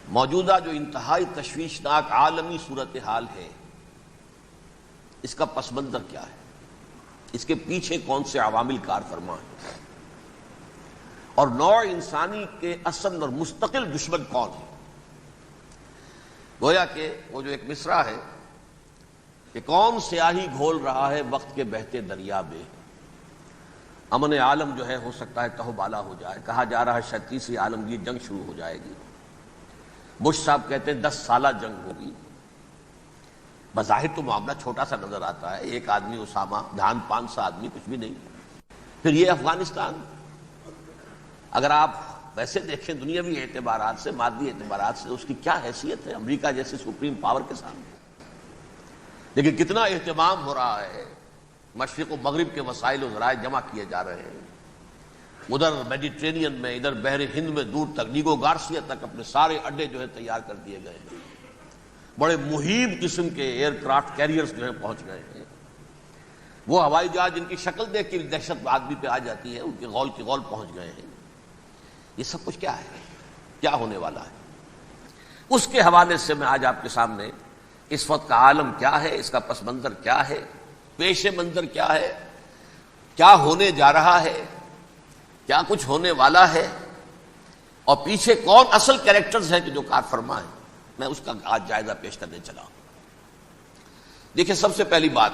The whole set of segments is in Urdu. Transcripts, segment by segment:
موجودہ جو انتہائی تشویشناک عالمی صورتحال ہے، اس کا پس منظر کیا ہے، اس کے پیچھے کون سے عوامل کار فرما ہیں، اور نوع انسانی کے اصل اور مستقل دشمن کون ہے۔ گویا کہ وہ جو ایک مصرع ہے کہ کون سیاہی گھول رہا ہے وقت کے بہتے دریا میں، امن عالم جو ہے ہو سکتا ہے تہو بالا ہو جائے، کہا جا رہا ہے شاید تیسری عالمگیر جنگ شروع ہو جائے گی، بش صاحب کہتے ہیں 10 سالہ جنگ ہوگی۔ بظاہر تو معاملہ چھوٹا سا نظر آتا ہے، ایک آدمی اسامہ، دھان 500 آدمی، کچھ بھی نہیں۔ پھر یہ افغانستان، اگر آپ ویسے دیکھیں دنیاوی اعتبارات سے، مادی اعتبارات سے، اس کی کیا حیثیت ہے امریکہ جیسے سپریم پاور کے سامنے، لیکن کتنا اہتمام ہو رہا ہے، مشرق و مغرب کے وسائل و ذرائع جمع کیے جا رہے ہیں، ادھر میڈیٹرینین میں، ادھر بحر ہند میں دور تک، نیگو گارسیا تک اپنے سارے اڈے جو ہے تیار کر دیے گئے ہیں، بڑے مہیب قسم کے ایئر کرافٹ کیریئرز جو ہیں پہنچ گئے ہیں، وہ ہوائی جہاز جن کی شکل دیکھ کے دہشت آدمی پہ آ جاتی ہے، ان کے غول کی غول پہنچ گئے ہیں۔ یہ سب کچھ کیا ہے، کیا ہونے والا ہے، اس کے حوالے سے میں آج آپ کے سامنے اس وقت کا عالم کیا ہے، اس کا پس منظر کیا ہے، پیش منظر کیا ہے، کیا ہونے جا رہا ہے، کیا کچھ ہونے والا ہے، اور پیچھے کون اصل کیریکٹرز ہیں کہ جو کار فرما ہیں، میں اس کا آج جائزہ پیش کرنے چلا ہوں۔ دیکھیں، سب سے پہلی بات،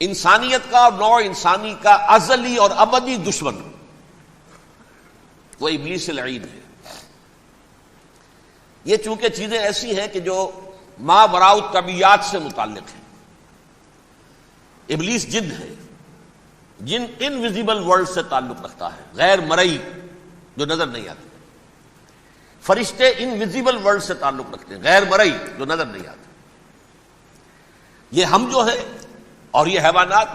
انسانیت کا اور نوع انسانی کا ازلی اور ابدی دشمن وہ ابلیس لعین ہے۔ یہ چونکہ چیزیں ایسی ہیں کہ جو ما وراء الطبیعات سے متعلق ہیں۔ ابلیس جن ہے، جن انویزیبل ورلڈ سے تعلق رکھتا ہے، غیر مرئی جو نظر نہیں آتے۔ فرشتے انویزیبل ورلڈ سے تعلق رکھتے ہیں، غیر مرئی جو نظر نہیں آتے۔ یہ ہم جو ہے اور یہ حیوانات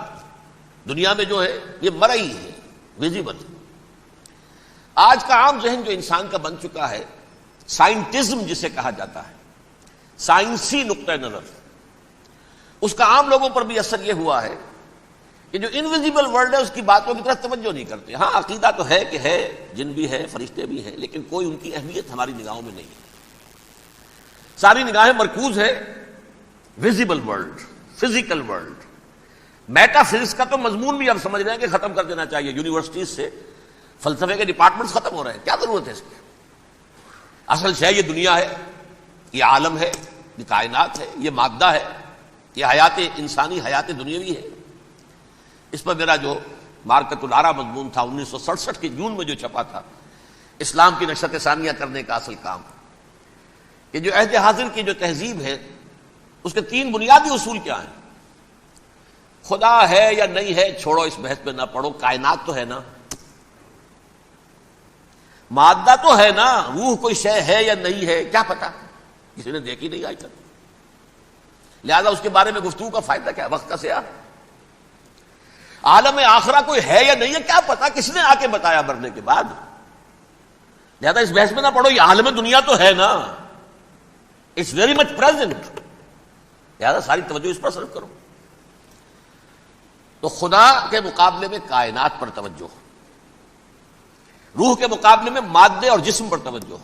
دنیا میں جو ہے یہ مرئی ہے، ویزیبل۔ آج کا عام ذہن جو انسان کا بن چکا ہے، سائنٹزم جسے کہا جاتا ہے، سائنسی نقطہ نظر، اس کا عام لوگوں پر بھی اثر یہ ہوا ہے کہ جو انویزیبل ورلڈ ہے اس کی باتوں کی طرف توجہ نہیں کرتے۔ ہاں، عقیدہ تو ہے کہ ہے، جن بھی ہے، فرشتے بھی ہیں، لیکن کوئی ان کی اہمیت ہماری نگاہوں میں نہیں ہے۔ ساری نگاہیں مرکوز ہے visible world, physical world. Meta physics کا تو مضمون بھی اب سمجھ رہے ہیں کہ ختم کر دینا چاہیے، یونیورسٹیز سے فلسفے کے ڈپارٹمنٹس ختم ہو رہے ہیں، کیا ضرورت ہے اس کی؟ اصل شے یہ دنیا ہے، یہ عالم ہے، یہ کائنات ہے، یہ مادہ ہے، یہ حیات انسانی، حیات دنیاوی ہے۔ اس پر میرا جو مارکت الارا مضمون تھا 1967 کے جون میں جو چھپا تھا، اسلام کی نشرت ثانیہ کرنے کا اصل کام، کہ جو عہد حاضر کی جو تہذیب ہے اس کے 3 بنیادی اصول کیا ہیں۔ خدا ہے یا نہیں ہے چھوڑو، اس بحث پہ نہ پڑھو، کائنات تو ہے نا، مادہ تو ہے نا، روح کوئی شے ہے یا نہیں ہے کیا پتا، کسی نے دیکھی نہیں آج تک، لہذا اس کے بارے میں گفتگو کا فائدہ کیا، وقت کا سیاہ۔ عالم آخرہ کوئی ہے یا نہیں ہے کیا پتا، کس نے آ کے بتایا مرنے کے بعد، لہذا اس بحث میں نہ پڑھو، یہ عالم دنیا تو ہے نا، اٹس ویری مچ پریزنٹ، لہذا ساری توجہ اس پر صرف کرو۔ تو خدا کے مقابلے میں کائنات پر توجہ، روح کے مقابلے میں مادے اور جسم پر توجہ،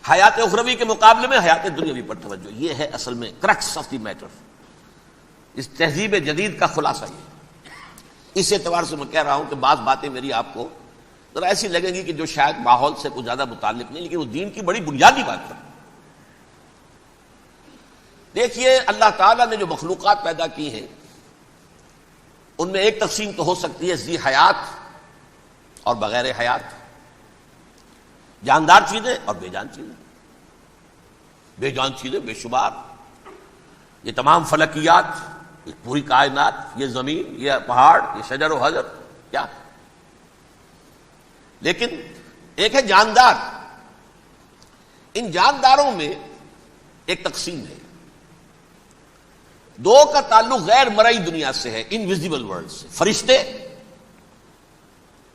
حیات اخروی کے مقابلے میں حیات دنیاوی پر توجہ۔ یہ ہے اصل میں کرکس آف دی میٹر، اس تہذیب جدید کا خلاصہ یہ۔ اس اعتبار سے میں کہہ رہا ہوں کہ بعض باتیں میری آپ کو ذرا ایسی لگیں گی کہ جو شاید ماحول سے کچھ زیادہ متعلق نہیں، لیکن وہ دین کی بڑی بنیادی بات ہے۔ دیکھیے، اللہ تعالیٰ نے جو مخلوقات پیدا کی ہیں ان میں ایک تقسیم تو ہو سکتی ہے ذی حیات اور بغیر حیات، جاندار چیزیں اور بے جان چیزیں۔ بے جان چیزیں بے شمار، یہ تمام فلکیات، یہ پوری کائنات، یہ زمین، یہ پہاڑ، یہ شجر و حجر، کیا؟ لیکن ایک ہے جاندار۔ ان جانداروں میں ایک تقسیم ہے، 2 کا تعلق غیر مرئی دنیا سے ہے، انویزیبل ورلڈ سے۔ فرشتے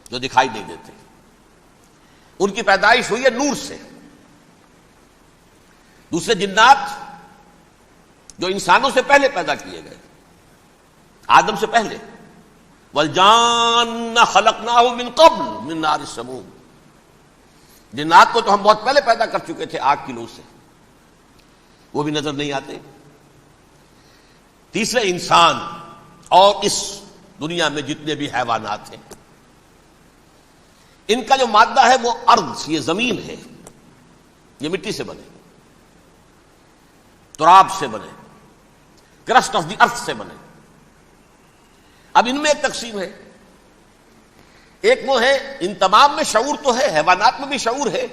جو دکھائی نہیں دیتے، ان کی پیدائش ہوئی ہے نور سے۔ دوسرے جنات جو انسانوں سے پہلے پیدا کیے گئے، آدم سے پہلے، والجان خلقناہ من قبل من نار السموم، جنات کو تو ہم بہت پہلے پیدا کر چکے تھے آگ کی لو سے، وہ بھی نظر نہیں آتے۔ تیسرے انسان اور اس دنیا میں جتنے بھی حیوانات ہیں، ان کا جو مادہ ہے وہ ارض، یہ زمین ہے، یہ مٹی سے بنے، تراب سے بنے، کرسٹ آف دی ارتھ سے بنے۔ اب ان میں ایک تقسیم ہے، ایک وہ ہے، ان تمام میں شعور تو ہے، حیوانات میں بھی شعور ہے،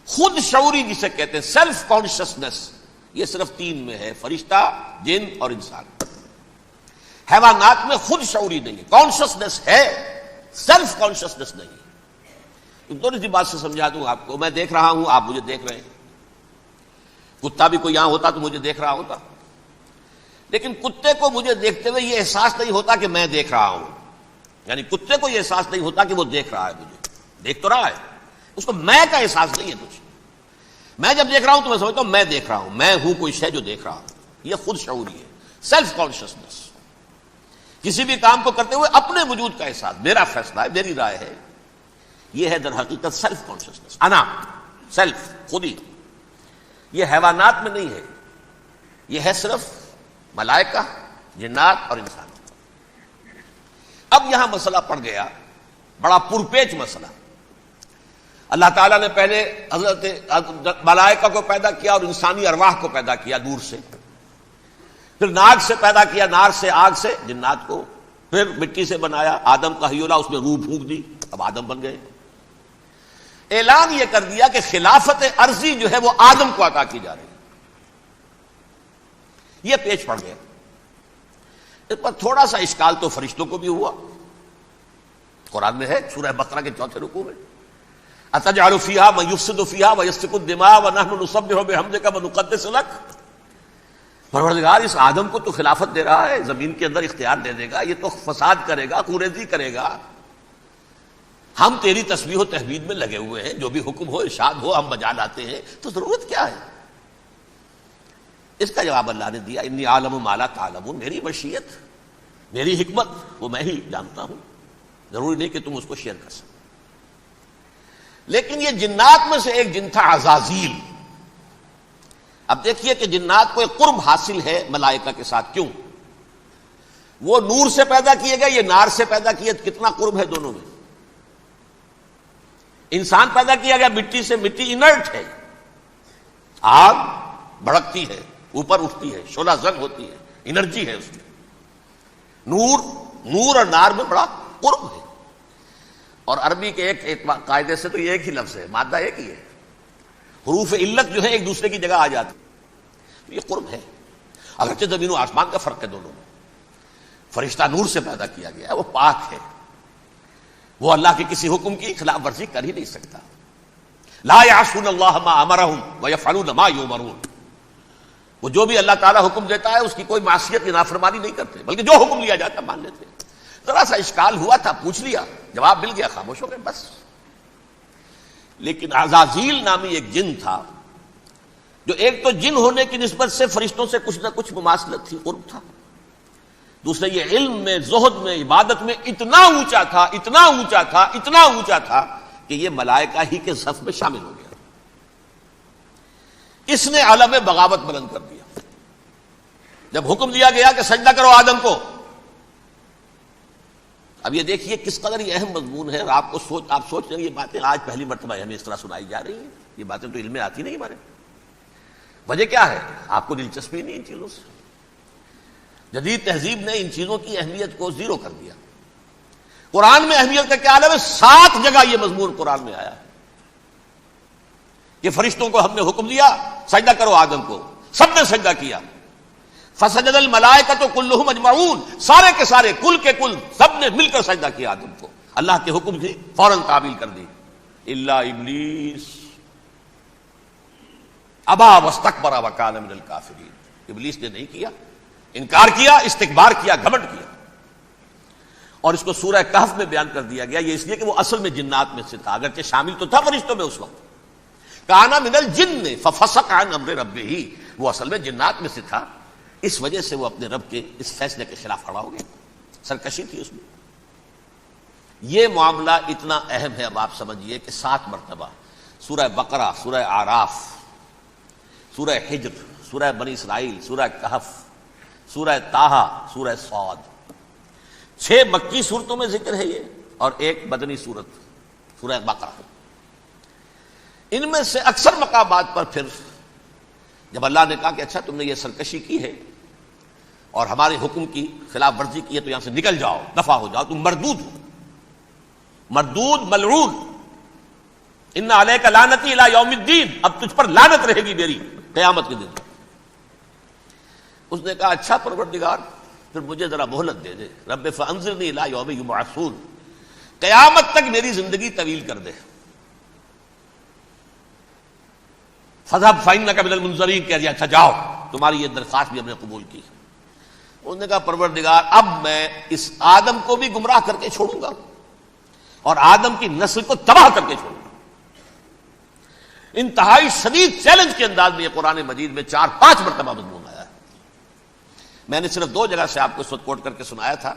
خود شعوری جسے کہتے ہیں سیلف کانشسنس، یہ صرف تین میں ہے، فرشتہ، جن اور انسان۔ حیوانات میں خود شعوری نہیں ہے، کانشسنس ہے، سیلف کانشسنس نہیں ہے۔ تھوڑی سی بات سے سمجھا دوں آپ کو، میں دیکھ رہا ہوں، آپ مجھے دیکھ رہے ہیں، کتا بھی کوئی یہاں ہوتا تو مجھے دیکھ رہا ہوتا، لیکن کتے کو مجھے دیکھتے ہوئے یہ احساس نہیں ہوتا کہ میں دیکھ رہا ہوں، یعنی کتے کو یہ احساس نہیں ہوتا کہ وہ دیکھ رہا ہے، مجھے دیکھ تو رہا ہے، اس کو میں کا احساس نہیں ہے کچھ۔ میں جب دیکھ رہا ہوں تو میں سمجھتا ہوں میں دیکھ رہا ہوں، میں ہوں کوئی شے جو دیکھ رہا ہوں، یہ خود شعوری ہے، سیلف کانشسنس۔ کسی بھی کام کو کرتے ہوئے اپنے وجود کا احساس، میرا فیصلہ ہے، میری رائے ہے، یہ ہے در حقیقت سیلف کانشسنس، انا، سیلف، خودی۔ یہ حیوانات میں نہیں ہے، یہ ہے صرف ملائکہ، جنات اور انسان۔ اب یہاں مسئلہ پڑ گیا، بڑا پرپیچ مسئلہ۔ اللہ تعالیٰ نے پہلے حضرت ملائکہ کو پیدا کیا اور انسانی ارواح کو پیدا کیا دور سے، پھر ناگ سے پیدا کیا، نار سے، آگ سے جنات کو، پھر مٹی سے بنایا، آدم کا حیولہ، اس میں روح پھونک دی، اب آدم بن گئے۔ اعلان یہ کر دیا کہ خلافت عرضی جو ہے وہ آدم کو عطا کی جا رہی ہے۔ یہ پیچ پڑ گیا۔ اس پر تھوڑا سا اشکال تو فرشتوں کو بھی ہوا، قرآن میں ہے سورہ بقرہ کے 4 رکوع میں، أَتَجْعَلُ فِيهَا مَن يُفْسِدُ فِيهَا وَيَسْفِكُ الدِّمَاءَ وَنَحْنُ نُسَبِّحُ بِحَمْدِكَ وَنُقَدِّسُ لَكَ۔ پروردگار اس آدم کو تو خلافت دے رہا ہے، زمین کے اندر اختیار دے دے گا، یہ تو فساد کرے گا، کوریزی کرے گا، ہم تیری تسبیح و تحمید میں لگے ہوئے ہیں، جو بھی حکم ہو، ارشاد ہو، ہم بجا لاتے ہیں، تو ضرورت کیا ہے؟ اس کا جواب اللہ نے دیا، انی عالم ما لا تعلمون، میری مشیت، میری حکمت وہ میں ہی جانتا ہوں، ضروری نہیں کہ تم اس کو شیئر کر سکو۔ لیکن یہ جنات میں سے ایک جن تھا عزازیل۔ اب دیکھیے کہ جنات کو ایک قرب حاصل ہے ملائکہ کے ساتھ، کیوں؟ وہ نور سے پیدا کیے گئے، یہ نار سے پیدا کیے، کتنا قرب ہے دونوں میں۔ انسان پیدا کیا گیا مٹی سے، مٹی انرٹ ہے، آگ بھڑکتی ہے، اوپر اٹھتی ہے، شعلہ زن ہوتی ہے، انرجی ہے اس میں۔ نور اور نار میں بڑا قرب ہے، اور عربی کے ایک قاعدے سے تو یہ ایک ہی لفظ ہے، مادہ ایک ہی ہے، حروف علت جو ہے ایک دوسرے کی جگہ آ جاتی، یہ قرب ہے، اگرچہ زمین و آسمان کا فرق ہے دونوں میں۔ فرشتہ نور سے پیدا کیا گیا ہے، وہ پاک ہے، وہ اللہ کے کسی حکم کی خلاف ورزی کر ہی نہیں سکتا۔ لا یعصون اللہ ما امرہم ویفعلون ما یؤمرون، وہ جو بھی اللہ تعالیٰ حکم دیتا ہے اس کی کوئی معصیت یا نافرمانی نہیں کرتے، بلکہ جو حکم لیا جاتا مان لیتے ہیں۔ ذرا سا اشکال ہوا تھا، پوچھ لیا، جواب مل گیا، خاموش ہو گئے بس۔ لیکن عزازیل نامی ایک جن تھا، جو ایک تو جن ہونے کی نسبت سے فرشتوں سے کچھ نہ کچھ مماثلت تھی، قرب تھا، دوسرے یہ علم میں، زہد میں، عبادت میں اتنا اونچا تھا، اتنا اونچا تھا، اتنا اونچا تھا کہ یہ ملائکہ ہی کے صف میں شامل ہو گیا۔ اس نے عالم بغاوت بلند کر دیا۔ جب حکم دیا گیا کہ سجدہ کرو آدم کو، اب یہ دیکھیے کس قدر یہ اہم مضمون ہے، اور آپ سوچ رہے ہیں یہ باتیں آج پہلی مرتبہ ہمیں اس طرح سنائی جا رہی ہیں، یہ باتیں تو علم میں آتی نہیں ہمارے۔ وجہ کیا ہے؟ آپ کو دلچسپی نہیں ان چیزوں سے۔ جدید تہذیب نے ان چیزوں کی اہمیت کو زیرو کر دیا۔ قرآن میں اہمیت کا کیا عالم ہے؟ 7 جگہ یہ مضمون قرآن میں آیا ہے کہ فرشتوں کو ہم نے حکم دیا سجدہ کرو آدم کو، سب نے سجدہ کیا۔ فسجد الملائکۃ کلھم اجمعون، سارے کے سارے، کل کے کل، سب نے مل کر سجدہ کیا آدم کو، اللہ کے حکم کی فوراً تعمیل کر دی، الا ابلیس ابا واستکبر وکان من الکافرین، ابلیس نے نہیں کیا، انکار کیا، استکبار کیا، گھمنڈ کیا۔ اور اس کو سورہ کہف میں بیان کر دیا گیا، یہ اس لیے کہ وہ اصل میں جنات میں سے تھا، اگرچہ شامل تو تھا فرشتوں میں اس وقت، کان من الجن ففسق عن امر ربہ، وہ اصل میں جنات میں سے تھا، اس وجہ سے وہ اپنے رب کے اس فیصلے کے خلاف کھڑا ہو گیا، سرکشی تھی اس میں۔ یہ معاملہ اتنا اہم ہے، اب آپ سمجھیے کہ 7 مرتبہ سورہ بقرہ، سورہ اعراف، سورہ حجر، سورہ بنی اسرائیل، سورہ کہف، سورہ طٰہٰ، سورہ صاد، 6 مکی صورتوں میں ذکر ہے یہ، اور ایک مدنی صورت سورہ بقرہ۔ ان میں سے اکثر مقامات پر پھر جب اللہ نے کہا کہ اچھا تم نے یہ سرکشی کی ہے اور ہمارے حکم کی خلاف ورزی کی ہے تو یہاں سے نکل جاؤ، دفع ہو جاؤ، تم مردود ہو، مردود ملعون، ان علیک لعنتی الی یوم الدین، اب تجھ پر لعنت رہے گی میری قیامت کے دن۔ اس نے کہا اچھا پروردگار پھر مجھے ذرا مہلت دے دے، رب فانظرنی الی یوم یبعثون، قیامت تک میری زندگی طویل کر دے۔ فذهب فإنك من المنظرین، کہہ دیا اچھا جاؤ، تمہاری یہ درخواست بھی ہم نے قبول کی۔ انہوں نے کہا پروردگار اب میں اس آدم کو بھی گمراہ کر کے چھوڑوں گا اور آدم کی نسل کو تباہ کر کے چھوڑوں گا۔ انتہائی شدید چیلنج کے انداز میں یہ قرآن مجید میں 4-5 مرتبہ مضمون آیا ہے۔ میں نے صرف 2 جگہ سے آپ کو اس وقت کوٹ کر کے سنایا تھا۔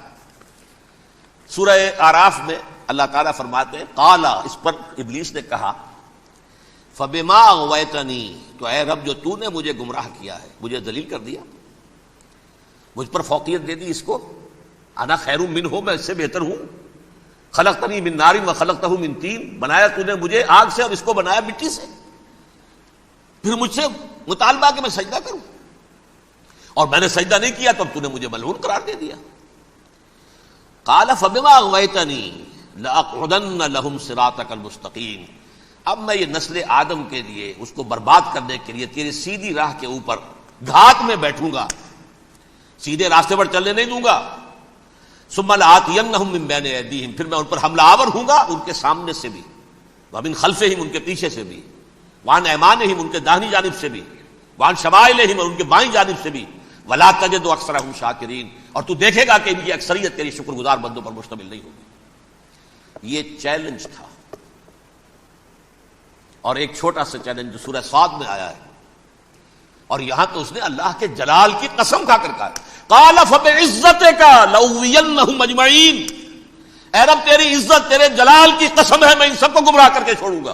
سورہ اعراف میں اللہ تعالیٰ فرماتے ہیں قالا، اس پر ابلیس نے کہا فبما اغویتنی، تو اے رب جو تو نے مجھے گمراہ کیا ہے، مجھے ذلیل کر دیا، مجھ پر فوقیت دے دی اس کو، انا خیر منہ، میں اس سے بہتر ہوں، خلقتنی من نار وخلقتہ من طین، بنایا تو نے مجھے آگ سے اور اس کو بنایا مٹی سے، پھر مجھ سے مطالبہ کہ میں سجدہ کروں، اور میں نے سجدہ نہیں کیا تو اب تو نے مجھے ملعون قرار دے دیا۔ قال فبما اغویتنی لاقعدن لهم صراطک المستقیم، اب میں یہ نسل آدم کے لیے، اس کو برباد کرنے کے لیے تیری سیدھی راہ کے اوپر گھات میں بیٹھوں گا، سیدھے راستے پر چلنے نہیں دوں گا۔ ثم لآتینہم من بین ایدیہم، پھر میں ان پر حملہ آور ہوں گا، ان کے سامنے سے بھی، ومن خلفہم، ان کے پیچھے سے بھی، وعن ایمانہم، ان کے داہنی جانب سے بھی، وعن شمائلہم، اور ان کے بائیں جانب سے بھی، ولا تجد اکثرہم شاکرین، اور تو دیکھے گا کہ ان کی اکثریت تیری شکر گزار بندوں پر مشتمل نہیں ہوگی۔ یہ چیلنج تھا، اور ایک چھوٹا سا چیلنج جو سورہ صاد میں آیا ہے، اور یہاں تو اس نے اللہ کے جلال کی قسم کھا کر کہا قال فبعزتک لأغوینہم اجمعین، اے رب تیری عزت، تیرے جلال کی قسم ہے میں ان سب کو گمراہ کر کے چھوڑوں گا،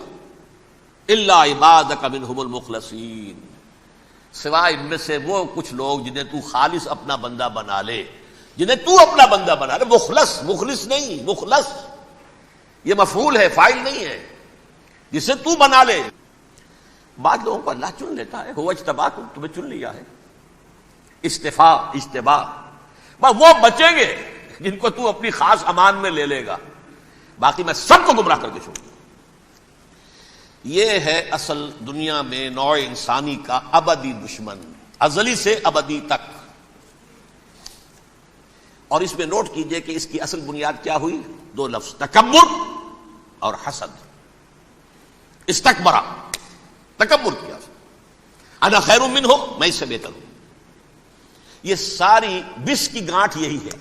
الا عبادک منہم المخلصین، سوائے ان میں سے وہ کچھ لوگ جنہیں تو خالص اپنا بندہ بنا لے، جنہیں تو اپنا بندہ بنا لے، مخلص، مخلص نہیں، مخلص یہ مفعول ہے، فاعل نہیں ہے، جسے تو بنا لے۔ بعض لوگوں کو اللہ چن لیتا ہے، هو اجتباکم، تمہیں چن لیا ہے، استفاء، اجتباء، بس وہ بچیں گے جن کو تو اپنی خاص امان میں لے لے گا، باقی میں سب کو گمراہ کر کے چھوڑوں گا۔ یہ ہے اصل دنیا میں نوع انسانی کا ابدی دشمن، ازلی سے ابدی تک۔ اور اس میں نوٹ کیجئے کہ اس کی اصل بنیاد کیا ہوئی؟ 2 لفظ، تکبر اور حسد۔ استکبرا، تکبر کیا، انا خیر منہ، میں اس سے بہتر ہوں۔ یہ ساری بس کی گانٹھ یہی ہے،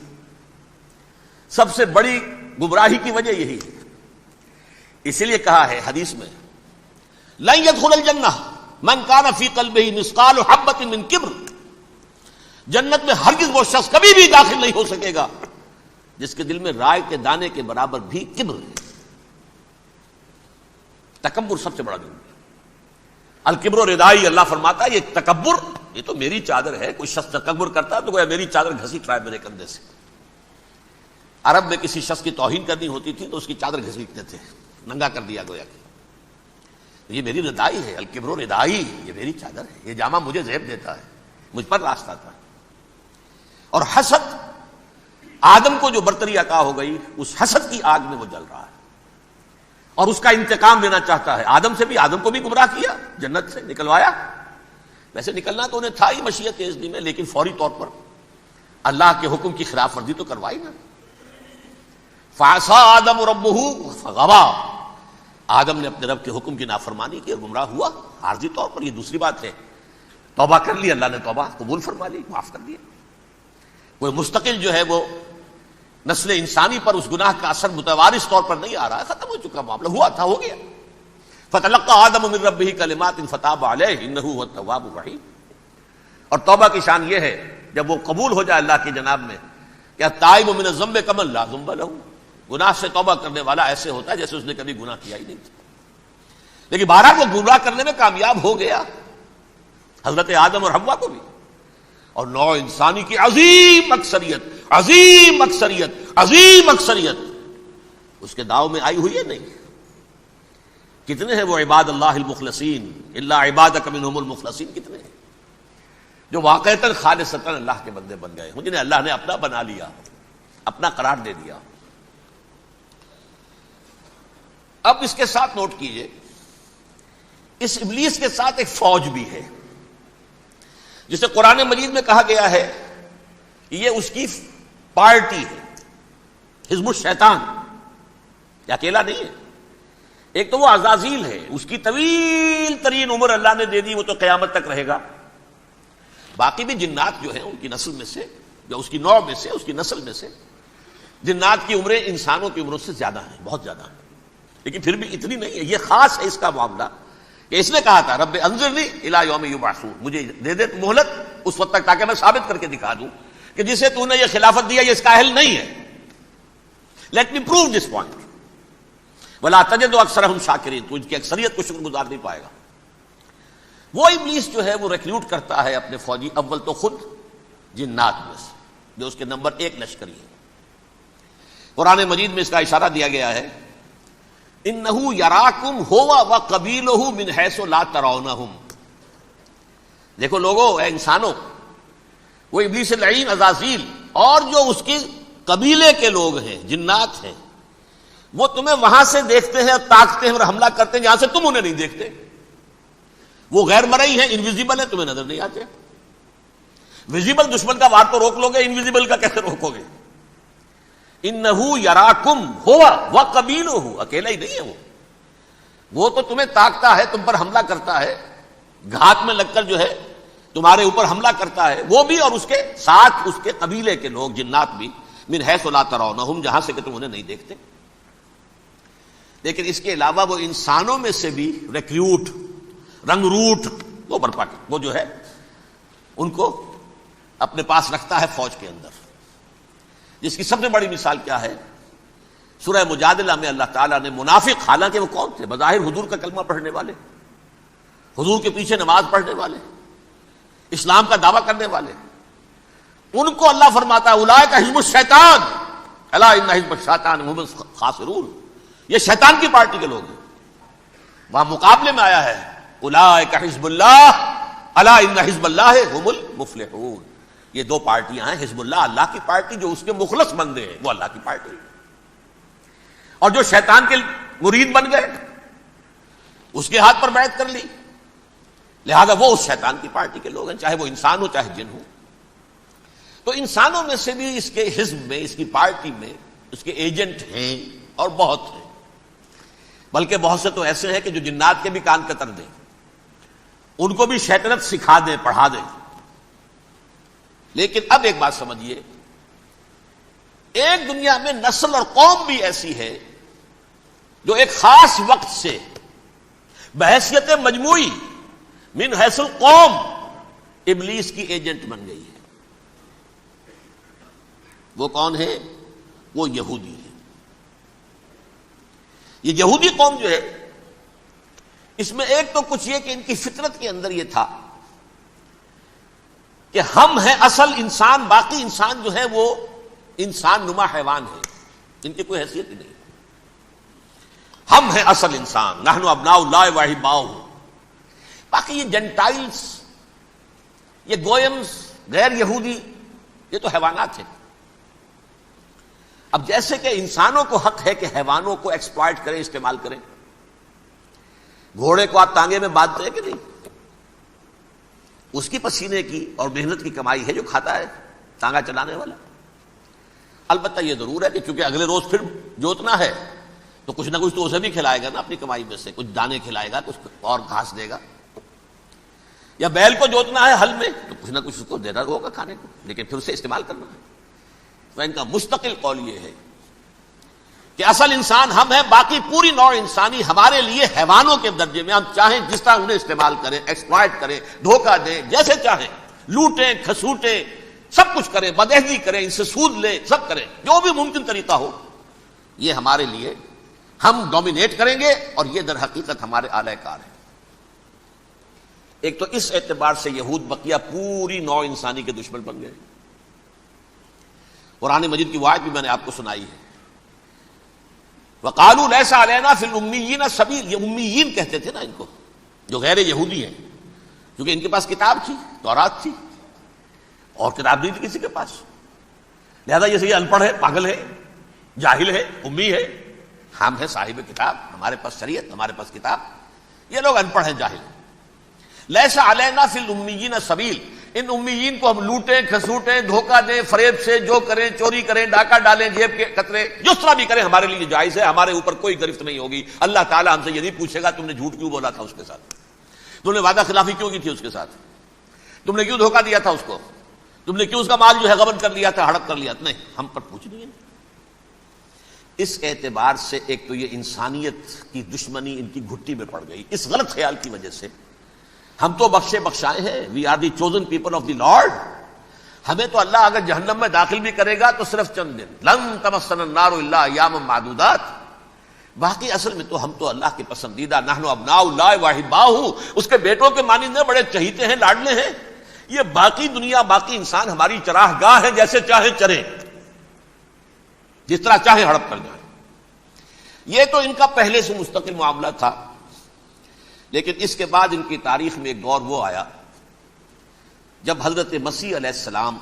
سب سے بڑی گمراہی کی وجہ یہی ہے۔ اسی لیے کہا ہے حدیث میں لن يدخل الجنہ من کان فی قلبہ مثقال حبۃ من کبر، جنت میں ہرگز وہ شخص کبھی بھی داخل نہیں ہو سکے گا جس کے دل میں رائے کے دانے کے برابر بھی کبر ہے۔ تکبر سب سے بڑا جرم ہے۔ الکبر ردائی، اللہ فرماتا ہے یہ تکبر، یہ تو میری چادر ہے، کوئی شخص تکبر کرتا ہے تو گویا میری چادر گھسیٹ رہا ہے میرے کندھے سے۔ عرب میں کسی شخص کی توہین کرنی ہوتی تھی تو اس کی چادر گھسیٹتے تھے، ننگا کر دیا گویا کہ یہ میری ردائی ہے، الکبر ردائی، یہ میری چادر ہے، یہ جامہ مجھے زیب دیتا ہے، مجھ پر راستہ تھا۔ اور حسد، آدم کو جو برتری عطا ہو گئی، اس حسد کی آگ میں وہ جل رہا ہے اور اس کا انتقام لینا چاہتا ہے۔ آدم سے بھی، آدم کو بھی گمراہ کیا، جنت سے نکلوایا، ویسے نکلنا تو انہیں تھا ہی مشیت اذنی میں، لیکن فوری طور پر اللہ کے حکم کی خلاف ورزی تو کروائی نا۔ فعصى آدم ربہ فغوى، آدم نے اپنے رب کے حکم کی نافرمانی کی اور گمراہ ہوا عارضی طور پر۔ یہ دوسری بات ہے، توبہ کر لی، اللہ نے توبہ قبول فرما لی، معاف کر دیا۔ وہ مستقل جو ہے وہ نسل انسانی پر اس گناہ کا اثر متوارث طور پر نہیں آ رہا ہے، ختم ہو چکا معاملہ، ہوا تھا ہو گیا۔ فتلقى آدم من ربہ کلمات فتاب علیہ انہ هو التواب الرحیم۔ اور توبہ کی شان یہ ہے جب وہ قبول ہو جائے اللہ کی جناب میں کہ التائب من الذنب کمن لا ذنب له، گناہ سے توبہ کرنے والا ایسے ہوتا ہے جیسے اس نے کبھی گناہ کیا ہی نہیں تھا، لیکن بہرحال وہ گمراہ کرنے میں کامیاب ہو گیا، حضرت آدم اور حوا کو بھی، اور نوع انسانی کی عظیم اکثریت عظیم اکثریت عظیم اکثریت اس کے داؤ میں آئی ہوئی ہے نہیں۔ کتنے ہیں وہ عباد اللہ المخلصین، الا عبادک منہم المخلصین، کتنے ہیں جو واقعتاً خالصتاً اللہ کے بندے بن گئے، جنہیں اللہ نے اپنا بنا لیا، اپنا قرار دے دیا۔ اب اس کے ساتھ نوٹ کیجئے، اس ابلیس کے ساتھ ایک فوج بھی ہے، جسے قرآن مجید میں کہا گیا ہے کہ یہ اس کی پارٹی ہے، حزب الشیطان، یہ اکیلا نہیں ہے۔ ایک تو وہ عزازیل ہے، اس کی طویل ترین عمر اللہ نے دے دی، وہ تو قیامت تک رہے گا۔ باقی بھی جنات جو ہیں ان کی نسل میں سے، یا اس کی نوع میں سے، اس کی نسل میں سے، جنات کی عمریں انسانوں کی عمروں سے زیادہ ہیں، بہت زیادہ ہیں، لیکن پھر بھی اتنی نہیں ہے۔ یہ خاص ہے اس کا معاملہ کہ اس نے کہا تھا رب انظرنی الی یوم یبعثون، مجھے دے دے مہلت اس وقت تک تاکہ میں ثابت کر کے دکھا دوں کہ جسے تو نے یہ خلافت دیا یہ اس کا اہل نہیں ہے۔ Let me prove this point ولا تجد اکثرہم شاکرین، تو ان کی اکثریت کو شکر گزار نہیں پائے گا۔ وہ ابلیس جو ہے وہ ریکروٹ کرتا ہے اپنے فوجی، اول تو خود جنات میں سے جو اس کے نمبر 1 لشکری ہے۔ قرآن مجید میں اس کا اشارہ دیا گیا ہے انہو یراکم ہوا وقبیلہ من حیث لا ترونہم۔ دیکھو لوگو، اے انسانوں، وہ ابلیس لعین عزازیل اور جو اس کے قبیلے کے لوگ ہیں، جنات ہیں، وہ تمہیں وہاں سے دیکھتے ہیں اور تاکتے ہیں اور حملہ کرتے ہیں جہاں سے تم انہیں نہیں دیکھتے۔ وہ غیر مرئی ہیں، انویزیبل ہیں، تمہیں نظر نہیں آتے۔ ویزیبل دشمن کا وار تو روک لو گے، انویزیبل کا کیسے روکو گے؟ انہو یراکم ہوا وقبیلہ، اکیلا ہی نہیں ہے وہ تو تمہیں تاکتا ہے، تم پر حملہ کرتا ہے، گھات میں لگ کر جو ہے تمہارے اوپر حملہ کرتا ہے، وہ بھی اور اس کے ساتھ اس کے قبیلے کے لوگ جنات بھی، من حیث لا ترونہم، جہاں سے کہ تم انہیں نہیں دیکھتے۔ لیکن اس کے علاوہ وہ انسانوں میں سے بھی ریکروٹ، رنگ روٹ، وہ برپا، وہ جو ہے ان کو اپنے پاس رکھتا ہے فوج کے اندر، جس کی سب سے بڑی مثال کیا ہے؟ سورہ مجادلہ میں اللہ تعالیٰ نے منافق، حالانکہ وہ کون تھے؟ بظاہر حضور کا کلمہ پڑھنے والے، حضور کے پیچھے نماز پڑھنے والے، اسلام کا دعویٰ کرنے والے، ان کو اللہ فرماتا ہے اولئک حزب الشیطان الا ان حزب الشیطان هم الخاسرون، یہ شیطان کی پارٹی کے لوگ ہیں۔ وہاں مقابلے میں آیا ہے اولئک حزب اللہ الا ان حزب اللہ هم المفلحون، یہ دو پارٹیاں ہیں، حزب اللہ اللہ کی پارٹی جو اس کے مخلص بندے ہیں، وہ اللہ کی پارٹی، اور جو شیطان کے مرید بن گئے اس کے ہاتھ پر بیعت کر لی، لہذا وہ اس شیطان کی پارٹی کے لوگ ہیں، چاہے وہ انسان ہو چاہے جن ہو۔ تو انسانوں میں سے بھی اس کے حزب میں، اس کی پارٹی میں اس کے ایجنٹ ہیں، اور بہت ہیں، بلکہ بہت سے تو ایسے ہیں کہ جو جنات کے بھی کان کتر دیں، ان کو بھی شیطنت سکھا دیں، پڑھا دیں۔ لیکن اب ایک بات سمجھیے، ایک دنیا میں نسل اور قوم بھی ایسی ہے جو ایک خاص وقت سے بحیثیت مجموعی من حیث القوم ابلیس کی ایجنٹ بن گئی ہے۔ وہ کون ہے؟ وہ یہودی ہے۔ یہ یہودی قوم جو ہے، اس میں ایک تو کچھ یہ کہ ان کی فطرت کے اندر یہ تھا کہ ہم ہیں اصل انسان، باقی انسان جو ہے وہ انسان نما حیوان ہے، ان کی کوئی حیثیت ہی نہیں۔ ہم ہیں اصل انسان، نحن ابناء اللہ و احباؤہ۔ باقی یہ جنٹائلز، یہ گوئمز، غیر یہودی، یہ تو حیوانات ہیں۔ اب جیسے کہ انسانوں کو حق ہے کہ حیوانوں کو ایکسپلائٹ کریں، استعمال کریں، گھوڑے کو آپ تانگے میں باندھتے ہیں کہ نہیں؟ اس کی پسینے کی اور محنت کی کمائی ہے جو کھاتا ہے تانگا چلانے والا۔ البتہ یہ ضرور ہے کہ چونکہ اگلے روز پھر جوتنا ہے تو کچھ نہ کچھ تو اسے بھی کھلائے گا نا، اپنی کمائی میں سے کچھ دانے کھلائے گا، کچھ اور گھاس دے گا، یا بیل کو جوتنا ہے ہل میں تو کچھ نہ کچھ اس کو دینا ہوگا کھانے کو، لیکن پھر اسے استعمال کرنا ہے۔ تو ان کا مستقل قول یہ ہے کہ اصل انسان ہم ہیں، باقی پوری نوع انسانی ہمارے لیے حیوانوں کے درجے میں، ہم چاہیں جس طرح انہیں استعمال کریں، ایکسپلائٹ کریں، دھوکہ دیں، جیسے چاہیں، لوٹیں، کھسوٹیں، سب کچھ کریں، بدعہدی کریں، ان سے سود لیں، سب کریں، جو بھی ممکن طریقہ ہو یہ ہمارے لیے ہم ڈومینیٹ کریں گے، اور یہ در حقیقت ہمارے اعلی کار ہیں۔ ایک تو اس اعتبار سے یہود بقیہ پوری نوع انسانی کے دشمن بن گئے۔ قرآن مجید کی وہ آیت بھی میں نے آپ کو سنائی ہے، وَقَالُوا لَيْسَ عَلَيْنَا فِي الْأُمِّيِّينَ سَبِيلٌ، یہ امیین کہتے تھے نا ان کو، جو غیر یہودی ہیں، کیونکہ ان کے پاس کتاب تھی، تورات تھی، اور کتاب نہیں تھی کسی کے پاس، لہذا یہ ان پڑھ ہے، پاگل ہے، جاہل ہے، امی ہے۔ ہم ہیں صاحب کتاب، ہمارے پاس شریعت، ہمارے پاس کتاب، یہ لوگ ان پڑھ ہیں، جاہل ہیں۔ لیسا علینا فی الامیین سبیل، ان امیین کو ہم لوٹیں، کھسوٹیں، دھوکہ دیں، فریب سے جو کریں، چوری کریں، ڈاکہ ڈالیں، جیب کے قطرے، جس طرح بھی کریں ہمارے لیے جائز ہے، ہمارے اوپر کوئی گرفت نہیں ہوگی۔ اللہ تعالیٰ ہم سے یہ نہیں پوچھے گا تم نے جھوٹ کیوں بولا تھا اس کے ساتھ، تم نے وعدہ خلافی کیوں کی تھی اس کے ساتھ، تم نے کیوں دھوکہ دیا تھا اس کو، تم نے کیوں اس کا مال جو ہے غبن کر لیا تھا، ہڑپ کر لیا تھا، نہیں، ہم پر پوچھ نہیں ہے۔ اس اعتبار سے ایک تو یہ انسانیت کی دشمنی ان کی گھٹی میں پڑ گئی، اس غلط خیال کی وجہ سے ہم تو بخشے بخشائے ہیں، we are the chosen people of the Lord, ہمیں تو اللہ اگر جہنم میں داخل بھی کرے گا تو صرف چند دن، لن تمسنا النار الا ایاما معدودات، باقی اصل میں تو ہم تو اللہ کے پسندیدہ، نحن ابناء اللہ واحباہ، اس کے بیٹوں کے مانندے بڑے چہیتے ہیں، لاڈلے ہیں۔ یہ باقی دنیا، باقی انسان ہماری چراہ گاہ ہے، جیسے چاہیں چریں، جس طرح چاہیں ہڑپ کر جائیں۔ یہ تو ان کا پہلے سے مستقل معاملہ تھا، لیکن اس کے بعد ان کی تاریخ میں ایک دور وہ آیا جب حضرت مسیح علیہ السلام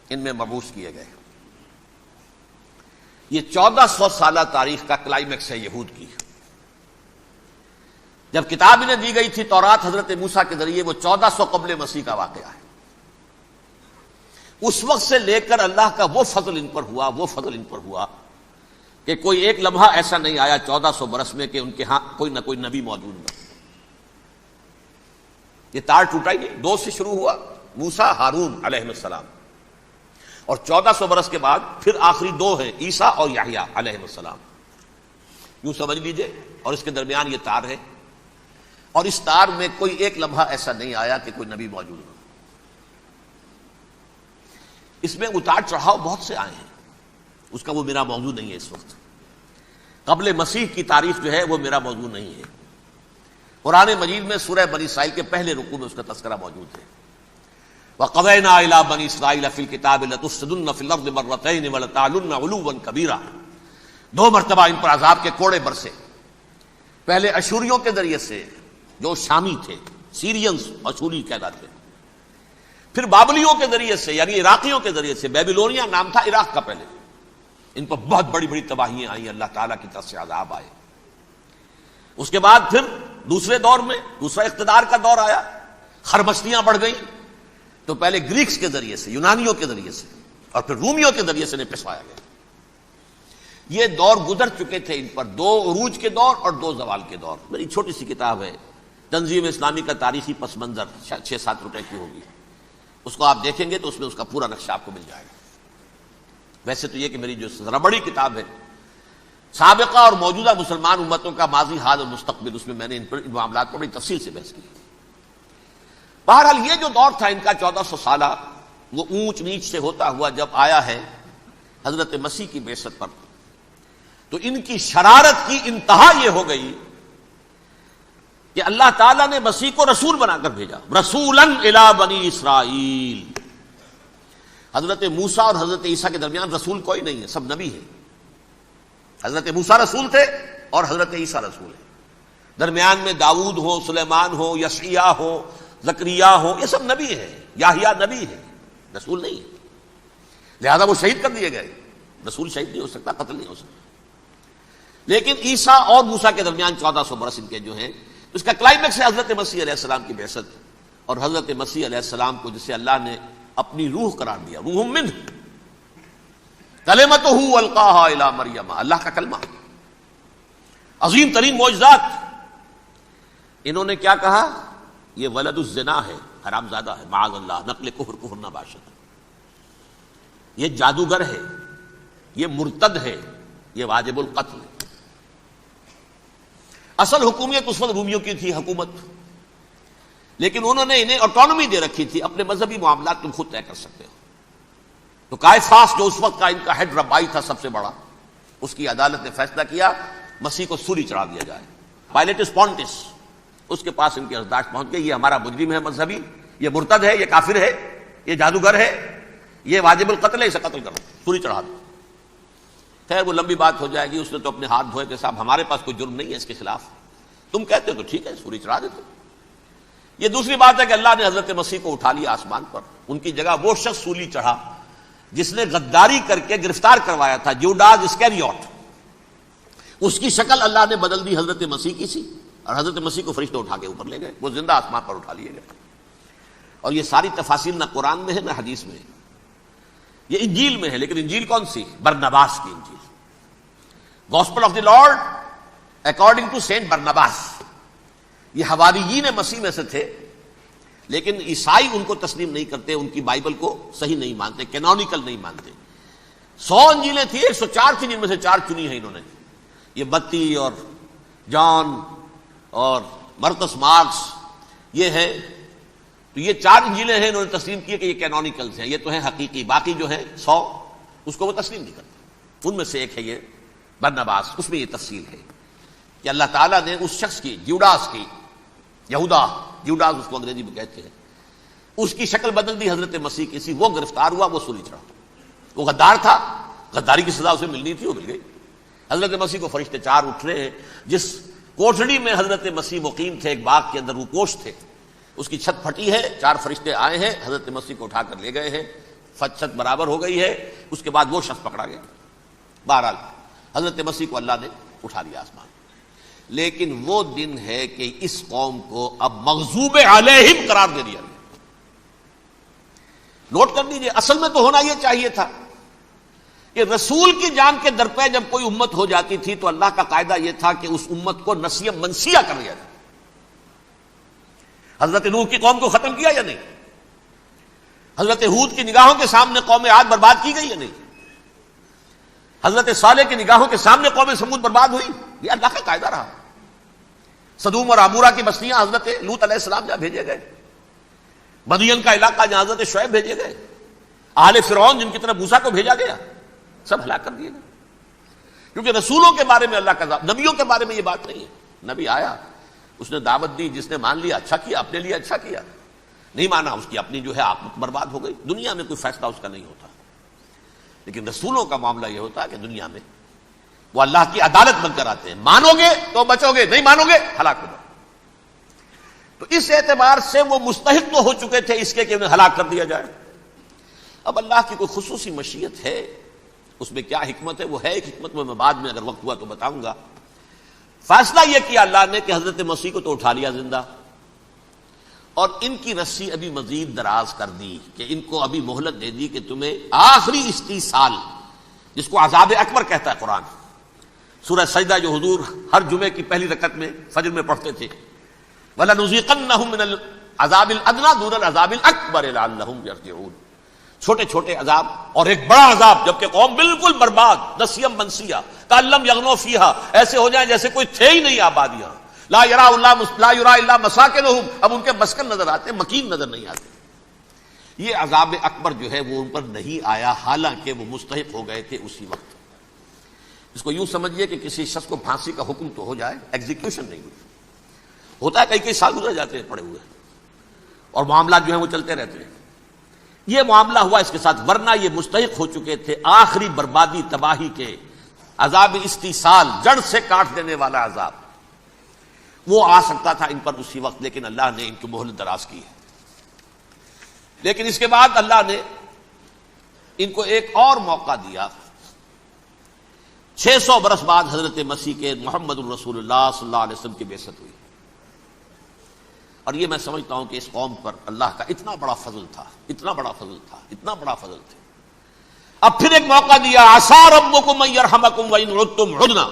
ان میں مبعوث کیے گئے۔ یہ 1400 سالہ تاریخ کا کلائمیکس ہے یہود کی۔ جب کتاب انہیں دی گئی تھی تورات حضرت موسیٰ کے ذریعے، وہ 1400 قبل مسیح کا واقعہ ہے۔ اس وقت سے لے کر اللہ کا وہ فضل ان پر ہوا کہ کوئی ایک لمحہ ایسا نہیں آیا 1400 برس میں کہ ان کے ہاں کوئی نہ کوئی نبی موجود نہ۔ یہ تار ٹوٹا ہی نہیں، 2 سے شروع ہوا، موسیٰ ہارون علیہ السلام، اور 1400 برس کے بعد پھر آخری 2 ہیں، عیسیٰ اور یحییٰ علیہ السلام، یوں سمجھ لیجئے، اور اس کے درمیان یہ تار ہے، اور اس تار میں کوئی ایک لمحہ ایسا نہیں آیا کہ کوئی نبی موجود نہ۔ اس میں اتار چڑھاؤ بہت سے آئے ہیں، اس کا وہ میرا موضوع نہیں ہے اس وقت۔ قبل مسیح کی تاریخ جو ہے وہ میرا موضوع نہیں ہے۔ قرآن مجید میں سورہ بنی اسرائیل کے پہلے رکوع میں اس کا تذکرہ موجود ہے۔ وَقَضَيْنَا إِلَىٰ بَنِي إِسْرَائِيلَ فِي الْكِتَابِ لَتُفْسِدُنَّ فِي الْأَرْضِ مَرَّتَيْنِ وَلَتَعْلُنَّ عُلُوًّا كَبِيرًا، 2 مرتبہ ان پر عذاب کے کوڑے برسے، پہلے اشوریوں کے ذریعے سے جو شامی تھے، سیرینز اشوری کہلاتے، پھر بابلیوں کے ذریعے سے یعنی عراقیوں کے ذریعے سے، بیبیلونیا نام تھا عراق کا پہلے، ان پر بہت بڑی بڑی تباہیاں آئیں، اللہ تعالیٰ کی طرف سے عذاب آئے۔ اس کے بعد پھر دوسرے دور میں دوسرا اقتدار کا دور آیا، خرمستیاں بڑھ گئیں، تو پہلے گریکس کے ذریعے سے، یونانیوں کے ذریعے سے، اور پھر رومیوں کے ذریعے سے پسوایا گیا۔ یہ دور گزر چکے تھے ان پر، 2 عروج کے دور اور 2 زوال کے دور۔ میری چھوٹی سی کتاب ہے تنظیم اسلامی کا تاریخی پس منظر، 6-7 روپے کی ہوگی، اس کو آپ دیکھیں گے تو اس میں اس کا پورا نقشہ آپ کو مل جائے گا۔ ویسے تو یہ کہ میری جو ذرا بڑی کتاب ہے سابقہ اور موجودہ مسلمان امتوں کا ماضی، حال اور مستقبل، اس میں میں نے ان معاملات پر بڑی تفصیل سے بحث کی۔ بہرحال یہ جو دور تھا ان کا 1400 سالہ، وہ اونچ نیچ سے ہوتا ہوا جب آیا ہے حضرت مسیح کی بعثت پر، تو ان کی شرارت کی انتہا یہ ہو گئی کہ اللہ تعالیٰ نے مسیح کو رسول بنا کر بھیجا، رسولاً الی بنی اسرائیل۔ حضرت موسیٰ اور حضرت عیسیٰ کے درمیان رسول کوئی نہیں ہے، سب نبی ہیں۔ حضرت موسیٰ رسول تھے اور حضرت عیسیٰ رسول ہیں، درمیان میں داؤد ہو، سلیمان ہو، یشعیاء ہو، زکریا ہو، یہ سب نبی ہیں، یحییٰ نبی ہے، رسول نہیں ہے، لہذا وہ شہید کر دیے گئے۔ رسول شہید نہیں ہو سکتا، قتل نہیں ہو سکتا۔ لیکن عیسیٰ اور موسیٰ کے درمیان 1400 برس ان کے جو ہیں، اس کا کلائمیکس ہے حضرت مسیح علیہ السلام کی بعثت، اور حضرت مسیح علیہ السلام کو جسے اللہ نے اپنی روح قرار دیا، روح منہ، کلمتہ القاہا الی مریم، اللہ کا کلمہ، عظیم ترین معجزات۔ انہوں نے کیا کہا؟ یہ ولد الزنا ہے، حرام زادہ ہے، معاذ اللہ، نقل کفر نہ باشد، یہ جادوگر ہے، یہ مرتد ہے، یہ واجب القتل ہے۔ اصل حکومت اس وقت رومیوں کی تھی حکومت، لیکن انہوں نے انہیں آٹونومی دے رکھی تھی، اپنے مذہبی معاملات تم خود طے کر سکتے ہو۔ تو قائفاس جو اس وقت کا ان کا ہیڈ ربائی تھا سب سے بڑا، اس کی عدالت نے فیصلہ کیا مسیح کو سولی چڑھا دیا جائے. پائلیٹس پونٹس اس کے پاس ان کی ارزداشت پہنچ گئی، یہ ہمارا مجرم ہے مذہبی، یہ مرتد ہے، یہ کافر ہے، یہ جادوگر ہے، یہ واجب القتل ہے، اسے قتل کرو، سولی چڑھا دو. خیر وہ لمبی بات ہو جائے گی. اس نے تو اپنے ہاتھ دھوئے کہ صاحب ہمارے پاس کوئی جرم نہیں ہے اس کے خلاف، تم کہتے ہو تو ٹھیک ہے سولی چڑھا دیتے. یہ دوسری بات ہے کہ اللہ نے حضرت مسیح کو اٹھا لیا آسمان پر. ان کی جگہ وہ شخص سولی چڑھا جس نے غداری کر کے گرفتار کروایا تھا، جوڈاس اسکیریوٹ. اس کی شکل اللہ نے بدل دی حضرت مسیح کی سی، اور حضرت مسیح کو فرشتے اٹھا کے اوپر لے گئے، وہ زندہ آسمان پر اٹھا لیے گئے. اور یہ ساری تفاصیل نہ قرآن میں ہے نہ حدیث میں ہے، یہ انجیل میں ہے. لیکن انجیل کون سی؟ برنباس کی انجیل. Gospel of the Lord according to Saint Barnabas. یہ حواریین مسیح میں سے تھے، لیکن عیسائی ان کو تسلیم نہیں کرتے، ان کی بائبل کو صحیح نہیں مانتے، کینونیکل نہیں مانتے. 100 انجیلیں تھیں، 104 تھیں، جن میں سے 4 چنی ہیں انہوں نے. یہ متی اور جان اور مرکس مارکس یہ ہے. تو یہ 4 انجیلیں ہیں، انہوں نے تسلیم کی کہ یہ کینونیکلز ہیں، یہ تو ہیں حقیقی. باقی جو ہے 100 اس کو وہ تسلیم نہیں کرتے. ان میں سے ایک ہے یہ برنباس. اس میں یہ تفصیل ہے کہ اللہ تعالیٰ نے اس شخص کی، جیوڈاس کی، یہودا جیوڈاس اس کو انگریزی میں کہتے ہیں، اس کی شکل بدل دی حضرت مسیح کی سی. وہ گرفتار ہوا، وہ سولی چڑھا. وہ غدار تھا، غداری کی سزا اسے ملنی تھی، وہ مل گئی. حضرت مسیح کو فرشتے 4 اٹھ رہے ہیں. جس کوٹڑی میں حضرت مسیح مقیم تھے، ایک باغ کے اندر وہ کوٹھ تھے، اس کی چھت پھٹی ہے. 4 فرشتے آئے ہیں، حضرت مسیح کو اٹھا کر لے گئے ہیں. چھت برابر ہو گئی ہے. اس کے بعد وہ شخص پکڑا گیا. بہرحال حضرت مسیح کو اللہ نے اٹھا لیا آسمان. لیکن وہ دن ہے کہ اس قوم کو اب مغضوب علیہم قرار دے دیا گیا. نوٹ کر لیجیے، اصل میں تو ہونا یہ چاہیے تھا کہ رسول کی جان کے در پہ جب کوئی امت ہو جاتی تھی تو اللہ کا قاعدہ یہ تھا کہ اس امت کو نسیہ منسیہ کر دیا جائے. حضرت نوح کی قوم کو ختم کیا یا نہیں؟ حضرت ہود کی نگاہوں کے سامنے قوم عاد برباد کی گئی یا نہیں؟ حضرت صالح کی نگاہوں کے سامنے قوم سمود برباد ہوئی. یہ اللہ کا قاعدہ رہا. سدوم اور عمورہ کی بستیاں حضرت لوط علیہ السلام جہاں بھیجے گئے، مدین کا علاقہ جہاں حضرت شعیب بھیجے گئے، آل فرعون جن کی طرف موسیٰ کو بھیجا گیا، سب ہلاک کر دیے گئے. کیونکہ رسولوں کے بارے میں اللہ کا، نبیوں کے بارے میں یہ بات نہیں ہے. نبی آیا، اس نے دعوت دی، جس نے مان لیا اچھا کیا، اپنے لیے اچھا کیا، نہیں مانا اس کی اپنی جو ہے عاقبت برباد ہو گئی. دنیا میں کوئی فیصلہ اس کا نہیں ہوتا. لیکن رسولوں کا معاملہ یہ ہوتا ہے کہ دنیا میں وہ اللہ کی عدالت بن کر آتے ہیں. مانو گے تو بچو گے، نہیں مانو گے ہلاک ہو جاؤ. تو اس اعتبار سے وہ مستحق تو ہو چکے تھے اس کے کہ انہیں ہلاک کر دیا جائے. اب اللہ کی کوئی خصوصی مشیت ہے، اس میں کیا حکمت ہے؟ وہ ہے ایک حکمت، میں بعد میں اگر وقت ہوا تو بتاؤں گا. فیصلہ یہ کیا اللہ نے کہ حضرت مسیح کو تو اٹھا لیا زندہ، اور ان کی رسی ابھی مزید دراز کر دی کہ ان کو ابھی مہلت دے دی کہ تمہیں آخری استیصال، جس کو عذاب اکبر کہتا ہے قرآن. سورہ سجدہ جو حضور ہر جمعے کی پہلی رکعت میں فجر میں پڑھتے تھے، وَلَنُذِيقَنَّهُم مِّنَ الْعَذَابِ الْأَدْنَىٰ دُونَ الْعَذَابِ الْأَكْبَرِ لَعَلَّهُمْ يَرْجِعُونَ. چھوٹے چھوٹے عذاب اور ایک بڑا عذاب، جبکہ قوم بالکل برباد، نسیم منسیہ، کَأَلَّمْ يَغْنَوْا فِيهَا، ایسے ہو جائیں جیسے کوئی تھے ہی نہیں آبادیاں. لا یرا الا مساکنہم، اب ان کے مسکن نظر آتے، مکین نظر نہیں آتے. یہ عذاب اکبر جو ہے وہ ان پر نہیں آیا، حالانکہ وہ مستحق ہو گئے تھے اسی وقت. اس کو یوں سمجھیے کہ کسی شخص کو پھانسی کا حکم تو ہو جائے، ایگزیکیوشن نہیں ہوئی. ہوتا ہے کئی سال گزر جاتے ہیں پڑے ہوئے، اور معاملات جو ہیں وہ چلتے رہتے ہیں. یہ معاملہ ہوا اس کے ساتھ، ورنہ یہ مستحق ہو چکے تھے آخری بربادی تباہی کے. عذاب استیصال، جڑ سے کاٹ دینے والا عذاب، وہ آ سکتا تھا ان پر اسی وقت، لیکن اللہ نے ان کی مہلت دراز کی ہے. لیکن اس کے بعد اللہ نے ان کو ایک اور موقع دیا. 600 برس بعد حضرت مسیح کے محمد الرسول اللہ صلی اللہ علیہ وسلم کی بعثت ہوئی. اور یہ میں سمجھتا ہوں کہ اس قوم پر اللہ کا اتنا بڑا فضل تھا، اتنا بڑا فضل تھا، اتنا بڑا فضل تھا. اب پھر ایک موقع دیا، عسیٰ ربکم ان یرحمکم وان عدتم عدنا.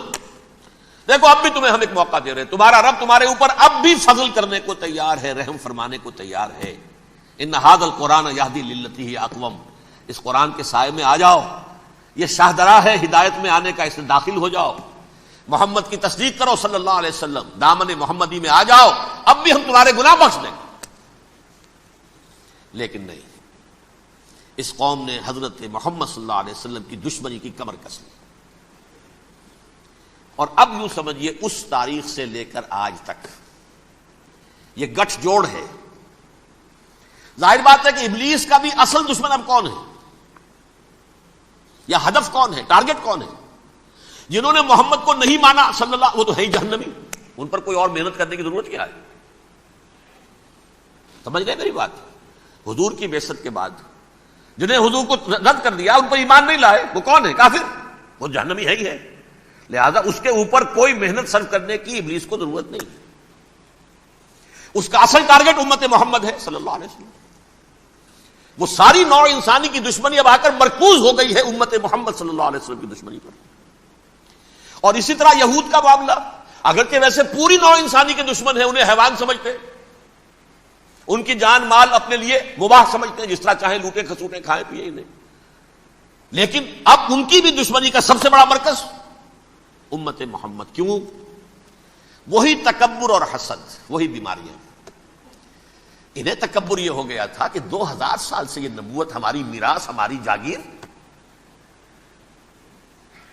دیکھو اب بھی تمہیں ہم ایک موقع دے رہے ہیں، تمہارا رب تمہارے اوپر اب بھی فضل کرنے کو تیار ہے، رحم فرمانے کو تیار ہے. ان ھذا القرآن یہدی للتی ہی اقوم. اس قرآن کے سائے میں آ جاؤ، یہ شاہدرا ہے ہدایت میں آنے کا، اس میں داخل ہو جاؤ، محمد کی تصدیق کرو صلی اللہ علیہ وسلم، دامن محمدی میں آ جاؤ، اب بھی ہم تمہارے گناہ بخش دیں گے. لیکن نہیں، اس قوم نے حضرت محمد صلی اللہ علیہ وسلم کی دشمنی کی کمر کس لی. اور اب یوں سمجھیے اس تاریخ سے لے کر آج تک یہ گٹھ جوڑ ہے. ظاہر بات ہے کہ ابلیس کا بھی اصل دشمن اب کون ہے یا ہدف کون ہے, ٹارگٹ کون ہے؟ جنہوں نے محمد کو نہیں مانا صلی اللہ, وہ تو ہے ہی جہنمی, ان پر کوئی اور محنت کرنے کی ضرورت کیا ہے؟ سمجھ گئے میری بات؟ حضور کی بعثت کے بعد جنہیں حضور کو رد کر دیا, ان پر ایمان نہیں لائے, وہ کون ہے؟ کافر, وہ جہنمی ہے ہی ہے. لہذا اس کے اوپر کوئی محنت صرف کرنے کی ابلیس کو ضرورت نہیں. اس کا اصل ٹارگٹ امت محمد ہے صلی اللہ علیہ وسلم. وہ ساری نوع انسانی کی دشمنی اب آ کر مرکوز ہو گئی ہے امت محمد صلی اللہ علیہ وسلم کی دشمنی پر. اور اسی طرح یہود کا معاملہ, اگرچہ ویسے پوری نوع انسانی کے دشمن ہیں, انہیں حیوان سمجھتے, ان کی جان مال اپنے لیے مباح سمجھتے ہیں, جس طرح چاہیں لوٹے کھسوٹے کھائیں پیے انہیں, لیکن اب ان کی بھی دشمنی کا سب سے بڑا مرکز امت محمد. کیوں؟ وہی تکبر اور حسد, وہی بیماریاں. انہیں تکبر یہ ہو گیا تھا کہ 2000 سال سے یہ نبوت ہماری میراث, ہماری جاگیر.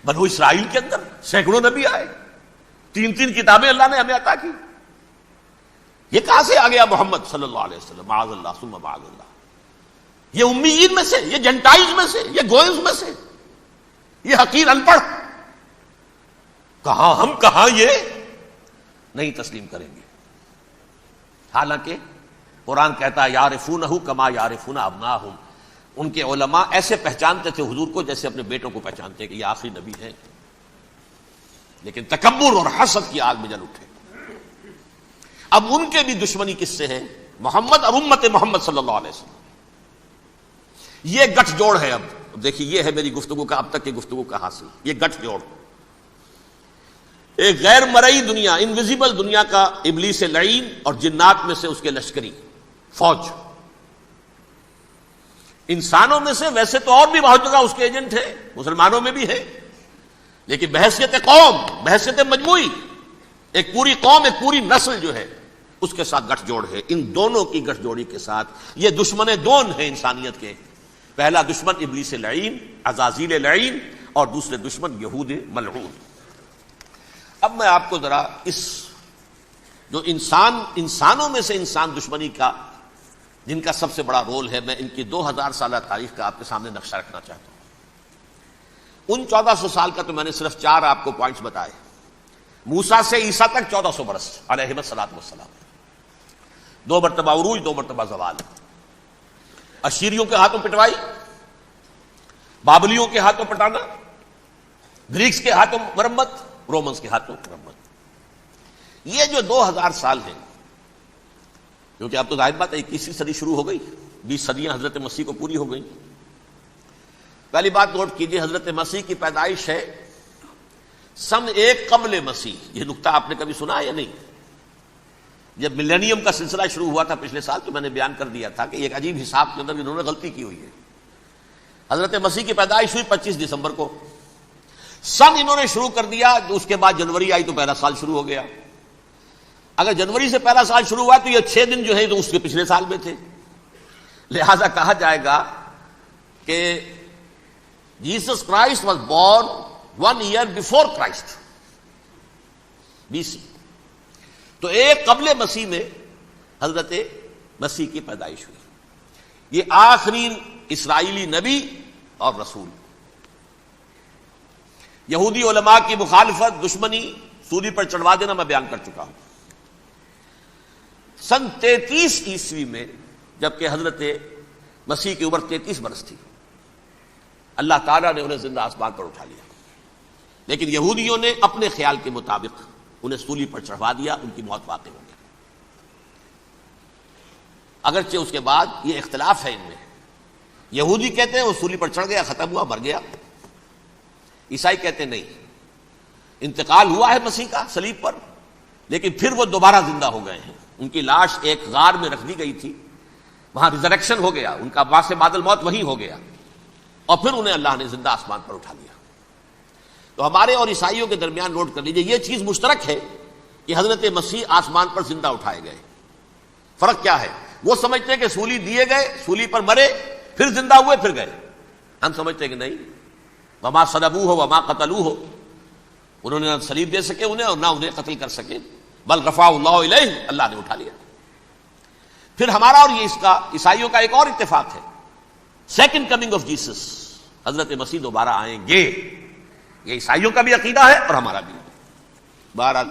بنو اسرائیل کے اندر سینکڑوں نبی آئے, 3 کتابیں اللہ نے ہمیں عطا کی. یہ کہاں سے آ گیا محمد صلی اللہ علیہ وسلم؟ معاذ اللہ ثم معاذ اللہ. یہ امیین میں سے, یہ جنٹائلز میں سے, یہ گوئنز میں سے, یہ حقیر ان پڑھ. کہاں ہم, کہاں یہ نہیں تسلیم کریں گے. حالانکہ قرآن کہتا ہے یعرفونہ کما یعرفون ابناہم. ان کے علماء ایسے پہچانتے تھے حضور کو جیسے اپنے بیٹوں کو پہچانتے کہ یہ آخری نبی ہیں, لیکن تکبر اور حسد کی آگ میں جل اٹھے. اب ان کے بھی دشمنی کس سے ہے؟ محمد اور امت محمد صلی اللہ علیہ وسلم. یہ گٹھ جوڑ ہے. اب دیکھیے, یہ ہے میری گفتگو کا اب تک کی گفتگو کا حاصل, یہ گٹھ جوڑ. ایک غیر مرئی دنیا, انویزیبل دنیا کا ابلیس لعین اور جنات میں سے اس کے لشکری فوج. انسانوں میں سے ویسے تو اور بھی بہت جگہ اس کے ایجنٹ ہیں, مسلمانوں میں بھی ہے, لیکن بحیثیت قوم, بحیثیت مجموعی, ایک پوری قوم, ایک پوری نسل جو ہے اس کے ساتھ گٹھ جوڑ ہے. ان دونوں کی گٹھ جوڑی کے ساتھ یہ دشمن دون ہیں انسانیت کے. پہلا دشمن ابلیس لعین, عزازیل لعین, اور دوسرے دشمن یہود ملعون. اب میں آپ کو ذرا اس جو انسانوں میں سے انسان دشمنی کا جن کا سب سے بڑا رول ہے, میں ان کی 2000 سالہ تاریخ کا آپ کے سامنے نقشہ رکھنا چاہتا ہوں. ان 1400 سال کا تو میں نے صرف 4 آپ کو پوائنٹس بتائے. موسیٰ سے عیسیٰ تک 1400 برس علیہ الصلوۃ والسلام. 2 مرتبہ عروج, 2 مرتبہ زوال. اشیریوں کے ہاتھوں پٹوائی, بابلیوں کے ہاتھوں پٹانا, گریکس کے ہاتھوں مرمت, رومنس کے ہاتھوں مرمت. یہ جو 2000 سال ہیں, کیونکہ اب تو ظاہر بات ہے 21ویں صدی شروع ہو گئی, 20 صدیاں حضرت مسیح کو پوری ہو گئی. پہلی بات نوٹ کیجیے, حضرت مسیح کی پیدائش ہے سن 1 قبل مسیح. یہ نقطہ آپ نے کبھی سنا یا نہیں؟ جب ملینیم کا سلسلہ شروع ہوا تھا پچھلے سال, تو میں نے بیان کر دیا تھا کہ ایک عجیب حساب کے اندر انہوں نے غلطی کی ہوئی ہے. حضرت مسیح کی پیدائش ہوئی 25 دسمبر کو. سن انہوں نے شروع کر دیا, اس کے بعد جنوری آئی تو پہلا سال شروع ہو گیا. اگر جنوری سے پہلا سال شروع ہوا تو یہ 6 دن جو ہے تو اس کے پچھلے سال میں تھے. لہذا کہا جائے گا کہ Jesus Christ was born 1 year before Christ, BC. تو 1 قبل مسیح میں حضرت مسیح کی پیدائش ہوئی. یہ آخری اسرائیلی نبی اور رسول. یہودی علماء کی مخالفت, دشمنی, سولی پر چڑھوا دینا میں بیان کر چکا ہوں. سن 33 عیسوی میں جبکہ حضرت مسیح کی عمر 33 برس تھی, اللہ تعالیٰ نے انہیں زندہ آسمان پر اٹھا لیا. لیکن یہودیوں نے اپنے خیال کے مطابق انہیں سولی پر چڑھوا دیا, ان کی موت واقع ہو گئی. اگرچہ اس کے بعد یہ اختلاف ہے ان میں. یہودی کہتے ہیں وہ سولی پر چڑھ گیا, ختم ہوا, مر گیا. عیسائی کہتے ہیں نہیں, انتقال ہوا ہے مسیح کا صلیب پر, لیکن پھر وہ دوبارہ زندہ ہو گئے ہیں. ان کی لاش ایک غار میں رکھ دی گئی تھی, وہاں ریزریکشن ہو گیا, ان کا باعث بعد الموت وہی ہو گیا, اور پھر انہیں اللہ نے زندہ آسمان پر اٹھا لیا. تو ہمارے اور عیسائیوں کے درمیان نوٹ کر لیجئے, یہ چیز مشترک ہے کہ حضرت مسیح آسمان پر زندہ اٹھائے گئے. فرق کیا ہے؟ وہ سمجھتے ہیں کہ سولی دیے گئے, سولی پر مرے, پھر زندہ ہوئے, پھر گئے. ہم سمجھتے ہیں کہ نہیں, وما صلبوہ وما قتلوہ, انہوں نے نہ صلیب دے سکے انہیں اور نہ انہیں قتل کر سکے، بل رفع اللہ الیہ، اللہ نے اٹھا لیا۔ پھر ہمارا اور یہ اس کا عیسائیوں کا ایک اور اتفاق ہے، سیکنڈ کمنگ آف جیسس، حضرت مسیح دوبارہ آئیں گے، یہ عیسائیوں کا بھی عقیدہ ہے اور ہمارا بھی۔ بہرحال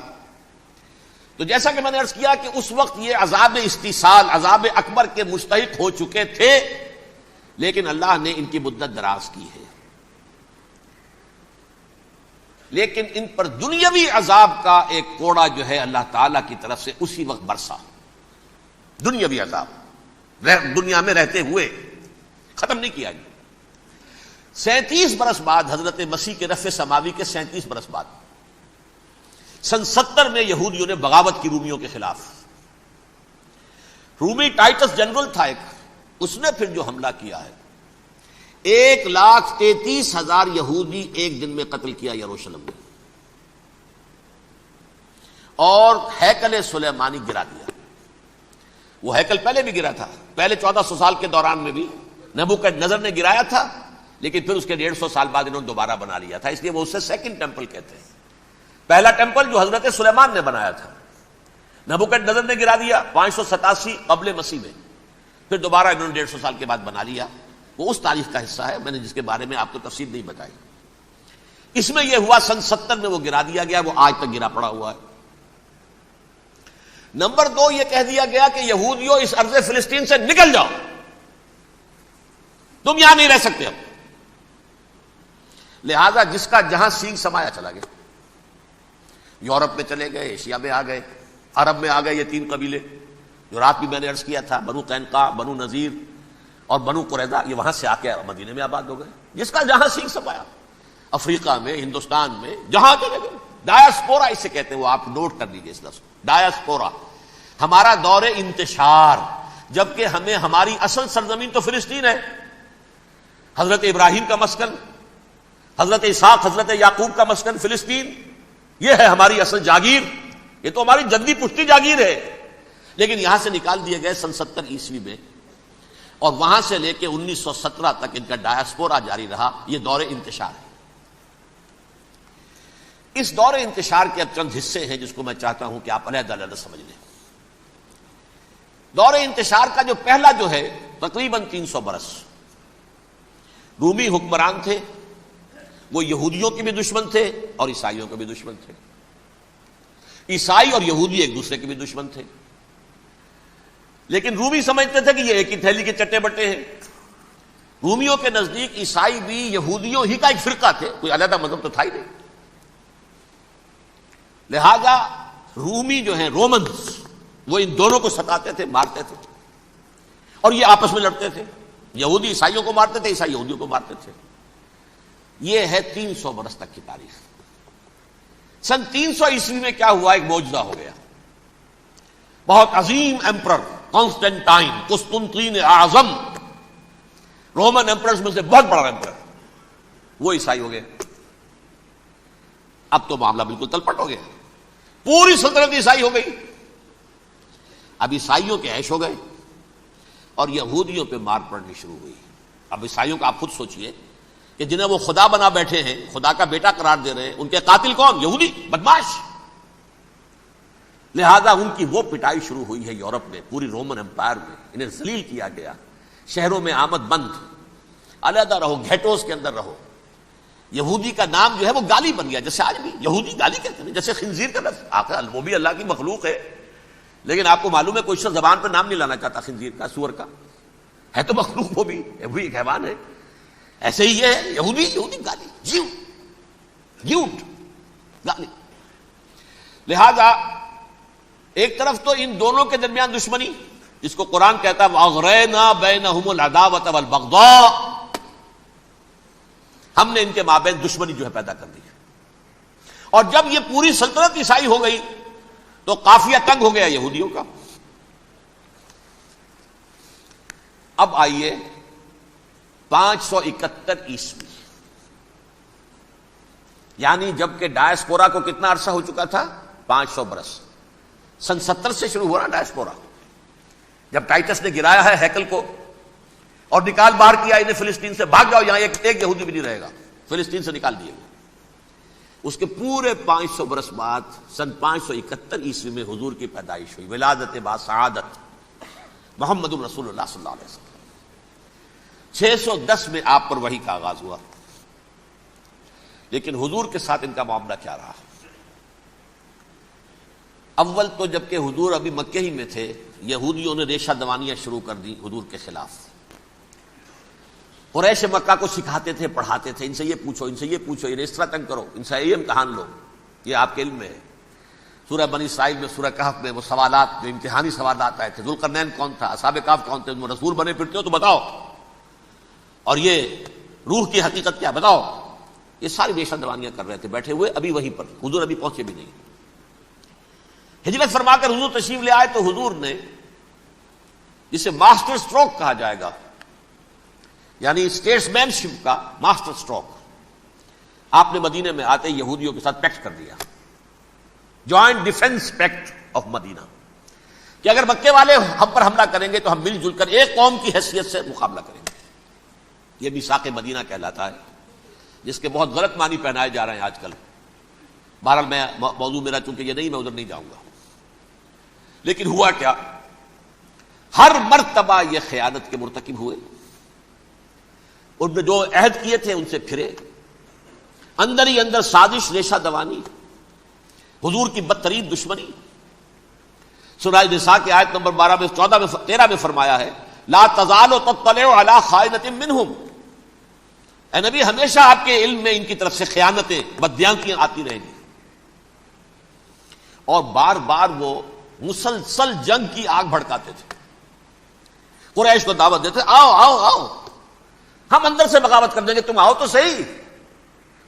تو جیسا کہ میں نے عرض کیا کہ اس وقت یہ عذاب استیصال، عذاب اکبر کے مستحق ہو چکے تھے، لیکن اللہ نے ان کی مدت دراز کی ہے، لیکن ان پر دنیاوی عذاب کا ایک کوڑا جو ہے اللہ تعالی کی طرف سے اسی وقت برسا، دنیاوی عذاب دنیا میں رہتے ہوئے ختم نہیں کیا گیا۔ 37 برس بعد، حضرت مسیح کے رفع سماوی کے 37 برس بعد، سن 70 میں یہودیوں نے بغاوت کی رومیوں کے خلاف۔ رومی ٹائٹس جنرل تھا ایک، اس نے پھر جو حملہ کیا ہے، 1,33,000 یہودی ایک دن میں قتل کیا یروشلم میں، اور ہیکل سلیمانی گرا دیا۔ وہ ہیکل پہلے بھی گرا تھا، پہلے 1400 سال کے دوران میں بھی نبوکدنضر نے گرایا تھا، لیکن پھر اس کے 150 سال بعد انہوں نے دوبارہ بنا لیا تھا، اس لیے وہ اسے سیکنڈ ٹیمپل کہتے ہیں۔ پہلا ٹیمپل جو حضرت سلیمان نے بنایا تھا، نبوکدنضر نے گرا دیا 587 قبل مسیح میں، پھر دوبارہ انہوں نے 150 سال کے بعد بنا لیا۔ وہ اس تاریخ کا حصہ ہے، میں نے جس کے بارے میں آپ کو تفصیل نہیں بتائی۔ اس میں یہ ہوا سن 70 میں وہ گرا دیا گیا، وہ آج تک گرا پڑا ہوا ہے۔ نمبر 2، یہ کہہ دیا گیا کہ یہودیوں اس ارض فلسطین سے نکل جاؤ، تم یہاں نہیں رہ سکتے اب۔ لہذا جس کا جہاں سینگ سمایا چلا گیا، یورپ میں چلے گئے، ایشیا میں آ گئے، عرب میں آ گئے، یہ 3 قبیلے جو رات بھی میں نے عرض کیا تھا، بنو قینقاع، بنو نذیر اور بنو قریظہ، یہ وہاں سے آ کے مدینے میں آباد ہو گئے، جس کا جہاں سینگ سمایا، افریقہ میں، ہندوستان میں، جہاں چلے گئے۔ ڈایاسپورا اسے کہتے ہیں، وہ آپ نوٹ کر لیجیے اس لفظ کو، ڈایاسپورا، ہمارا دور انتشار، جبکہ ہمیں ہماری اصل سرزمین تو فلسطین ہے، حضرت ابراہیم کا مسکن، حضرت اسحاق، حضرت یعقوب کا مسکن فلسطین، یہ ہے ہماری اصل جاگیر، یہ تو ہماری جدی پشتی جاگیر ہے، لیکن یہاں سے نکال دیے گئے سن 70 عیسوی میں، اور وہاں سے لے کے 1917 تک ان کا ڈایاسپورا جاری رہا۔ یہ دور انتشار ہے۔ اس دور انتشار کے اب چند حصے ہیں جس کو میں چاہتا ہوں کہ آپ علیحدہ علیحدہ سمجھ لیں۔ دور انتشار کا جو پہلا جو ہے تقریباً 300 برس، رومی حکمران تھے، وہ یہودیوں کے بھی دشمن تھے اور عیسائیوں کے بھی دشمن تھے۔ عیسائی اور یہودی ایک دوسرے کے بھی دشمن تھے، لیکن رومی سمجھتے تھے کہ یہ ایک ہی تھیلی کے چٹے بٹے ہیں۔ رومیوں کے نزدیک عیسائی بھی یہودیوں ہی کا ایک فرقہ تھے، کوئی علیحدہ مذہب تو تھا ہی نہیں۔ لہذا رومی جو ہیں رومنز، وہ ان دونوں کو ستاتے تھے، مارتے تھے، اور یہ آپس میں لڑتے تھے، یہودی عیسائیوں کو مارتے تھے، عیسائی یہودیوں کو مارتے تھے۔ یہ ہے 300 برس تک کی تاریخ۔ سن 300 عیسوی میں کیا ہوا؟ ایک معجزہ ہو گیا۔ بہت عظیم ایمپرر کانسٹینٹائن، قسطنطین اعظم، رومن ایمپررز میں سے بہت بڑا ایمپرر، وہ عیسائی ہو گئے۔ اب تو معاملہ بالکل تلپٹ ہو گیا، پوری سلطنت عیسائی ہو گئی۔ اب عیسائیوں کے عیش ہو گئے اور یہودیوں پہ مار پڑنی شروع ہوئی۔ اب عیسائیوں کا آپ خود سوچئے کہ جنہیں وہ خدا بنا بیٹھے ہیں، خدا کا بیٹا قرار دے رہے ہیں، ان کے قاتل کون؟ یہودی بدماش۔ لہذا ان کی وہ پٹائی شروع ہوئی ہے یورپ میں، پوری رومن امپائر میں، انہیں ذلیل کیا گیا، شہروں میں آمد بند، علیحدہ رہو، گھیٹوز کے اندر رہو۔ یہودی کا نام جو ہے وہ گالی بن گیا، جیسے آج بھی یہودی گالی کہتے ہیں، جیسے خنزیر کا لفظ، آخر وہ بھی اللہ کی مخلوق ہے، لیکن آپ کو معلوم ہے کوئی شخص زبان پہ نام نہیں لانا چاہتا خنزیر کا، سور کا، ہے تو مخلوق، وہ بھی ایک حیوان ہے۔ ایسے ہی یہ ہے یہودی، یہودی گالی، جیوٹ گالی۔ لہذا ایک طرف تو ان دونوں کے درمیان دشمنی، جس کو قرآن کہتا ہے وَأَغْرَيْنَا بَيْنَهُمُ الْعَدَاوَةَ وَالْبَغْضَاءَ، ہم نے ان کے مابین دشمنی جو ہے پیدا کر دی۔ اور جب یہ پوری سلطنت عیسائی ہو گئی تو قافیہ تنگ ہو گیا یہودیوں کا۔ اب آئیے 571 عیسوی، یعنی جبکہ ڈایاسپورا کو کتنا عرصہ ہو چکا تھا؟ 500 برس۔ سن 70 سے شروع ہوا نا ڈایاسپورا، جب ٹائٹس نے گرایا ہے ہیکل کو اور نکال باہر کیا انہیں فلسطین سے، بھاگ جاؤ، یہاں ایک یہودی بھی نہیں رہے گا، فلسطین سے نکال دیے گئے۔ اس کے پورے 500 برس بعد سن 571 عیسوی میں حضور کی پیدائش ہوئی، ولادت با سعادت محمد رسول اللہ صلی اللہ علیہ وسلم۔ 610 میں آپ پر وحی کا آغاز ہوا، لیکن حضور کے ساتھ ان کا معاملہ کیا رہا؟ اول تو جبکہ حضور ابھی مکے ہی میں تھے، یہودیوں نے ریشہ دوانیاں شروع کر دی حضور کے خلاف۔ قریش مکہ کو سکھاتے تھے، پڑھاتے تھے، ان سے یہ پوچھو، ان سے یہ پوچھو، انہیں اس طرح تنگ کرو، ان سے یہ امتحان لو، یہ آپ کے علم میں ہے۔ سورہ بنی اسرائیل میں، سورہ کہف میں وہ سوالات، جو امتحانی سوالات آئے تھے، ذوالقرنین کون تھا، اصحاب کہف کون تھے، تم رسول بنے پھرتے ہو تو بتاؤ، اور یہ روح کی حقیقت کیا بتاؤ، یہ ساری ریشہ دوانیاں کر رہے تھے بیٹھے ہوئے ابھی وہیں پر، حضور ابھی پہنچے بھی نہیں۔ ہجرت فرما کر حضور تشریف لے آئے تو حضور نے جسے ماسٹر سٹروک کہا جائے گا، یعنی اسٹیٹس مین شپ کا ماسٹر سٹروک، آپ نے مدینے میں آتے یہودیوں کے ساتھ پیکٹ کر دیا، جوائنٹ ڈیفنس پیکٹ آف مدینہ، کہ اگر مکے والے ہم پر حملہ کریں گے تو ہم مل جل کر ایک قوم کی حیثیت سے مقابلہ کریں گے۔ یہ میثاق مدینہ کہلاتا ہے، جس کے بہت غلط معنی پہنائے جا رہے ہیں آج کل۔ بہرحال میں موضوع میرا چونکہ یہ نہیں، میں ادھر نہیں جاؤں گا، لیکن ہوا کیا، ہر مرتبہ یہ خیانت کے مرتکب ہوئے، ان نے جو عہد کیے تھے ان سے پھرے، اندر ہی اندر سازش، ریشہ دوانی، حضور کی بدترین دشمنی۔ سورہ نساء کی آیت نمبر 12 میں، 14 میں، 13 میں فرمایا ہے لا تزال تطلع علی خائنۃ منہم، اے نبی ہمیشہ آپ کے علم میں ان کی طرف سے خیانتیں، بدیانتیاں آتی رہیں گی، اور بار بار وہ مسلسل جنگ کی آگ بھڑکاتے تھے، قریش کو دعوت دیتے، آؤ آؤ آؤ ہم اندر سے بغاوت کر دیں گے، تم آؤ تو صحیح،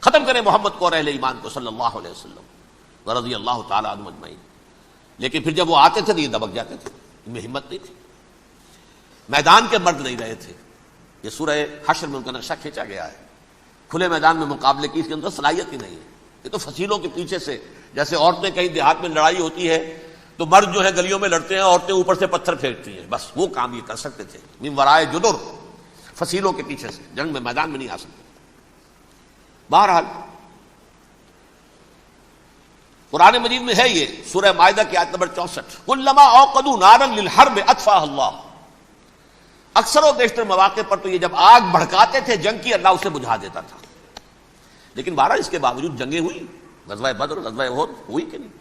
ختم کریں محمد کو اور اہل ایمان کو صلی اللہ علیہ وسلم ورضی اللہ تعالی عنہم اجمعین۔ لیکن پھر جب وہ آتے تھے تو یہ دبک جاتے تھے، ان میں ہمت نہیں تھی، میدان کے مرد نہیں رہے تھے۔ یہ سورہ حشر میں ان کا نقشہ کھینچا گیا ہے، کھلے میدان میں مقابلے کی اس کے اندر صلاحیت ہی نہیں ہے، یہ تو فصیلوں کے پیچھے سے، جیسے عورتیں کہیں دیہات میں لڑائی ہوتی ہے تو مرد جو ہے گلیوں میں لڑتے ہیں، عورتیں اوپر سے پتھر پھینکتی ہیں، بس وہ کام یہ کر سکتے تھے، من ورائے جدر، فصیلوں کے پیچھے سے، جنگ میں میدان میں نہیں آ سکتے۔ بہرحال قرآن مجید میں ہے یہ، سورہ مائدہ کی آیت نمبر 64، کلما اوقدوا نارا للحرب اطفاها اللہ، اکثر و بیشتر مواقع پر تو یہ جب آگ بھڑکاتے تھے جنگ کی، اللہ اسے بجھا دیتا تھا۔ لیکن بہرحال اس کے باوجود جنگیں ہوئی، غزوہ بدر، غزوہ احد ہوئی کہ نہیں،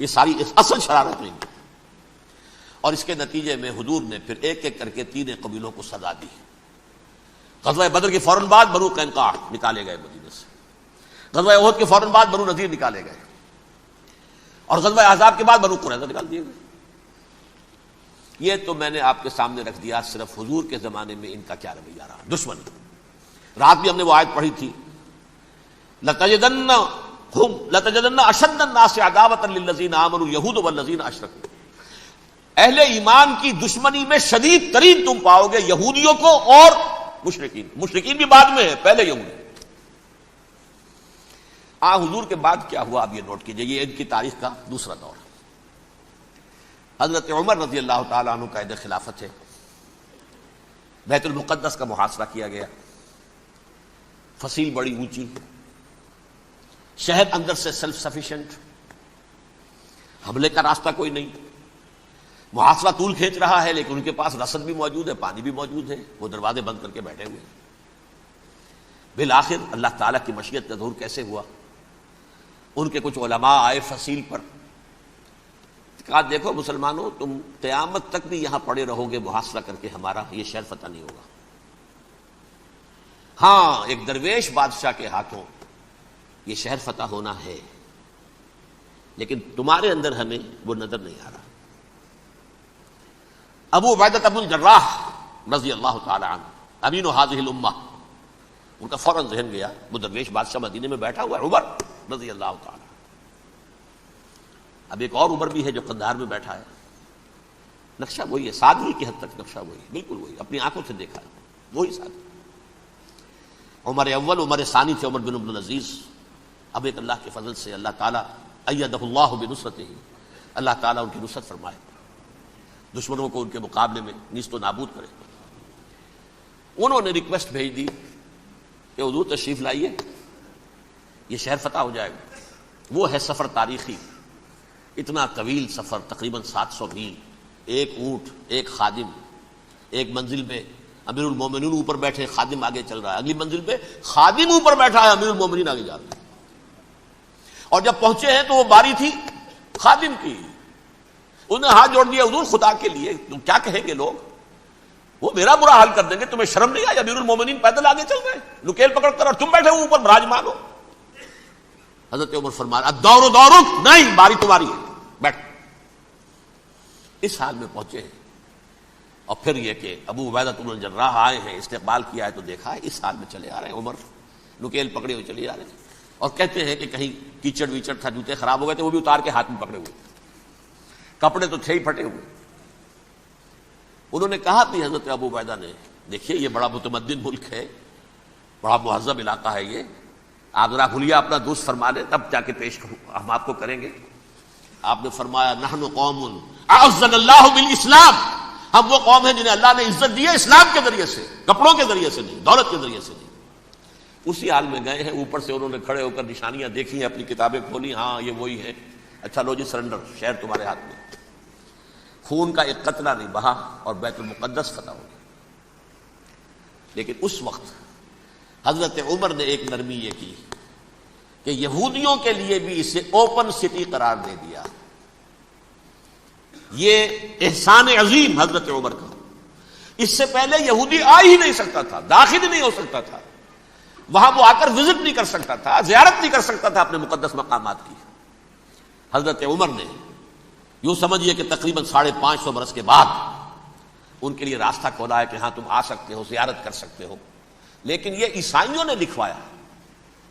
یہ ساری اصل شرارت ہوئی، اور اس کے نتیجے میں حضور نے پھر ایک ایک کر کے 3 قبیلوں کو سزا دی۔ غزوہ بدر کے فوراً بعد بنو قینقاع نکالے گئے مدینے سے، غزوہ احد کے فوراً بعد بنو نذیر نکالے گئے، اور غزوہ احزاب کے بعد بنو قریظہ نکال دیے گئے۔ یہ تو میں نے آپ کے سامنے رکھ دیا صرف حضور کے زمانے میں ان کا کیا رویہ رہا، دشمن۔ رات بھی ہم نے وہ آیت پڑھی تھی، لَتَجِدَنَّ أَشَدَّ النَّاسِ عَدَاوَةً لِلَّذِينَ آمَنُوا الْيَهُودُ وَالَّذِينَ أَشْرَكُوا، اہل ایمان کی دشمنی میں شدید ترین تم پاؤ گے یہودیوں کو اور مشرکین، مشرکین بھی بعد میں ہے، پہلے یہودی۔ حضور کے بعد کیا ہوا اب یہ نوٹ کیجئے، یہ ان کی تاریخ کا دوسرا دور۔ حضرت عمر رضی اللہ تعالیٰ عنہ قائد خلافت ہے، بیت المقدس کا محاصرہ کیا گیا، فصیل بڑی اونچی، شہر اندر سے سیلف سفیشینٹ، حملے کا راستہ کوئی نہیں، محاصرہ طول کھینچ رہا ہے، لیکن ان کے پاس رسد بھی موجود ہے، پانی بھی موجود ہے، وہ دروازے بند کر کے بیٹھے ہوئے۔ بالآخر اللہ تعالیٰ کی مشیت کا ظہور کیسے ہوا، ان کے کچھ علماء آئے فصیل پر، کہا دیکھو مسلمانوں، تم قیامت تک بھی یہاں پڑے رہو گے محاصرہ کر کے، ہمارا یہ شہر فتح نہیں ہوگا۔ ہاں ایک درویش بادشاہ کے ہاتھوں یہ شہر فتح ہونا ہے، لیکن تمہارے اندر ہمیں وہ نظر نہیں آ رہا۔ ابو عبیدہ بن الجراح رضی اللہ تعالی عنہ، امین هذه الامہ، ان کا فوراً ذہن گیا، وہ درویش بادشاہ مدینے میں بیٹھا ہوا ہے، عمر رضی اللہ تعالی۔ اب ایک اور عمر بھی ہے جو قندھار میں بیٹھا ہے، نقشہ وہی ہے، سادگی کی حد تک نقشہ وہی، بالکل وہی، اپنی آنکھوں سے دیکھا ہے، وہی سادگی۔ عمر اول، عمر ثانی تھے عمر بن عبد العزیز۔ اب ایک اللہ کے فضل سے اللہ تعالیٰ ایدہ اللہ بنصرتہ، اللہ تعالیٰ ان کی نصرت فرمائے، دشمنوں کو ان کے مقابلے میں نیست و نابود کرے۔ انہوں نے ریکویسٹ بھیج دی کہ حضور تشریف لائیے، یہ شہر فتح ہو جائے گا. وہ ہے سفر تاریخی، اتنا طویل سفر، تقریباً 700 میل، ایک اونٹ، ایک خادم، ایک منزل پہ امیر المومنین اوپر بیٹھے، خادم آگے چل رہا ہے، اگلی منزل پہ خادم اوپر بیٹھا ہے، امیر المومنین آگے جا رہے ہیں. اور جب پہنچے ہیں تو وہ باری تھی خادم کی، انہوں نے ہاتھ جوڑ دیا، حضور خدا کے لیے تم کیا کہیں گے لوگ، وہ میرا برا حال کر دیں گے، تمہیں شرم نہیں آئی؟ امیر المومنین پیدل آگے چل رہے ہیں نکیل پکڑ کر، اور تم بیٹھے ہو اوپر براجمان ہو. حضرت عمر فرمایا الدور دورک، نہیں باری تمہاری ہے، بیٹھ. اس حال میں پہنچے ہیں. اور پھر یہ کہ ابو عبیدہ بن الجراح آئے ہیں، استقبال کیا ہے تو دیکھا ہے اس حال میں چلے آ رہے ہیں. عمر نکیل پکڑے ہوئے چلے آ رہے ہیں، اور کہتے ہیں کہ کہیں کیچڑ ویچڑ تھا، جوتے خراب ہو گئے تھے، وہ بھی اتار کے ہاتھ میں پکڑے ہوئے، کپڑے تو تھے ہی پھٹے ہوئے. انہوں نے کہا بھی حضرت ابو عبیدہ نے، دیکھیے یہ بڑا متمدن ملک ہے، بڑا مہذب علاقہ ہے یہ، آپ ذرا حلیہ اپنا دوست فرما لیں تب جا کے پیش ہم آپ کو کریں گے. آپ نے فرمایا نحن قوم اعزنا اللہ بالاسلام، ہم وہ قوم ہیں جنہیں اللہ نے عزت دی ہے اسلام کے ذریعے سے، کپڑوں کے ذریعے سے نہیں، دولت کے ذریعے سے نہیں. اسی حال میں گئے ہیں، اوپر سے انہوں نے کھڑے ہو کر نشانیاں دیکھی ہیں، اپنی کتابیں کھولی، ہاں یہ وہی ہے. اچھا لو جی سرنڈر، شہر تمہارے ہاتھ میں. خون کا ایک قطرہ نہیں بہا اور بیت المقدس فتح ہو گیا. لیکن اس وقت حضرت عمر نے ایک نرمی یہ کی کہ یہودیوں کے لیے بھی اسے اوپن سٹی قرار دے دیا. یہ احسان عظیم حضرت عمر کا. اس سے پہلے یہودی آ ہی نہیں سکتا تھا، داخل ہی نہیں ہو سکتا تھا، وہاں وہ آ کر وزٹ نہیں کر سکتا تھا، زیارت نہیں کر سکتا تھا اپنے مقدس مقامات کی. حضرت عمر نے یوں سمجھیے کہ تقریباً 550 برس کے بعد ان کے لیے راستہ کھولا ہے کہ ہاں تم آ سکتے ہو، زیارت کر سکتے ہو. لیکن یہ عیسائیوں نے لکھوایا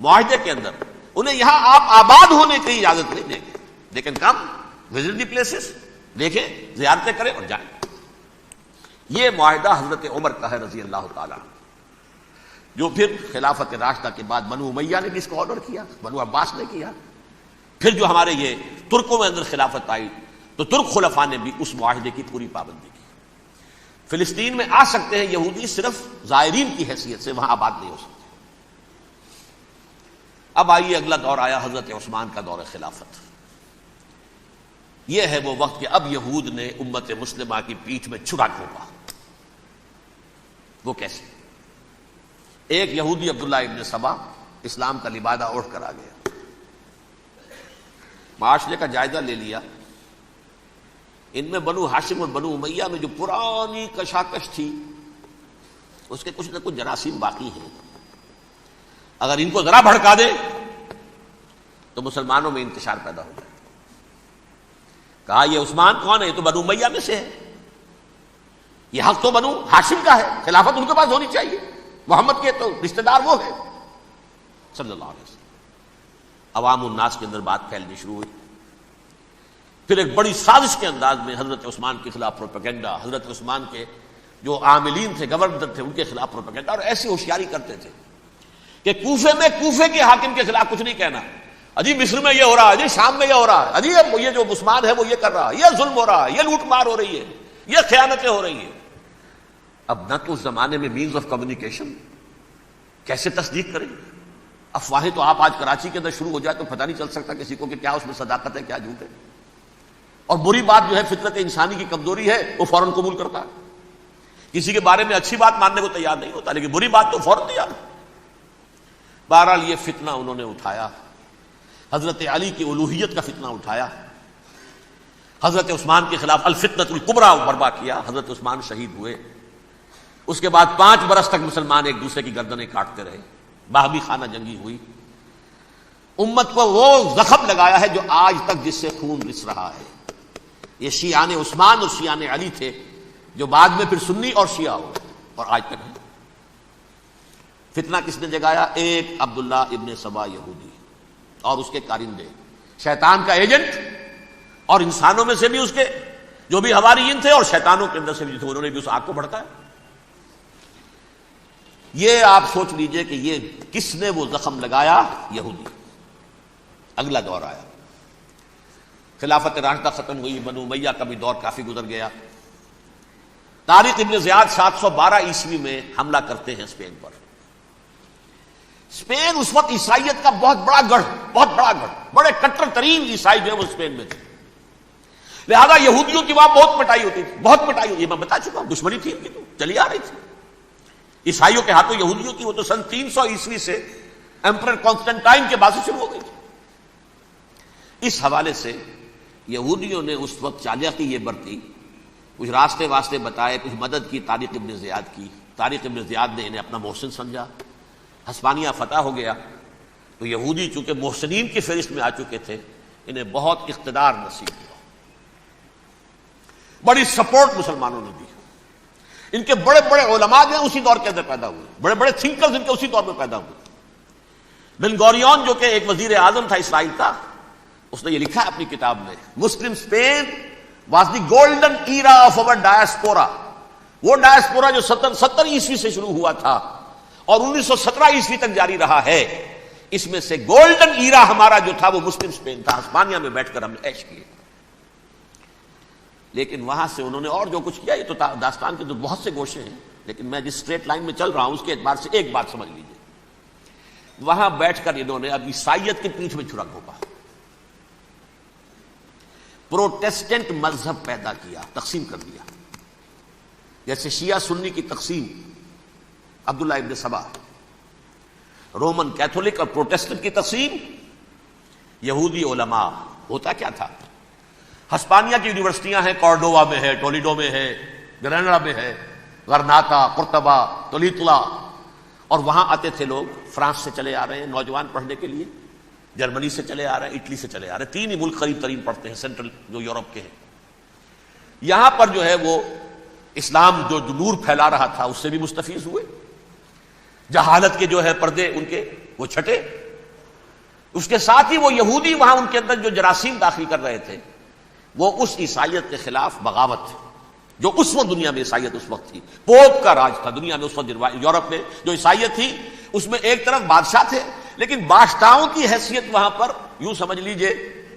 معاہدے کے اندر، انہیں یہاں آپ آباد ہونے کی اجازت نہیں دیں گے، لیکن کم وزٹ دی پلیسز، دیکھیں زیارتیں کریں اور جائیں. یہ معاہدہ حضرت عمر کا ہے رضی اللہ تعالیٰ، جو پھر خلافت راشدہ کے بعد بنو امیہ نے بھی اس کو آرڈر کیا، بنو عباس نے کیا. پھر جو ہمارے یہ ترکوں میں اندر خلافت آئی تو ترک خلفاء نے بھی اس معاہدے کی پوری پابندی کی. فلسطین میں آ سکتے ہیں یہودی صرف زائرین کی حیثیت سے، وہاں آباد نہیں ہو سکتے. اب آئیے اگلا دور آیا حضرت عثمان کا دور خلافت. یہ ہے وہ وقت کہ اب یہود نے امت مسلمہ کی پیٹھ میں چھڑا ٹھوکا. وہ کیسے؟ ایک یہودی عبداللہ ابن سبا اسلام کا لبادہ اوڑھ کر آ گیا، معاشرے کا جائزہ لے لیا. ان میں بنو ہاشم اور بنو امیہ میں جو پرانی کشاکش تھی اس کے کچھ نہ کچھ جراثیم باقی ہیں. اگر ان کو ذرا بھڑکا دے تو مسلمانوں میں انتشار پیدا ہو جائے. کہا یہ عثمان کون ہے؟ یہ تو بنو امیہ میں سے ہے، یہ حق تو بنو ہاشم کا ہے، خلافت ان کے پاس ہونی چاہیے، محمد کے تو رشتہ دار وہ ہے صلی اللہ علیہ وسلم. عوام الناس کے اندر بات پھیلنی شروع ہوئی. پھر ایک بڑی سازش کے انداز میں حضرت عثمان کے خلاف پروپیگنڈا، حضرت عثمان کے جو عاملین تھے، گورنر تھے، ان کے خلاف پروپیگنڈا، اور ایسی ہوشیاری کرتے تھے کہ کوفے میں کوفے کے حاکم کے خلاف کچھ نہیں کہنا، اجی مصر میں یہ ہو رہا ہے، اجی شام میں یہ ہو رہا ہے، اجی یہ جو عثمان ہے وہ یہ کر رہا ہے، یہ ظلم ہو رہا ہے، یہ لوٹ مار ہو رہی ہے، یہ خیانتیں ہو رہی ہیں. اب نہ تو اس زمانے میں مینز آف کمیونیکیشن، کیسے تصدیق کریں؟ افواہیں تو آپ آج کراچی کے اندر شروع ہو جائے تو پتہ نہیں چل سکتا کسی کو کہ کیا اس میں صداقت ہے کیا جھوٹ ہے. اور بری بات جو ہے فطرت انسانی کی کمزوری ہے، وہ فوراً قبول کرتا ہے. کسی کے بارے میں اچھی بات ماننے کو تیار نہیں ہوتا، لیکن بری بات تو فوراً تیار. بہرحال یہ فتنہ انہوں نے اٹھایا، حضرت علی کی الوہیت کا فتنہ اٹھایا، حضرت عثمان کے خلاف الفتنۃ الکبریٰ برپا کیا. حضرت عثمان شہید ہوئے. اس کے بعد 5 برس تک مسلمان ایک دوسرے کی گردنیں کاٹتے رہے، باہمی خانہ جنگی ہوئی. امت کو وہ زخم لگایا ہے جو آج تک جس سے خون رس رہا ہے. یہ شیعان عثمان اور شیعان علی تھے جو بعد میں پھر سنی اور شیعہ ہو اور آج تک ہیں. فتنہ کس نے جگایا؟ ایک عبداللہ ابن سبا یہودی اور اس کے کارندے، شیطان کا ایجنٹ، اور انسانوں میں سے بھی اس کے جو بھی حواریین تھے اور شیطانوں کے اندر سے بھی تھے، انہوں نے بھی اس آگ کو بھڑکایا. یہ آپ سوچ لیجئے کہ یہ کس نے وہ زخم لگایا؟ یہودی. اگلا دور آیا، خلافت راشدہ ختم ہوئی، بنو امیہ کا بھی دور کافی گزر گیا. طارق ابن زیاد 712 عیسوی میں حملہ کرتے ہیں اسپین پر. اسپین اس وقت عیسائیت کا بہت بڑا گڑھ، بڑے کٹر ترین عیسائی جو ہے وہ اسپین میں تھے، لہذا یہودیوں کی وہاں بہت پٹائی ہوتی تھی، بہت پٹائی ہوتی، میں بتا چکا ہوں، دشمنی تھی ان کی تو چلی آ رہی تھی عیسائیوں کے ہاتھوں یہودیوں کی، وہ تو سن 300 عیسوی سے ایمپرر کانسٹنٹائن کے بعد سے شروع ہو گئی تھی۔ اس حوالے سے یہودیوں نے اس وقت چالاکی یہ برتی، کچھ راستے واسطے بتائے، کچھ مدد کی طارق ابن زیاد کی۔ طارق ابن زیاد نے انہیں اپنا محسن سمجھا، ہسپانیہ فتح ہو گیا تو یہودی چونکہ محسنین کی فہرست میں آ چکے تھے، انہیں بہت اقتدار نصیب ہوا، بڑی سپورٹ مسلمانوں نے دی۔ ان کے بڑے بڑے علماء جو ہیں اسی دور کے اندر پیدا ہوئے، بڑے بڑے تھنکرز ان کے اسی دور میں پیدا ہوئے۔ بن گوریون جو کہ ایک وزیر اعظم تھا اسرائیل کا، اس نے یہ لکھا ہے اپنی کتاب میں، Muslim Spain was the golden era of our diaspora. وہ ڈائسپورا جو 70 عیسوی سے شروع ہوا تھا اور 1917 عیسوی تک جاری رہا ہے، اس میں سے گولڈن ایرا ہمارا جو تھا وہ مسلم اسپین تھا۔ ہسپانیہ میں بیٹھ کر ہم نے عیش کیے، لیکن وہاں سے انہوں نے اور جو کچھ کیا، یہ تو داستان کے تو بہت سے گوشے ہیں، لیکن میں جس اسٹریٹ لائن میں چل رہا ہوں اس کے اعتبار سے ایک بات سمجھ لیجیے، وہاں بیٹھ کر انہوں نے اب عیسائیت کی پیٹھ میں چھڑا گھونپا، پروٹیسٹنٹ مذہب پیدا کیا، تقسیم کر دیا، جیسے شیعہ سنی کی تقسیم، عبداللہ ابن سبا، رومن کیتھولک اور پروٹیسٹنٹ کی تقسیم، یہودی علماء۔ ہوتا کیا تھا، ہسپانیہ کی یونیورسٹیاں ہیں، کارڈووا میں ہے، ٹولیڈو میں ہے، گریناڈا میں ہے، غرناطہ، قرطبہ، تولیتلا، اور وہاں آتے تھے لوگ، فرانس سے چلے آ رہے ہیں نوجوان پڑھنے کے لیے، جرمنی سے چلے آ رہے ہیں، اٹلی سے چلے آ رہے ہیں، 3 ہی ملک قریب ترین پڑھتے ہیں سینٹرل جو یورپ کے ہیں۔ یہاں پر جو ہے وہ اسلام جو نور پھیلا رہا تھا اس سے بھی مستفیض ہوئے، جہالت کے جو ہے پردے ان کے وہ چھٹے، اس کے ساتھ ہی وہ یہودی وہاں ان کے اندر جو جراثیم داخل کر رہے تھے وہ اس عیسائیت کے خلاف بغاوت تھی، جو اس وقت دنیا میں عیسائیت اس وقت تھی، پوپ کا راج تھا دنیا میں اس وقت، یورپ میں جو عیسائیت تھی اس میں ایک طرف بادشاہ تھے، لیکن بادشاہوں کی حیثیت وہاں پر یوں سمجھ لیجئے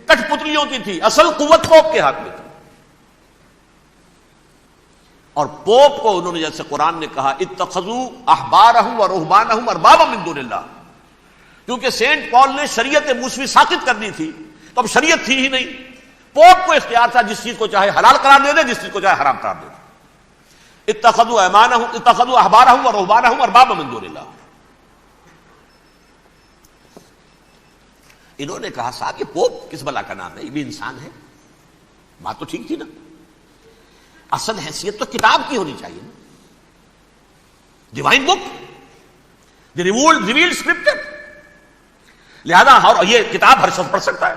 کٹ پتلیوں کی تھی، اصل قوت پوپ کے ہاتھ میں تھی۔ اور پوپ کو انہوں نے جیسے قرآن نے کہا اتخذوا احبارهم ورهبانهم اربابا من دون اللہ، کیونکہ سینٹ پال نے شریعت موسوی ساقط کر دی تھی تو اب شریعت تھی ہی نہیں، پوپ کو اختیار تھا جس چیز کو چاہے حلال قرار دے دے، جس چیز کو چاہے حرام قرار دے دے۔ اتخذوا احبارهم ورهبانهم اربابا من دون اللہ۔ انہوں نے کہا صاحب یہ پوپ کس بلا کا نام ہے، یہ بھی انسان ہے، بات تو ٹھیک تھی نا، اصل حیثیت تو کتاب کی ہونی چاہیے نا، ڈیوائن بک، دی ریویلڈ اسکرپچر، لہذا اور یہ کتاب ہر شخص پڑھ سکتا ہے،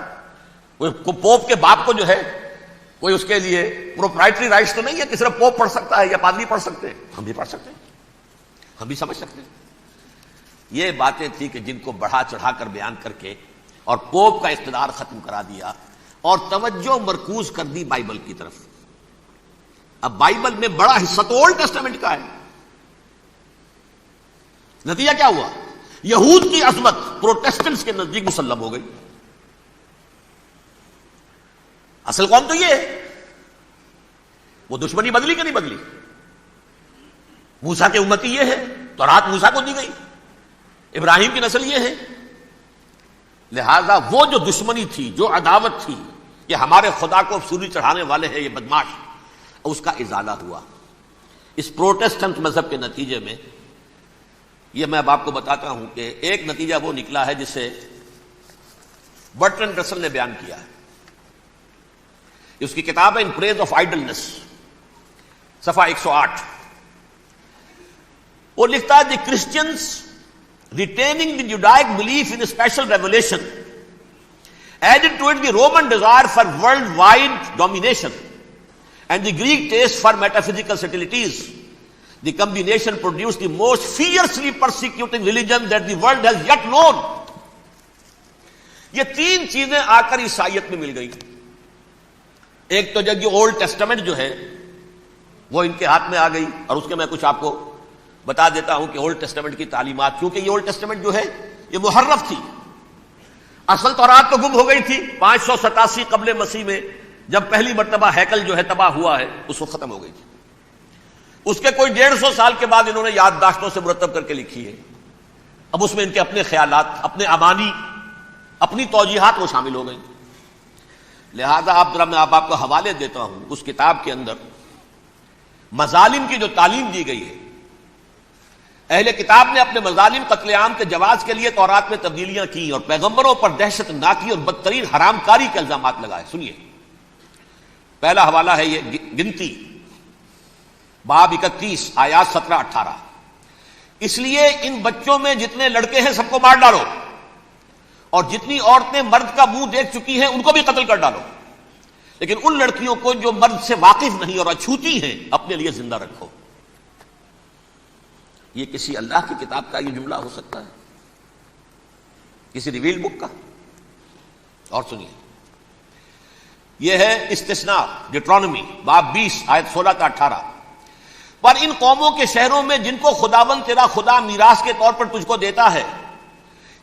کوئی پوپ کے باپ کو جو ہے کوئی اس کے لیے پروپرائٹری رائٹس تو نہیں ہے کہ صرف پوپ پڑھ سکتا ہے یا پادری پڑھ سکتے ہیں، ہم بھی پڑھ سکتے ہیں، ہم بھی سمجھ سکتے ہیں۔ یہ باتیں تھی کہ جن کو بڑھا چڑھا کر بیان کر کے اور پوپ کا اقتدار ختم کرا دیا اور توجہ مرکوز کر دی بائبل کی طرف۔ اب بائبل میں بڑا حصہ تو اولڈ ٹیسٹامنٹ کا ہے، نتیجہ کیا ہوا، یہود کی عظمت پروٹیسٹنٹس کے نزدیک مسلم ہو گئی۔ اصل قوم تو یہ ہے، وہ دشمنی بدلی کہ نہیں بدلی، موسیٰ کے امتی یہ ہے، تورات موسیٰ کو دی گئی، ابراہیم کی نسل یہ ہے، لہذا وہ جو دشمنی تھی، جو عداوت تھی کہ ہمارے خدا کو سولی چڑھانے والے ہیں یہ بدماش، اس کا ازالہ ہوا اس پروٹیسٹنٹ مذہب کے نتیجے میں۔ یہ میں اب آپ کو بتاتا ہوں کہ ایک نتیجہ وہ نکلا ہے جسے برٹرنڈ رسل نے بیان کیا ہے، اس کی کتاب ہے ان پریز آف آئیڈلنس، صفحہ 108۔ وہ لکھتا ہے دی Christians retaining the Judaic belief in a special revelation added to it the Roman desire for worldwide domination and the Greek taste for metaphysical subtleties. The combination produced the most fiercely persecuting religion that the world has yet known. یہ 3 چیزیں آ کر عیسائیت میں مل گئی۔ ایک تو جب یہ اولڈ ٹیسٹمنٹ جو ہے وہ ان کے ہاتھ میں آ گئی، اور اس کے میں کچھ آپ کو بتا دیتا ہوں کہ اولڈ ٹیسٹمنٹ کی تعلیمات، کیونکہ یہ اولڈ ٹیسٹمنٹ جو ہے یہ محرف تھی، اصل تورات تو گم ہو گئی تھی 587 قبل مسیح میں، جب پہلی مرتبہ ہیکل جو ہے تباہ ہوا ہے اس وقت ختم ہو گئی تھی۔ اس کے کوئی 150 سال کے بعد انہوں نے یادداشتوں سے مرتب کر کے لکھی ہے، اب اس میں ان کے اپنے خیالات، اپنے امانی، اپنی توجیحات وہ شامل ہو گئیں. لہذا میں آپ کو حوالے دیتا ہوں اس کتاب کے اندر مظالم کی جو تعلیم دی گئی ہے. اہل کتاب نے اپنے مظالم قتل عام کے جواز کے لیے تورات میں تبدیلیاں کی اور پیغمبروں پر دہشت ناکی اور بدترین حرام کاری کے الزامات لگائے. سنیے، پہلا حوالہ ہے یہ گنتی باب 31 آیات 17-18. اس لیے ان بچوں میں جتنے لڑکے ہیں سب کو مار ڈالو، اور جتنی عورتیں مرد کا منہ دیکھ چکی ہیں ان کو بھی قتل کر ڈالو، لیکن ان لڑکیوں کو جو مرد سے واقف نہیں اور اچھوتی ہیں اپنے لیے زندہ رکھو. یہ کسی اللہ کی کتاب کا یہ جملہ ہو سکتا ہے؟ کسی ریویل بک کا؟ اور سنیے، یہ ہے استثناء ڈیٹرانومی باب 20 آیت 16-18. پر ان قوموں کے شہروں میں جن کو خداوند تیرا خدا میراث کے طور پر تجھ کو دیتا ہے،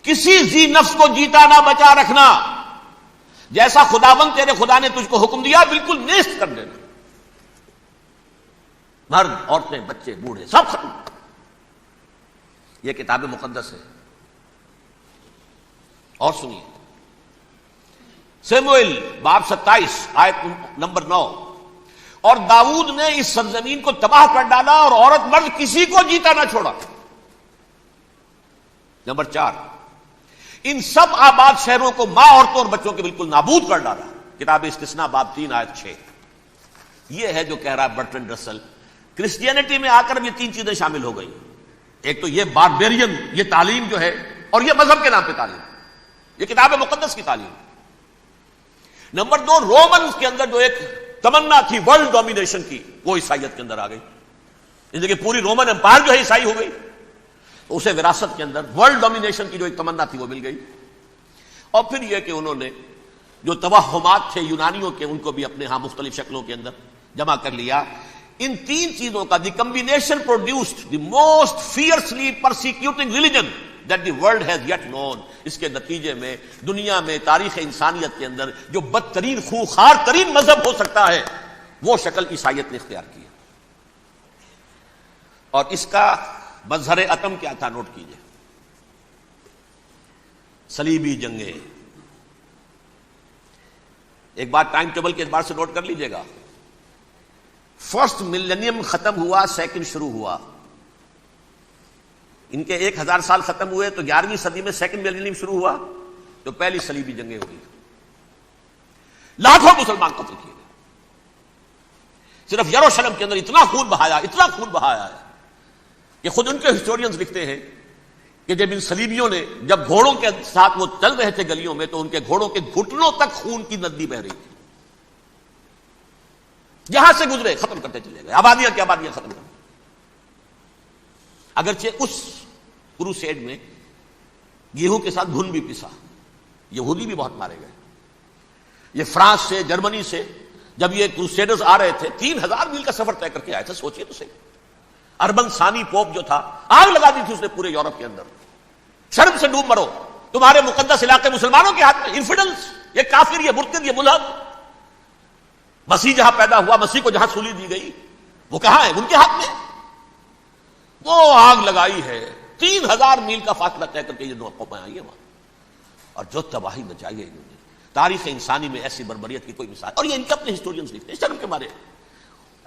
کسی ذی نفس کو جیتا نہ بچا رکھنا، جیسا خداوند تیرے خدا نے تجھ کو حکم دیا بالکل نیست کر دینا. مرد، عورتیں، بچے، بوڑھے سب ختم. یہ کتاب مقدس ہے. اور سنیے، سموئیل باب 27 آیت نمبر 9. اور داؤد نے اس سرزمین کو تباہ کر ڈالا اور عورت مرد کسی کو جیتا نہ چھوڑا. نمبر 4، ان سب آباد شہروں کو ماں، عورتوں اور بچوں کے بالکل نابود کر ڈالا. کتاب استثناء باب 3 آیت 6. یہ ہے جو کہہ رہا ہے برٹرنڈ رسل، کرسچینٹی میں آ کر یہ تین چیزیں شامل ہو گئی. ایک تو یہ باربیرین، یہ تعلیم جو ہے، اور یہ مذہب کے نام پہ تعلیم، یہ کتاب مقدس کی تعلیم. نمبر 2، رومنز کے اندر جو ایک تمنا تھی ورلڈ ڈومینیشن کی، وہ عیسائیت کے اندر آ گئی. ان کی پوری رومن امپائر جو ہے عیسائی ہو گئی، تو اسے وراثت کے اندر ورلڈ ڈومینیشن کی جو ایک تمنا تھی وہ مل گئی. اور پھر یہ کہ انہوں نے جو توہمات تھے یونانیوں کے، ان کو بھی اپنے ہاں مختلف شکلوں کے اندر جمع کر لیا. ان تین چیزوں کا the combination produced the most fiercely persecuting religion that the world has yet known. اس کے نتیجے میں دنیا میں تاریخ انسانیت کے اندر جو بدترین خوخار ترین مذہب ہو سکتا ہے وہ شکل عیسائیت نے اختیار کی. اور اس کا مظہر اتم کیا تھا؟ نوٹ کیجئے، صلیبی جنگیں. ایک بات ٹائم ٹیبل کے اعتبار سے نوٹ کر لیجئے گا. فرسٹ ملینیم ختم ہوا، سیکنڈ شروع ہوا. ان کے 1000 سال ختم ہوئے تو 11ویں صدی میں سیکنڈ ملینیم شروع ہوا، تو پہلی صلیبی جنگیں ہوئی. لاکھوں مسلمان قتل کیے گئے. صرف یروشلم کے اندر اتنا خون بہایا ہے کہ خود ان کے ہسٹورینز لکھتے ہیں کہ جب ان صلیبیوں نے جب گھوڑوں کے ساتھ وہ چل رہے تھے گلیوں میں، تو ان کے گھوڑوں کے گھٹنوں تک خون کی ندی بہ رہی تھی. جہاں سے گزرے ختم کرتے چلے گئے، آبادیاں کی آبادیاں ختم کر. اگرچہ اس کروسیڈ میں گیہوں کے ساتھ گھن بھی پسا، یہودی بھی بہت مارے گئے. یہ فرانس سے، جرمنی سے جب یہ کروسیڈرز آ رہے تھے 3000 میل کا سفر طے کر کے آئے تھے. سوچئے تو صحیح، اربن ثانی پوپ جو تھا آگ لگا دی تھی اس نے پورے یورپ کے اندر. شرم سے ڈوب مرو، تمہارے مقدس علاقے مسلمانوں کے ہاتھ میں. انفیڈلز، یہ کافر، یہ مرتد، یہ ملحد. مسیح جہاں پیدا ہوا، مسیح کو جہاں سولی دی گئی، وہ کہاں ہے؟ ان کے ہاتھ میں. وہ آگ لگائی ہے، 3000 میل کا فاصلہ طے کر کے یہ دو قومیں آئی ہیں وہاں، اور جو تباہی مچائی ہے انہوں نے. تاریخ انسانی میں ایسی بربریت کی کوئی مثال. اور یہ ان کے اپنے ہسٹورینز لکھتے ہیں شرم کے بارے.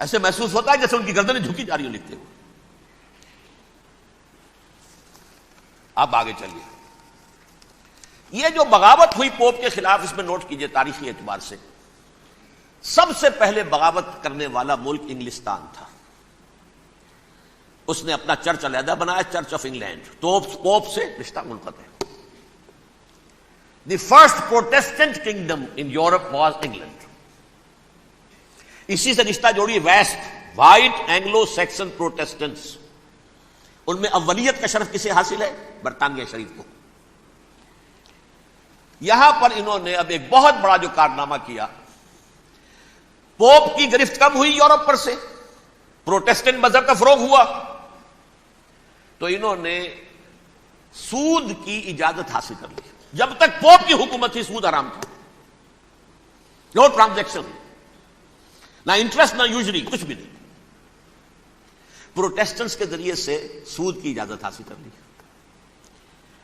ایسے محسوس ہوتا ہے جیسے ان کی گردنیں جھکی جا رہی ہوں لکھتے ہوئے. اب آگے چلیے. یہ جو بغاوت ہوئی پوپ کے خلاف، اس میں نوٹ کیجئے تاریخی اعتبار سے سب سے پہلے بغاوت کرنے والا ملک انگلستان تھا. اس نے اپنا چرچ علیحدہ بنایا، چرچ آف انگلینڈ. پوپ سے رشتہ منقطع. The first Protestant kingdom in Europe was England. اسی سے رشتہ جوڑی West, white Anglo Saxon Protestants. ان میں اولیت کا شرف کسے حاصل ہے؟ برطانیہ شریف کو. یہاں پر انہوں نے اب ایک بہت بڑا جو کارنامہ کیا، پوپ کی گرفت کم ہوئی یورپ پر سے، پروٹیسٹنٹ مذہب کا فروغ ہوا، تو انہوں نے سود کی اجازت حاصل کر لی. جب تک پوپ کی حکومت تھی سود حرام تھا. نو ٹرانزیکشن، نہ انٹرسٹ نہ یوزری، کچھ بھی نہیں. پروٹیسٹنٹس کے ذریعے سے سود کی اجازت حاصل کر لی.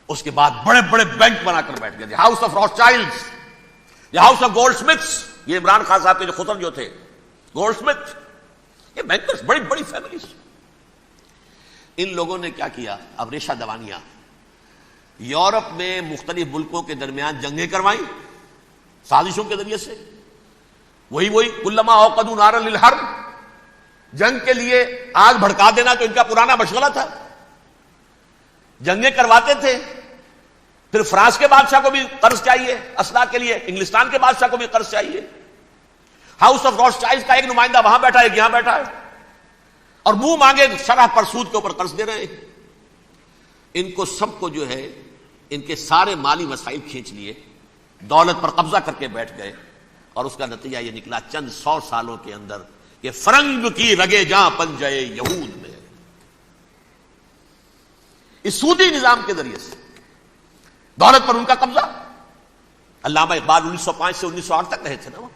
اس کے بعد بڑے بڑے بینک بنا کر بیٹھ گئے، house of Rothschilds, house of Goldsmiths, یہ عمران خان صاحب کے جو خطر جو تھے گولڈ سمتھ، یہ بینکرز، بڑی بڑی فیملیز. ان لوگوں نے کیا کیا؟ اب ریشہ دوانیاں، یورپ میں مختلف ملکوں کے درمیان جنگیں کروائیں سازشوں کے ذریعے سے. وہی کلما اوقدوا نارا للحرب، جنگ کے لیے آگ بھڑکا دینا تو ان کا پرانا مشغلہ تھا. جنگیں کرواتے تھے، پھر فرانس کے بادشاہ کو بھی قرض چاہیے اسلحہ کے لیے، انگلستان کے بادشاہ کو بھی قرض چاہیے. ہاؤس آف راس چائلڈز کا ایک نمائندہ وہاں بیٹھا ہے، ایک یہاں بیٹھا ہے، اور منہ مانگے شرح پر سود کے اوپر قرض دے رہے ہیں. ان کو سب کو جو ہے ان کے سارے مالی وسائل کھینچ لیے، دولت پر قبضہ کر کے بیٹھ گئے، اور اس کا نتیجہ یہ نکلا چند 100 سالوں کے اندر کہ فرنگ کی رگے جاں پنجے یہود میں. اس سودی نظام کے ذریعے سے دولت پر ان کا قبضہ. علامہ اقبال 1905 سے 1908 تک رہے تھے نا وہ،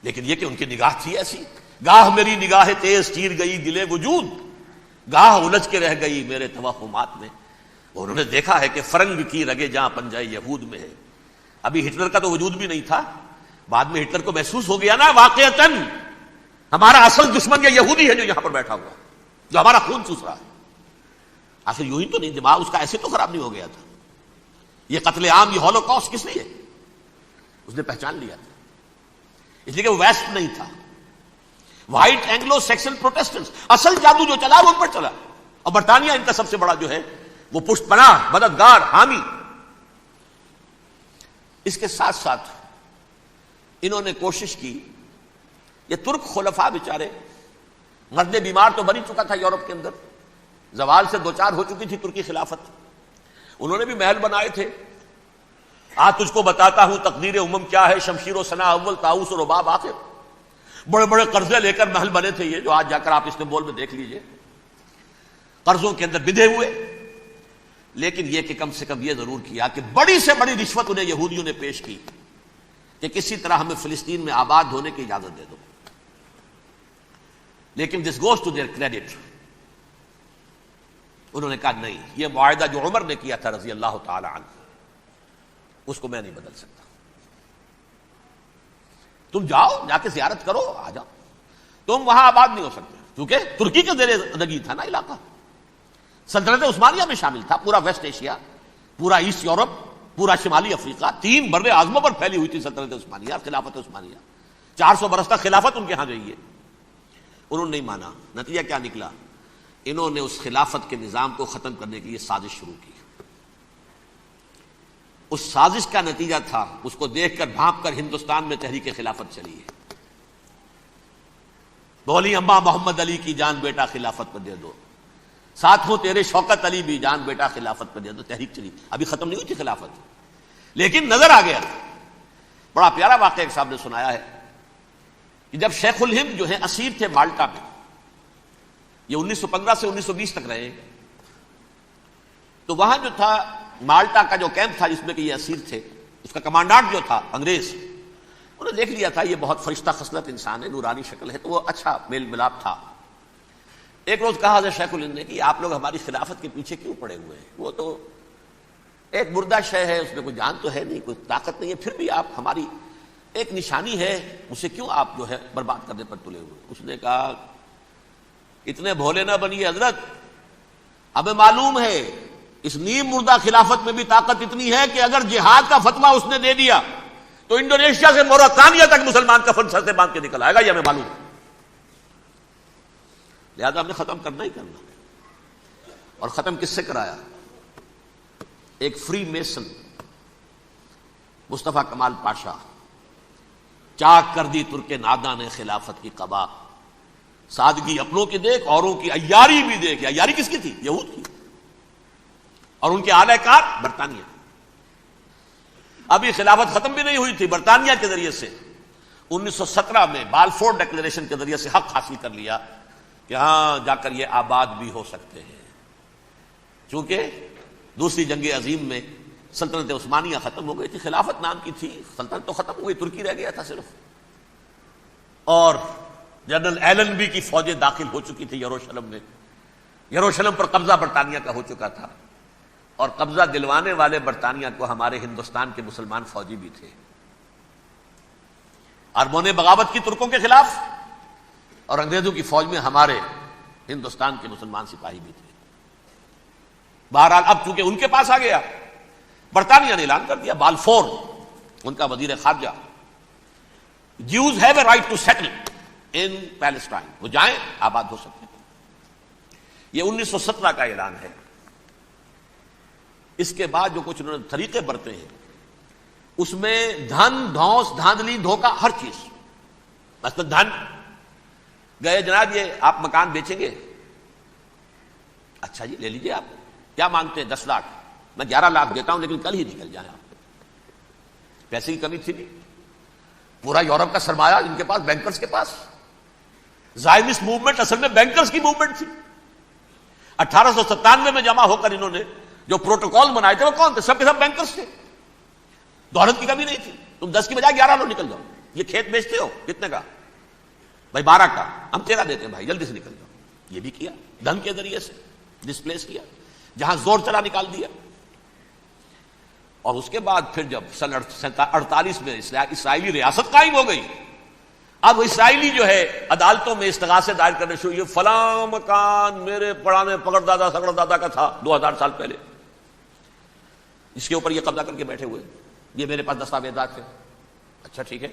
لیکن یہ کہ ان کی نگاہ تھی ایسی، گاہ میری نگاہ تیز چیر گئی دلے وجود، گاہ الجھ کے رہ گئی میرے توہمات میں. انہوں نے دیکھا ہے کہ فرنگ کی رگے جاں پنجے یہود میں ہے. ابھی ہٹلر کا تو وجود بھی نہیں تھا، بعد میں ہٹلر کو محسوس ہو گیا نا واقعتاً ہمارا اصل دشمن یہ یہودی ہے جو یہاں پر بیٹھا ہوا، جو ہمارا خون چوس رہا ہے. آخر یوں ہی تو نہیں، دماغ اس کا ایسے تو خراب نہیں ہو گیا تھا. یہ قتل عام، یہ ہولوکاسٹ کس لیے؟ اس نے پہچان لیا تھا، اس لیے کہ وہ ویسٹ نہیں تھا، وائٹ اینگلو سیکسن پروٹیسٹنٹس. اصل جادو جو چلا وہ ان پر چلا، اور برطانیہ ان کا سب سے بڑا جو ہے وہ پشت پناہ، مددگار، حامی. اس کے ساتھ ساتھ انہوں نے کوشش کی، یہ ترک خلفاء بیچارے، مرد بیمار تو بن ہی چکا تھا یورپ کے اندر، زوال سے دوچار ہو چکی تھی ترکی خلافت. انہوں نے بھی محل بنائے تھے. آج تجھ کو بتاتا ہوں تقدیر امم کیا ہے، شمشیر و ثنا اول، طاؤس و رباب آخر. بڑے بڑے قرضے لے کر محل بنے تھے یہ، جو آج جا کر آپ استنبول میں دیکھ لیجئے، قرضوں کے اندر بندھے ہوئے. لیکن یہ کہ کم سے کم یہ ضرور کیا کہ بڑی سے بڑی رشوت انہیں یہودیوں نے پیش کی کہ کسی طرح ہمیں فلسطین میں آباد ہونے کی اجازت دے دو. لیکن this goes to their credit, انہوں نے کہا نہیں، یہ معاہدہ جو عمر نے کیا تھا رضی اللہ تعالی عنہ، اس کو میں نہیں بدل سکتا. تم جاؤ، جا کے زیارت کرو، آ جاؤ، تم وہاں آباد نہیں ہو سکتے، کیونکہ ترکی کے زیر رگی تھا نا علاقہ. سلطنت عثمانیہ میں شامل تھا، پورا ویسٹ ایشیا، پورا ایسٹ یورپ، پورا شمالی افریقہ، 3 بر اعظموں پر پھیلی ہوئی تھی سلطنت عثمانیہ، خلافت عثمانیہ. 400 برس تک خلافت ان کے ہاں گئی ہے. انہوں نے نہیں مانا. نتیجہ کیا نکلا؟ انہوں نے اس خلافت کے نظام کو ختم کرنے کے لیے سازش شروع کی. اس سازش کا نتیجہ تھا، اس کو دیکھ کر بھانپ کر ہندوستان میں تحریک خلافت چلی ہے. بولی اماں محمد علی کی جان بیٹا خلافت پر دے دو، ساتھ ہوں تیرے شوکت علی بھی جان بیٹا خلافت پر دے دو. تحریک چلی، ابھی ختم نہیں ہوئی تھی خلافت، لیکن نظر آ گیا. بڑا پیارا واقعہ ایک صاحب نے سنایا ہے کہ جب شیخ الہند جو ہیں اسیر تھے مالٹا میں، یہ 1915 سے 1920 تک رہے، تو وہاں جو تھا مالٹا کا جو کیمپ تھا جس میں کہ یہ اسیر تھے، اس کا کمانڈانٹ جو تھا انگریز، انہوں نے دیکھ لیا تھا یہ بہت فرشتہ خصلت انسان ہے، نورانی شکل ہے، تو وہ اچھا میل ملاپ تھا. ایک روز کہا حضرت شیخ الہند نے کہ آپ لوگ ہماری خلافت کے پیچھے کیوں پڑے ہوئے ہیں؟ وہ تو ایک مردہ شے ہے، اس میں کوئی جان تو ہے نہیں، کوئی طاقت نہیں ہے، پھر بھی آپ ہماری ایک نشانی ہے، اسے کیوں آپ جو ہے برباد کرنے پر تلے ہوئے؟ اس نے کہا اتنے بھولے نہ بنیے حضرت، ہمیں معلوم ہے اس نیم مردہ خلافت میں بھی طاقت اتنی ہے کہ اگر جہاد کا فتویٰ اس نے دے دیا تو انڈونیشیا سے موریتانیہ تک مسلمان کفن سر سے باندھ کے نکل آئے گا، یہ ہمیں معلوم ہے. لہذا ہم نے ختم کرنا ہی کرنا. اور ختم کس سے کرایا؟ ایک فری میسن مصطفیٰ کمال پاشا، چاک کر دی ترک ناداں نے خلافت کی قبا، سادگی اپنوں کی دیکھ اوروں کی عیاری بھی دیکھ. عیاری کس کی تھی؟ یہود کی، اور ان کے اعلی کار برطانیہ. ابھی خلافت ختم بھی نہیں ہوئی تھی، برطانیہ کے ذریعے سے 1917 میں بالفور ڈکلیریشن کے ذریعے سے حق حاصل کر لیا کہ ہاں جا کر یہ آباد بھی ہو سکتے ہیں. چونکہ دوسری جنگ عظیم میں سلطنت عثمانیہ ختم ہو گئی تھی، خلافت نام کی تھی، سلطنت تو ختم ہو گئی، ترکی رہ گیا تھا صرف. اور جنرل ایلن بی کی فوجیں داخل ہو چکی تھی یروشلم میں، یروشلم پر قبضہ برطانیہ کا ہو چکا تھا. اور قبضہ دلوانے والے برطانیہ کو ہمارے ہندوستان کے مسلمان فوجی بھی تھے. عربوں نے بغاوت کی ترکوں کے خلاف اور انگریزوں کی فوج میں ہمارے ہندوستان کے مسلمان سپاہی بھی تھے. بہرحال اب چونکہ ان کے پاس آ گیا، برطانیہ نے اعلان کر دیا، بالفور ان کا وزیر خارجہ، Jews have a right to settle in Palestine، وہ جائیں آباد ہو سکتے ہیں. یہ 1917 کا اعلان ہے. اس کے بعد جو کچھ انہوں نے طریقے برتے ہیں اس میں دھن، دھوس، دھاندلی، دھوکہ، ہر چیز. مثلا دھن گئے، جناب یہ آپ مکان بیچیں گے؟ اچھا جی لے لیجیے. آپ کیا مانگتے ہیں؟ 10 لاکھ. میں 11 لاکھ دیتا ہوں لیکن کل ہی نکل جائیں آپ. پیسے کی کمی تھی نہیں. پورا یورپ کا سرمایہ ان کے پاس، بینکرز کے پاس. زائنسٹ موومنٹ اصل میں بینکرز کی موومنٹ تھی. 1897 میں جمع ہو کر انہوں نے جو پروٹوکول بنائے تھے وہ کون تھے؟ سب کے سب بینکرز تھے. دولت کی کمی نہیں تھی. تم 10 کی بجائے 11 لو نکل جاؤ. یہ کھیت بیچتے ہو کتنے کا؟ بھائی 12 کا. ہم 13 دیتے ہیں بھائی، جلدی سے نکل جاؤ. یہ بھی کیا، دھن کے ذریعے سے ڈسپلیس کیا، جہاں زور چلا نکال دیا. اور اس کے بعد پھر جب سن 48 میں اسرائیلی ریاست قائم ہو گئی، اب اسرائیلی جو ہے عدالتوں میں استغاثے دائر کرنے شروع. یہ فلاں مکان میرے پرانے پگڑ دادا سگڑ دادا کا تھا 2000 سال پہلے، اس کے اوپر یہ قبضہ کر کے بیٹھے ہوئے، یہ میرے پاس دستاویزات تھے. اچھا ٹھیک ہے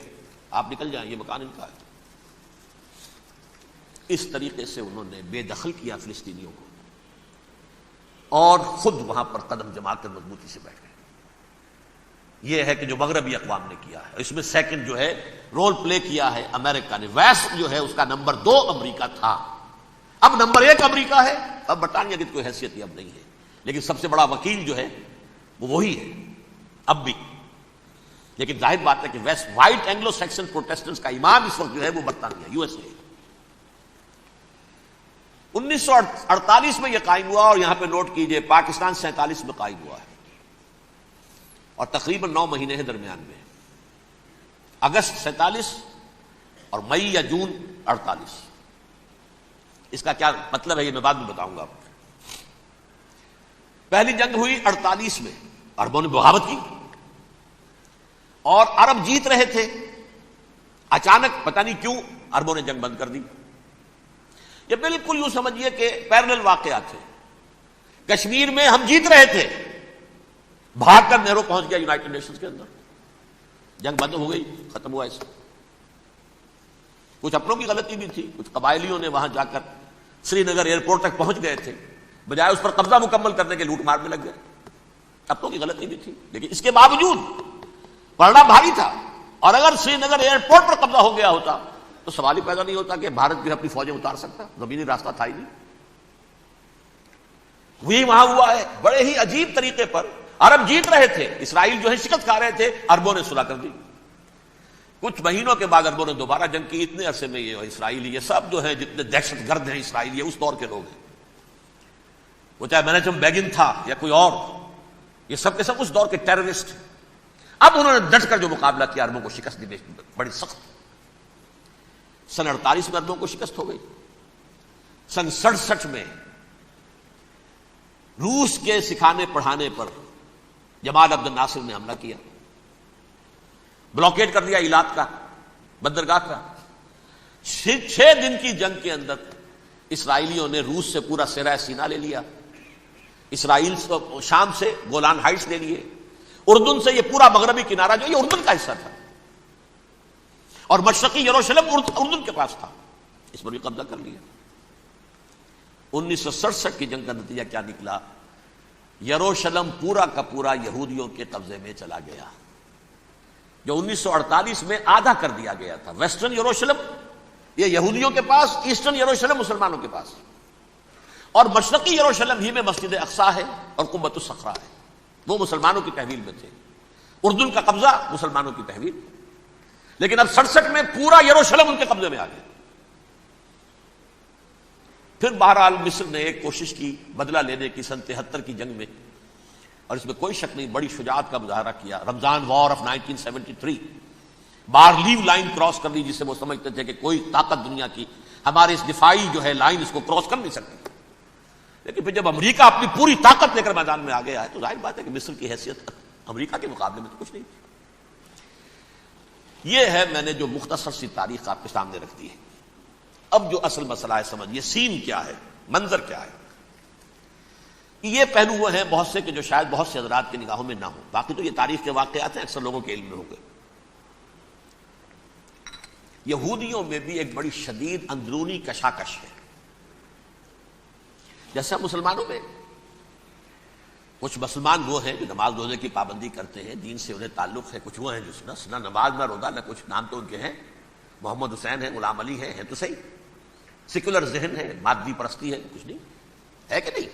آپ نکل جائیں، یہ مکان ان کا ہے. اس طریقے سے انہوں نے بے دخل کیا فلسطینیوں کو اور خود وہاں پر قدم جما کر مضبوطی سے بیٹھ گئے. یہ ہے کہ جو مغربی اقوام نے کیا ہے. اس میں سیکنڈ جو ہے رول پلے کیا ہے امریکہ نے. ویسٹ جو ہے اس کا نمبر 2 امریکہ تھا، اب نمبر 1 امریکہ ہے. اب برطانیہ کی کوئی حیثیت ہی اب نہیں ہے، لیکن سب سے بڑا وکیل جو ہے وہ وہی ہے اب بھی. لیکن ظاہر بات ہے کہ west white Anglo Saxon Protestants کا امام اس وقت جو ہے وہ برطانیہ، یو ایس اے. 1948 میں یہ قائم ہوا، اور یہاں پہ نوٹ کیجئے پاکستان 47 میں قائم ہوا ہے، اور تقریباً 9 مہینے ہیں درمیان میں. اگست 47 اور مئی یا جون 48. اس کا کیا مطلب ہے یہ میں بعد میں بتاؤں گا آپ کو. پہلی جنگ ہوئی 48 میں، عربوں نے بغاوت کی اور عرب جیت رہے تھے. اچانک پتہ نہیں کیوں عربوں نے جنگ بند کر دی. یہ بالکل یوں سمجھیے کہ پیرلل واقعات تھے. کشمیر میں ہم جیت رہے تھے، بھاگ کر نہرو پہنچ گیا یونائٹڈ نیشنز کے اندر، جنگ بند ہو گئی، ختم ہوا. ایسا کچھ اپنوں کی غلطی بھی تھی، کچھ قبائلیوں نے وہاں جا کر سری نگر ایئرپورٹ تک پہنچ گئے تھے، بجائے اس پر قبضہ مکمل کرنے کے لوٹ مار میں لگ گئے. اپنوں کی غلطی بھی تھی، لیکن اس کے باوجود پڑنا بھاری تھا. اور اگر سری نگر ایئرپورٹ پر قبضہ ہو گیا ہوتا تو سوال ہی پیدا نہیں ہوتا کہ بھارت جو ہے اپنی فوجیں اتار سکتا. زمینی راستہ تھا ہی نہیں. وہی وہاں ہوا ہے بڑے ہی عجیب طریقے پر. عرب جیت رہے تھے، اسرائیل جو ہے شکست کھا رہے تھے، عربوں نے صلح کر دی. کچھ مہینوں کے بعد عربوں نے دوبارہ جنگ کی. اتنے عرصے میں یہ اسرائیلی، یہ سب جو ہے جتنے دہشت گرد ہیں اسرائیل، یہ اس دور کے لوگ ہیں. وہ چاہے مینیجم بیگن تھا یا کوئی اور، یہ سب کے سب اس دور کے ٹیررسٹ. اب انہوں نے ڈٹ کر جو مقابلہ کیا، عربوں کو شکست دی بڑی سخت. سن 48 میں عربوں کو شکست ہو گئی. سن 67 میں روس کے سکھانے پڑھانے پر جمال عبد الناصر نے حملہ کیا، بلاکیٹ کر دیا ایلات کا، بندرگاہ کا. 6 دن کی جنگ کے اندر اسرائیلیوں نے روس سے پورا سرہ سینہ لے لیا. اسرائیل شام سے گولان ہائٹس لے لیے. اردن سے یہ پورا مغربی کنارہ جو یہ اردن کا حصہ تھا، اور مشرقی یروشلم اردن کے پاس تھا، اس پر بھی قبضہ کر لیا. 1967 کی جنگ کا نتیجہ کیا نکلا؟ یروشلم پورا کا پورا یہودیوں کے قبضے میں چلا گیا، جو 1948 میں آدھا کر دیا گیا تھا. ویسٹرن یروشلم یہ یہودیوں کے پاس، ایسٹرن یروشلم مسلمانوں کے پاس، اور مشرقی یروشلم ہی میں مسجد اقصیٰ ہے اور قبۃ الصخرہ ہے، وہ مسلمانوں کی تحویل میں تھے. اردن کا قبضہ مسلمانوں کی تحویل. لیکن اب 67 میں پورا یروشلم ان کے قبضے میں آ گیا. پھر بہرحال مصر نے ایک کوشش کی بدلہ لینے کی سن 73 کی جنگ میں، اور اس میں کوئی شک نہیں بڑی شجاعت کا مظاہرہ کیا. رمضان وار آف 1973 بارلیو لائن کراس کر دی، جسے وہ سمجھتے تھے کہ کوئی طاقت دنیا کی ہمارے اس دفاعی جو ہے لائن اس کو کراس کر نہیں سکتی. لیکن پھر جب امریکہ اپنی پوری طاقت لے کر میدان میں آ گیا ہے تو ظاہر بات ہے کہ مصر کی حیثیت امریکہ کے مقابلے میں تو کچھ نہیں. یہ ہے میں نے جو مختصر سی تاریخ آپ کے سامنے رکھ دی ہے. اب جو اصل مسئلہ ہے سمجھیے سین کیا ہے, منظر کیا ہے. یہ پہلو وہ ہیں بہت سے کہ جو شاید بہت سے حضرات کی نگاہوں میں نہ ہو, باقی تو یہ تاریخ کے واقعات ہیں اکثر لوگوں کے علم میں ہوں گے. یہودیوں میں بھی ایک بڑی شدید اندرونی کشاکش ہے. جیسا مسلمانوں میں کچھ مسلمان وہ ہیں جو نماز روزے کی پابندی کرتے ہیں, دین سے انہیں تعلق ہے. کچھ وہ ہیں جو نہ نماز نہ روزہ نہ کچھ, نام تو ان کے ہیں, محمد حسین ہیں, غلام علی ہیں تو صحیح, سیکولر ذہن ہے, مادی پرستی ہے, کچھ نہیں ہے کہ نہیں.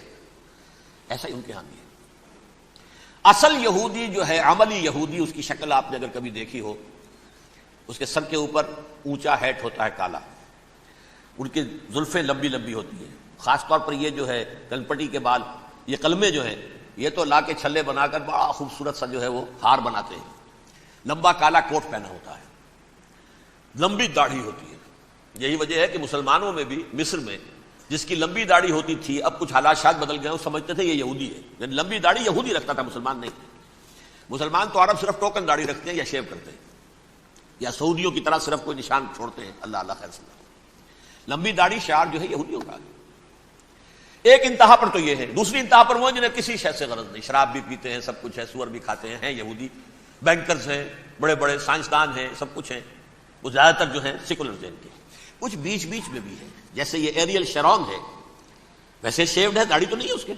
ایسا ہی ان کے ہاں بھی ہے. اصل یہودی جو ہے, عملی یہودی, اس کی شکل آپ نے اگر کبھی دیکھی ہو, اس کے سر کے اوپر اونچا ہیٹ ہوتا ہے کالا, ان کی زلفیں لمبی لمبی ہوتی ہیں, خاص طور پر یہ جو ہے کنپٹی کے بال, یہ قلمے جو ہیں یہ تو لا کے چھلے بنا کر بڑا خوبصورت سا جو ہے وہ ہار بناتے ہیں. لمبا کالا کوٹ پہنا ہوتا ہے, لمبی داڑھی ہوتی ہے. یہی وجہ ہے کہ مسلمانوں میں بھی مصر میں جس کی لمبی داڑھی ہوتی تھی, اب کچھ حالات شاید بدل گئے, وہ سمجھتے تھے یہ یہودی ہے. یعنی لمبی داڑھی یہودی رکھتا تھا, مسلمان نہیں. مسلمان تو عرب صرف ٹوکن داڑھی رکھتے ہیں یا شیو کرتے ہیں, یا سعودیوں کی طرح صرف کوئی نشان چھوڑتے ہیں, اللہ اللہ خیر صلی اللہ. لمبی داڑھی شعار جو ہے یہودیوں کا. ایک انتہا پر تو یہ ہے. دوسری انتہا پر وہ جنہیں کسی شے سے غرض نہیں, شراب بھی پیتے ہیں, سب کچھ ہے, سور بھی کھاتے ہیں یہودی. بینکرز ہیں, بڑے بڑے سائنسدان ہیں, سب کچھ ہیں. وہ زیادہ تر جو ہیں سیکولر ذہن کے. کچھ بیچ بیچ میں بھی ہے, جیسے یہ ایریل شیرون ہے, ویسے شیوڈ ہے, داڑھی تو نہیں ہے اس کے,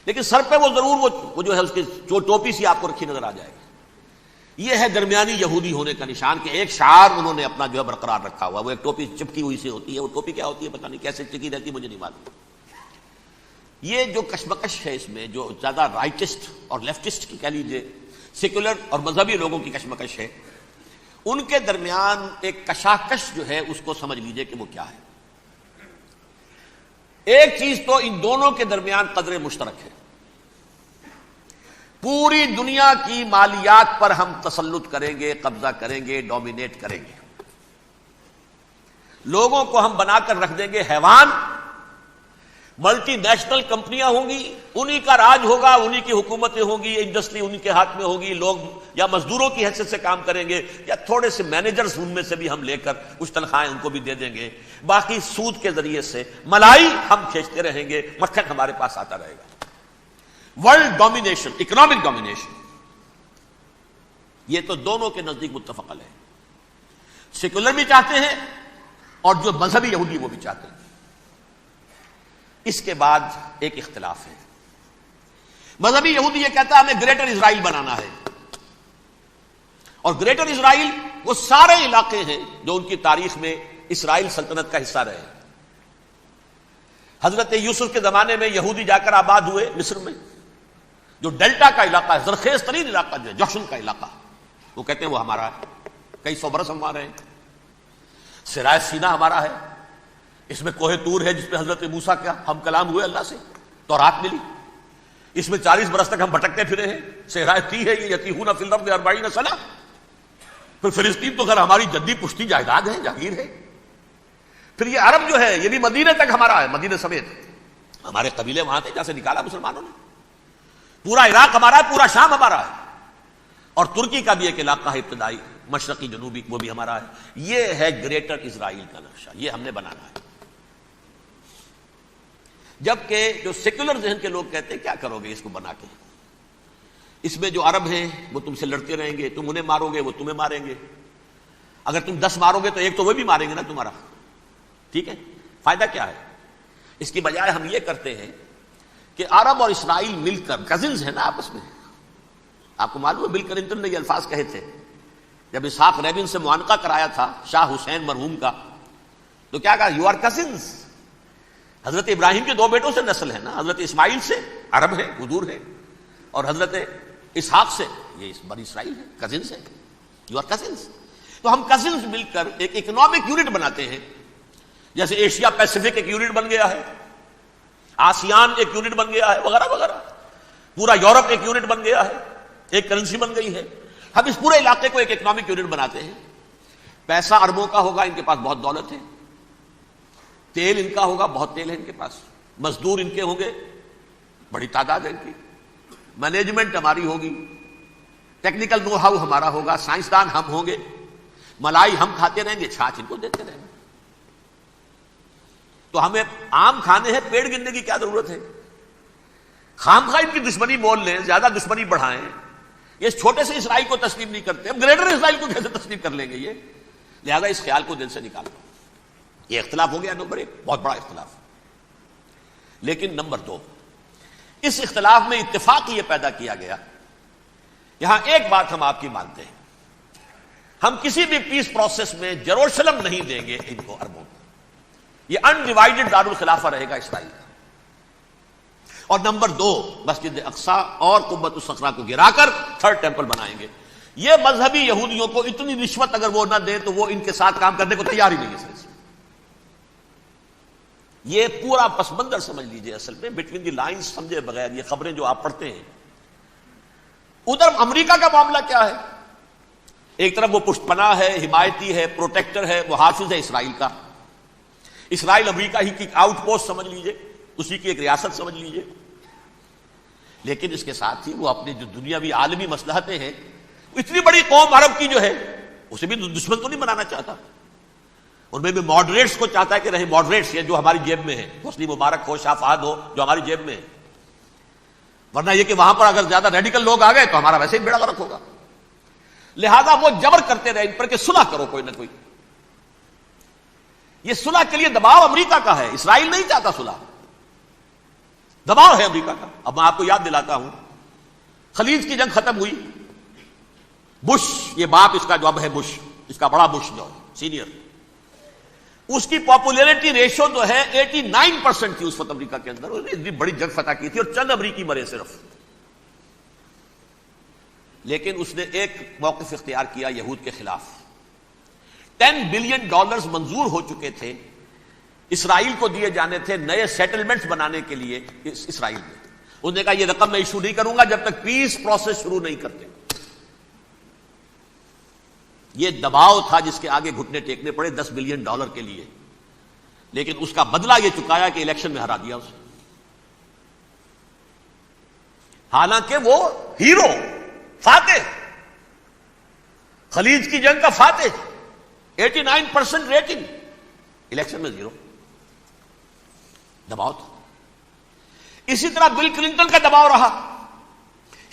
لیکن سر پہ وہ ضرور وہ جو ہے اس کی جو ٹوپی سی آپ کو رکھی نظر آ جائے گی. یہ ہے درمیانی یہودی ہونے کا نشان, کہ ایک شعار انہوں نے اپنا جو ہے برقرار رکھا ہوا. وہ ایک ٹوپی چپکی ہوئی سی ہوتی ہے, وہ ٹوپی کیا ہوتی ہے پتہ نہیں, کیسے چکی رہتی مجھے نہیں معلوم. یہ جو کشمکش ہے اس میں, جو زیادہ رائٹسٹ اور لیفٹسٹ کی کہہ لیجیے, سیکولر اور مذہبی لوگوں کی کشمکش ہے, ان کے درمیان ایک کشاکش جو ہے اس کو سمجھ لیجیے کہ وہ کیا ہے. ایک چیز تو ان دونوں کے درمیان قدر مشترک ہے. پوری دنیا کی مالیات پر ہم تسلط کریں گے, قبضہ کریں گے, ڈومینیٹ کریں گے. لوگوں کو ہم بنا کر رکھ دیں گے حیوان. ملٹی نیشنل کمپنیاں ہوں گی, انہی کا راج ہوگا, انہی کی حکومتیں ہوں گی, انڈسٹری انہی کے ہاتھ میں ہوگی. لوگ یا مزدوروں کی حیثیت سے کام کریں گے, یا تھوڑے سے مینیجرز ان میں سے بھی ہم لے کر کچھ تنخواہیں ان کو بھی دے دیں گے. باقی سود کے ذریعے سے ملائی ہم کھینچتے رہیں گے, مکھن ہمارے پاس آتا رہے گا. ورلڈ ڈومینیشن, اکنامک ڈومینیشن, یہ تو دونوں کے نزدیک متفق علیہ ہے. سیکولر بھی چاہتے ہیں اور جو مذہبی یہودی وہ بھی چاہتے ہیں. اس کے بعد ایک اختلاف ہے. مذہبی یہودی یہ کہتا ہے ہمیں گریٹر اسرائیل بنانا ہے, اور گریٹر اسرائیل وہ سارے علاقے ہیں جو ان کی تاریخ میں اسرائیل سلطنت کا حصہ رہے. حضرت یوسف کے زمانے میں یہودی جا کر آباد ہوئے مصر میں. جو ڈیلٹا کا علاقہ ہے, زرخیز ترین علاقہ جو ہے, جوشن کا علاقہ, وہ کہتے ہیں وہ ہمارا ہے, کئی سو برس ہمارے ہیں. سرائے سینا ہمارا ہے, اس میں کوہ طور ہے جس پہ حضرت موسیٰ کا ہم کلام ہوئے اللہ سے, تورات ملی. اس میں 40 برس تک ہم بھٹکتے پھرے ہیں. صحرائے تی ہے یہ یتیہون فی الارض 40 سنہ. پھر فلسطین تو خیر ہماری جدی پشتی جائیداد ہے, جاگیر ہے. پھر یہ عرب جو ہے یہ بھی مدینہ تک ہمارا ہے, مدینہ سمیت. ہمارے قبیلے وہاں تھے جہاں سے نکالا مسلمانوں نے. پورا عراق ہمارا ہے, پورا شام ہمارا ہے, اور ترکی کا بھی ایک علاقہ ہے ابتدائی, مشرقی جنوبی, وہ بھی ہمارا ہے. یہ ہے گریٹر اسرائیل کا نقشہ, یہ ہم نے بنانا ہے. جبکہ جو سیکولر ذہن کے لوگ کہتے ہیں کیا کرو گے اس کو بنا کے, اس میں جو عرب ہیں وہ تم سے لڑتے رہیں گے, تم انہیں مارو گے وہ تمہیں ماریں گے. اگر تم 10 مارو گے تو ایک تو وہ بھی ماریں گے نا تمہارا. ٹھیک ہے, فائدہ کیا ہے؟ اس کی بجائے ہم یہ کرتے ہیں کہ عرب اور اسرائیل مل کر, کزنز ہیں نا آپس میں. آپ کو معلوم ہے بل کلنٹن نے یہ الفاظ کہے تھے جب اسحاق ریبن سے معانقہ کرایا تھا شاہ حسین مرحوم کا, تو کیا کہا, یو آر کزنز. حضرت ابراہیم کے 2 بیٹوں سے نسل ہے نا, حضرت اسماعیل سے عرب ہے, حضور ہے, اور حضرت اسحاق سے یہ بنی اسرائیل ہے, کزنز ہے. You are cousins. تو ہم کزنز مل کر ایک اکنامک یونٹ بناتے ہیں. جیسے ایشیا پیسیفک ایک یونٹ بن گیا ہے, آسیان ایک یونٹ بن گیا ہے, وغیرہ وغیرہ. پورا یورپ ایک یونٹ بن گیا ہے, ایک کرنسی بن گئی ہے. ہم اس پورے علاقے کو ایک اکنامک یونٹ بناتے ہیں. پیسہ اربوں کا ہوگا, ان کے پاس بہت دولت ہے. تیل ان کا ہوگا, بہت تیل ہے ان کے پاس. مزدور ان کے ہوں گے، بڑی تعداد ہے ان کی، مینجمنٹ ہماری ہوگی، ٹیکنیکل نو ہاؤ ہمارا ہوگا، سائنسدان ہم ہوں گے، ملائی ہم کھاتے رہیں گے، چھاچھ ان کو دیتے رہیں گے۔ تو ہمیں آم کھانے ہیں، پیڑ گننے کی کیا ضرورت ہے؟ خام خواہ ان کی دشمنی مول لیں، زیادہ دشمنی بڑھائیں۔ یہ اس چھوٹے سے اسرائیل کو تسلیم نہیں کرتے، ہم گریٹر اسرائیل کو کیسے تسلیم کر لیں گے؟ یہ لہذا اس خیال کو دل سے نکال دو۔ یہ اختلاف ہو گیا نمبر ایک، بہت بڑا اختلاف۔ لیکن نمبر دو، اس اختلاف میں اتفاق یہ پیدا کیا گیا، یہاں ایک بات ہم آپ کی مانتے ہیں، ہم کسی بھی پیس پروسیس میں جروشلم نہیں دیں گے ان کو، عربوں کو۔ یہ انڈیوائیڈڈ دارالخلافہ رہے گا اسرائیل کا۔ اور نمبر دو، مسجد اقصی اور قبۃ الصخرہ کو گرا کر تھرڈ ٹیمپل بنائیں گے۔ یہ مذہبی یہودیوں کو اتنی رشوت اگر وہ نہ دیں تو وہ ان کے ساتھ کام کرنے کو تیار ہی نہیں ہے۔ یہ پورا پس منظر سمجھ لیجئے، اصل میں بٹوین دی لائنز سمجھے بغیر یہ خبریں جو آپ پڑھتے ہیں۔ ادھر امریکہ کا معاملہ کیا ہے؟ ایک طرف وہ پشت پناہ ہے، حمایتی ہے، پروٹیکٹر ہے، وہ حافظ ہے اسرائیل کا۔ اسرائیل امریکہ ہی کی آؤٹ پوسٹ سمجھ لیجئے، اسی کی ایک ریاست سمجھ لیجئے۔ لیکن اس کے ساتھ ہی وہ اپنی جو دنیاوی عالمی مصلحتیں ہیں، اتنی بڑی قوم عرب کی جو ہے اسے بھی دشمن تو نہیں بنانا چاہتا، ان میں بھی ماڈریٹس کو چاہتا ہے کہ رہے ماڈریٹس، یہ جو ہماری جیب میں ہے، حسنی مبارک ہو، شاہ فہد ہو، جو ہماری جیب میں ہے، ورنہ یہ کہ وہاں پر اگر زیادہ ریڈیکل لوگ آ گئے تو ہمارا ویسے ہی بیڑا غرق ہوگا۔ لہذا وہ جبر کرتے رہے ان پر کہ صلح کرو کوئی نہ کوئی۔ یہ صلح کے لیے دباؤ امریکہ کا ہے، اسرائیل نہیں چاہتا صلح، دباؤ ہے امریکہ کا۔ اب میں آپ کو یاد دلاتا ہوں، خلیج کی جنگ ختم ہوئی، بش، یہ باپ اس کا جو اب ہے بش، اس کا بڑا بش جو سینئر، اس کی پاپولیرٹی ریشو جو ہے 89% تھی اس وقت امریکہ کے اندر۔ اس نے اتنی بڑی جنگ فتح کی تھی اور چند امریکی مرے صرف۔ لیکن اس نے ایک موقف اختیار کیا یہود کے خلاف۔ $10 بلین منظور ہو چکے تھے، اسرائیل کو دیے جانے تھے نئے سیٹلمنٹس بنانے کے لیے اسرائیل میں۔ اس نے کہا یہ رقم میں ایشو نہیں کروں گا جب تک پیس پروسیس شروع نہیں کرتے۔ یہ دباؤ تھا جس کے آگے گھٹنے ٹیکنے پڑے $10 بلین کے لیے، لیکن اس کا بدلہ یہ چکایا کہ الیکشن میں ہرا دیا اسے۔ حالانکہ وہ ہیرو، فاتح، خلیج کی جنگ کا فاتح، 89% ریٹنگ، الیکشن میں 0۔ دباؤ تھا۔ اسی طرح بل کلنٹن کا دباؤ رہا،